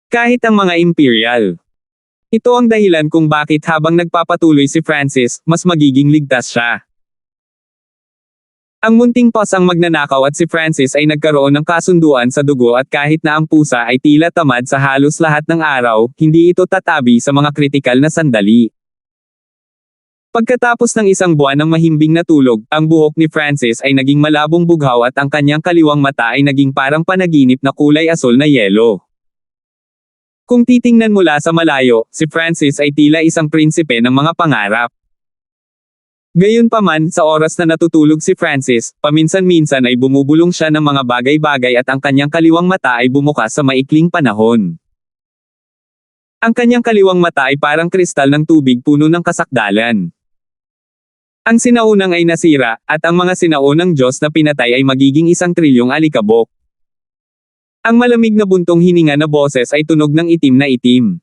Kahit ang mga Imperial. Ito ang dahilan kung bakit habang nagpapatuloy si Francis, mas magiging ligtas siya. Ang munting pasang magnanakaw at si Francis ay nagkaroon ng kasunduan sa dugo at kahit na ang pusa ay tila tamad sa halos lahat ng araw, hindi ito tatabi sa mga kritikal na sandali. Pagkatapos ng isang buwan ng mahimbing na tulog, ang buhok ni Francis ay naging malabong bughaw at ang kanyang kaliwang mata ay naging parang panaginip na kulay asul na yelo. Kung titingnan mula sa malayo, si Francis ay tila isang prinsipe ng mga pangarap. Gayunpaman, sa oras na natutulog si Francis, paminsan-minsan ay bumubulong siya ng mga bagay-bagay at ang kanyang kaliwang mata ay bumukas sa maikling panahon. Ang kanyang kaliwang mata ay parang kristal ng tubig puno ng kasakdalan. Ang sinaunang ay nasira, at ang mga sinaunang Diyos na pinatay ay magiging 1 trilyong alikabok. Ang malamig na buntong hininga na boses ay tunog ng itim na itim.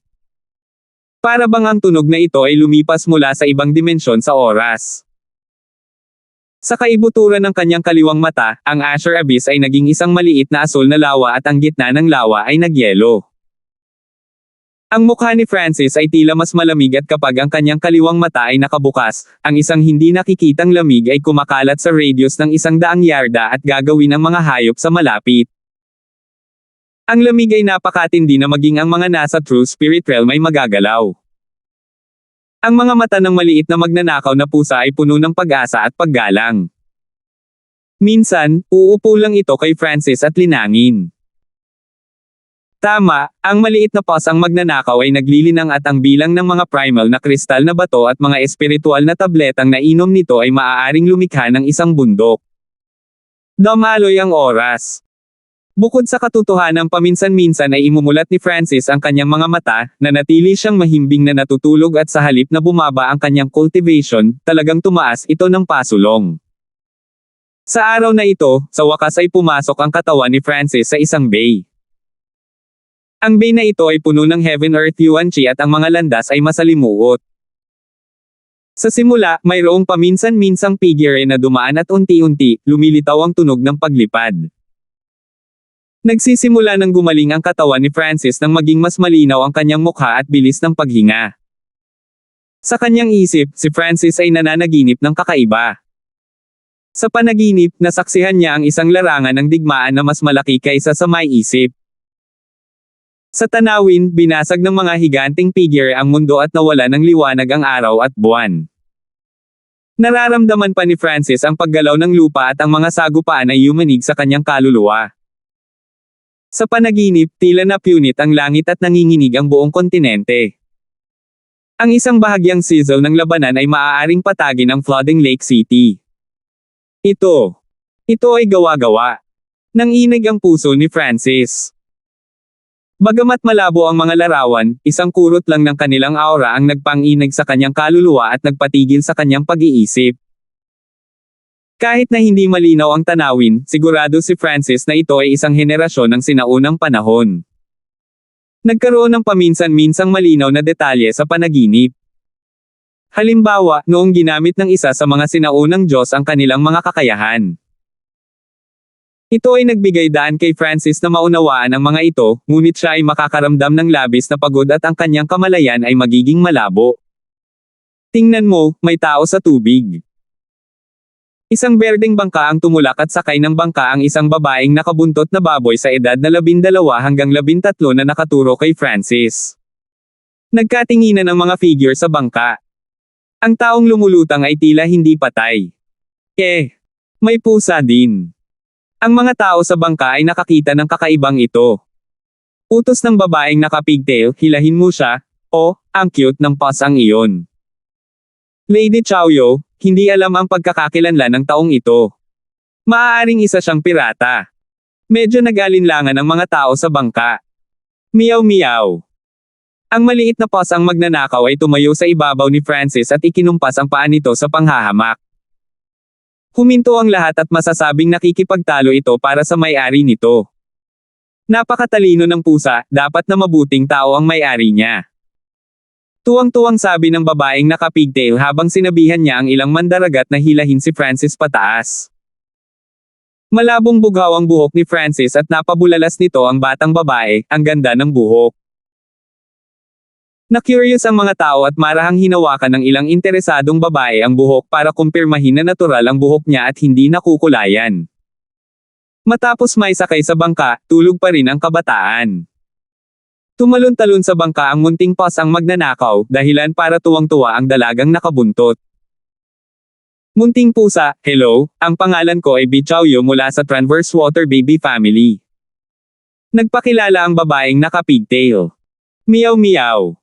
Para bang ang tunog na ito ay lumipas mula sa ibang dimensyon sa oras. Sa kaibuturan ng kanyang kaliwang mata, ang Azure Abyss ay naging isang maliit na asul na lawa at ang gitna ng lawa ay nagyelo. Ang mukha ni Francis ay tila mas malamig at kapag ang kanyang kaliwang mata ay nakabukas, ang isang hindi nakikitang lamig ay kumakalat sa radius ng 100 yarda at gagawin ang mga hayop sa malapit. Ang lamig ay napakatindi na maging ang mga nasa True Spirit Realm ay magagalaw. Ang mga mata ng maliit na magnanakaw na pusa ay puno ng pag-asa at paggalang. Minsan, uupo lang ito kay Francis at linangin. Tama, ang maliit na pasang magnanakaw ay naglilinang at ang bilang ng mga primal na kristal na bato at mga espiritual na tabletang nainom nito ay maaaring lumikha ng isang bundok. Dumaloy ang oras. Bukod sa katotohanan paminsan-minsan ay imumulat ni Francis ang kanyang mga mata, nanatili siyang mahimbing na natutulog at sa halip na bumaba ang kanyang cultivation, talagang tumaas ito ng pasulong. Sa araw na ito, sa wakas ay pumasok ang katawan ni Francis sa isang bay. Ang bay na ito ay puno ng Heaven Earth Yuan Chi at ang mga landas ay masalimuot. Sa simula, mayroong paminsan-minsang figure na dumaan at unti-unti, lumilitaw ang tunog ng paglipad. Nagsisimula ng gumaling ang katawan ni Francis nang maging mas malinaw ang kanyang mukha at bilis ng paghinga. Sa kanyang isip, si Francis ay nananaginip ng kakaiba. Sa panaginip, nasaksihan niya ang isang larangan ng digmaan na mas malaki kaysa sa may isip. Sa tanawin, binasag ng mga higanting figure ang mundo at nawala ng liwanag ang araw at buwan. Nararamdaman pa ni Francis ang paggalaw ng lupa at ang mga sagupaan ay yumanig sa kanyang kaluluwa. Sa panaginip, tila napunit ang langit at nanginginig ang buong kontinente. Ang isang bahagyang sizzle ng labanan ay maaaring patagin ang Flooding Lake City. Ito ay gawa-gawa. Nanginig ang puso ni Francis. Bagamat malabo ang mga larawan, isang kurot lang ng kanilang aura ang nagpanginig sa kanyang kaluluwa at nagpatigil sa kanyang pag-iisip. Kahit na hindi malinaw ang tanawin, sigurado si Francis na ito ay isang henerasyon ng sinaunang panahon. Nagkaroon ng paminsan-minsang malinaw na detalye sa panaginip. Halimbawa, noong ginamit ng isa sa mga sinaunang Diyos ang kanilang mga kakayahan. Ito ay nagbigay daan kay Francis na maunawaan ang mga ito, ngunit siya ay makakaramdam ng labis na pagod at ang kanyang kamalayan ay magiging malabo. Tingnan mo, may tao sa tubig. Isang berdeng bangka ang tumulak at sakay ng bangka ang isang babaeng nakabuntot na baboy sa edad na 12 hanggang 13 na nakaturo kay Francis. Nagkatinginan ang mga figure sa bangka. Ang taong lumulutang ay tila hindi patay. May pusa din. Ang mga tao sa bangka ay nakakita ng kakaibang ito. Utos ng babaeng naka-pigtail, hilahin mo siya. Ang cute ng pasang iyon. Lady Chaoyo, hindi alam ang pagkakakilanlan ng taong ito. Maaaring isa siyang pirata. Medyo nag-alinlangan ang mga tao sa bangka. Meow meow. Ang maliit na pasang magnanakaw ay tumayo sa ibabaw ni Francis at ikinumpas ang paa nito sa panghahamak. Huminto ang lahat at masasabing nakikipagtalo ito para sa may-ari nito. Napakatalino ng pusa, dapat na mabuting tao ang may-ari niya. Tuwang-tuwang sabi ng babaeng naka-pigtail habang sinabihan niya ang ilang mandaragat na hilahin si Francis pataas. Malabong bughaw ang buhok ni Francis at napabulalas nito ang batang babae, ang ganda ng buhok. Na-curious ang mga tao at marahang hinawakan ng ilang interesadong babae ang buhok para kumpirmahin na natural ang buhok niya at hindi nakukulayan. Matapos may sakay sa bangka, tulog pa rin ang kabataan. Tumalon-talon sa bangka ang munting pasang magnanakaw, dahilan para tuwang-tuwa ang dalagang nakabuntot. Munting pusa, hello, ang pangalan ko ay Bichaoyo mula sa Transverse Water Baby Family. Nagpakilala ang babaeng naka-pigtail. Meow meow.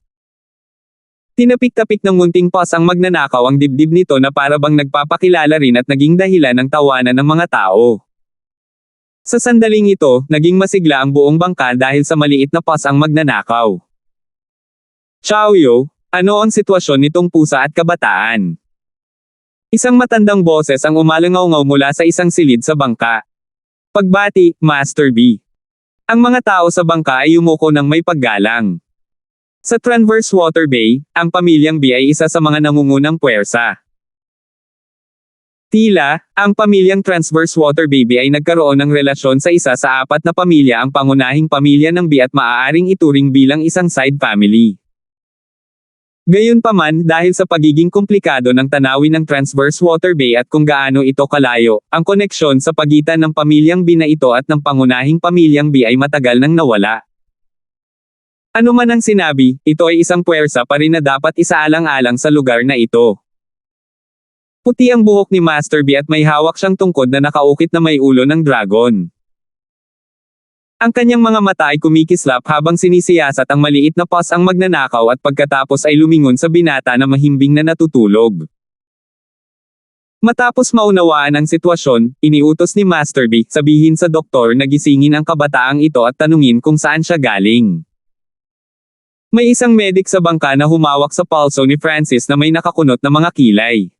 Tinapik-tapik ng munting pasang magnanakaw ang dibdib nito na para bang nagpapakilala rin at naging dahilan ng tawanan ng mga tao. Sa sandaling ito, naging masigla ang buong bangka dahil sa maliit na pasang magnanakaw. Chaoyo, ano ang sitwasyon nitong pusa at kabataan? Isang matandang boses ang umalangaw-ngaw mula sa isang silid sa bangka. Pagbati, Master B. Ang mga tao sa bangka ay yumuko ng may paggalang. Sa Transverse Water Bay, ang pamilyang B ay isa sa mga nangungunang puwersa. Tila, ang pamilyang Transverse Water Baby ay nagkaroon ng relasyon sa isa sa 4 na pamilya ang pangunahing pamilya ng B at maaaring ituring bilang isang side family. Gayunpaman, dahil sa pagiging komplikado ng tanawin ng Transverse Water Bay at kung gaano ito kalayo, ang koneksyon sa pagitan ng pamilyang B na ito at ng pangunahing pamilyang B ay matagal nang nawala. Ano man ang sinabi, ito ay isang puwersa pa rin na dapat isaalang-alang sa lugar na ito. Puti ang buhok ni Master B at may hawak siyang tungkod na nakaukit na may ulo ng dragon. Ang kanyang mga mata ay kumikislap habang sinisiyasat ang maliit na pasang magnanakaw at pagkatapos ay lumingon sa binata na mahimbing na natutulog. Matapos maunawaan ang sitwasyon, iniutos ni Master B, sabihin sa doktor na gisingin ang kabataang ito at tanungin kung saan siya galing. May isang medic sa bangka na humawak sa palso ni Francis na may nakakunot na mga kilay.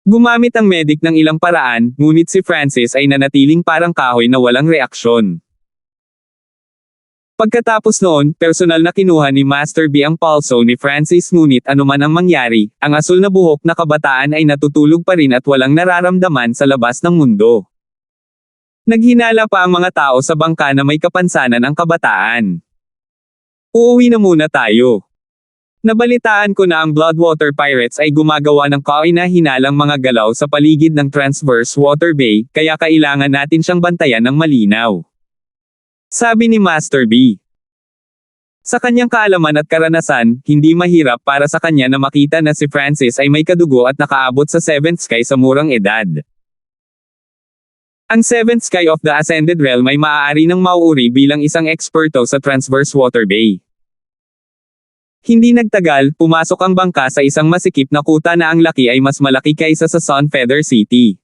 Gumamit ang medic ng ilang paraan, ngunit si Francis ay nanatiling parang kahoy na walang reaksyon. Pagkatapos noon, personal na kinuha ni Master B ang palso ni Francis ngunit anuman ang mangyari, ang asul na buhok na kabataan ay natutulog pa rin at walang nararamdaman sa labas ng mundo. Naghinala pa ang mga tao sa bangka na may kapansanan ang kabataan. Uuwi na muna tayo. Nabalitaan ko na ang Bloodwater Pirates ay gumagawa ng kaina-hinalang mga galaw sa paligid ng Transverse Water Bay, kaya kailangan natin siyang bantayan ng malinaw. Sabi ni Master B. Sa kanyang kaalaman at karanasan, hindi mahirap para sa kanya na makita na si Francis ay may kadugo at nakaabot sa 7th sky sa murang edad. Ang 7th sky of the Ascended Realm ay maaari ng mauuri bilang isang eksperto sa Transverse Water Bay. Hindi nagtagal, pumasok ang bangka sa isang masikip na kuta na ang laki ay mas malaki kaysa sa Sunfeather City.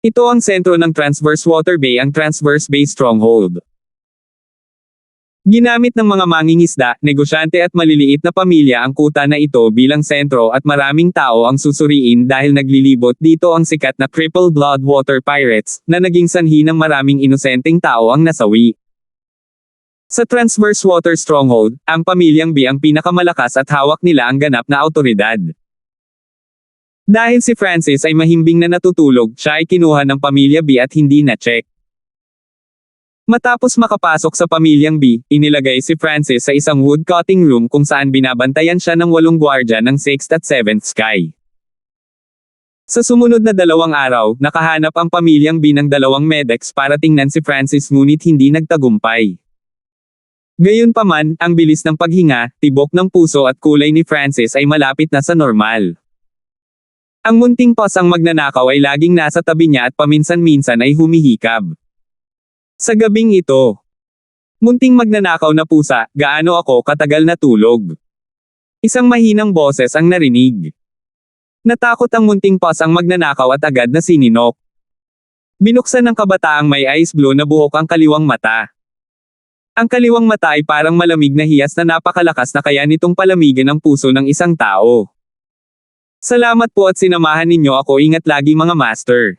Ito ang sentro ng Transverse Water Bay, ang Transverse Bay Stronghold. Ginamit ng mga mangingisda, negosyante at maliliit na pamilya ang kuta na ito bilang sentro at maraming tao ang susuriin dahil naglilibot dito ang sikat na Triple Bloodwater Pirates, na naging sanhi ng maraming inosenteng tao ang nasawi. Sa Transverse Water Stronghold, ang pamilyang B ang pinakamalakas at hawak nila ang ganap na awtoridad. Dahil si Francis ay mahimbing na natutulog, siya ay kinuha ng pamilya B at hindi na-check. Matapos makapasok sa pamilyang B, inilagay si Francis sa isang wood-cutting room kung saan binabantayan siya ng 8 gwardya ng 6th at 7th Sky. Sa sumunod na 2 araw, nakahanap ang pamilyang B ng 2 medics para tingnan si Francis ngunit hindi nagtagumpay. Gayunpaman, ang bilis ng paghinga, tibok ng puso at kulay ni Francis ay malapit na sa normal. Ang munting pasang magnanakaw ay laging nasa tabi niya at paminsan-minsan ay humihikab. Sa gabing ito, munting magnanakaw na pusa, gaano ako katagal natulog? Isang mahinang boses ang narinig. Natakot ang munting pasang magnanakaw at agad na sininok. Binuksan ng kabataang may ice blue na buhok ang kaliwang mata. Ang kaliwang mata ay parang malamig na hiyas na napakalakas na kaya nitong palamigin ang puso ng isang tao. Salamat po at sinamahan ninyo ako, ingat lagi mga master.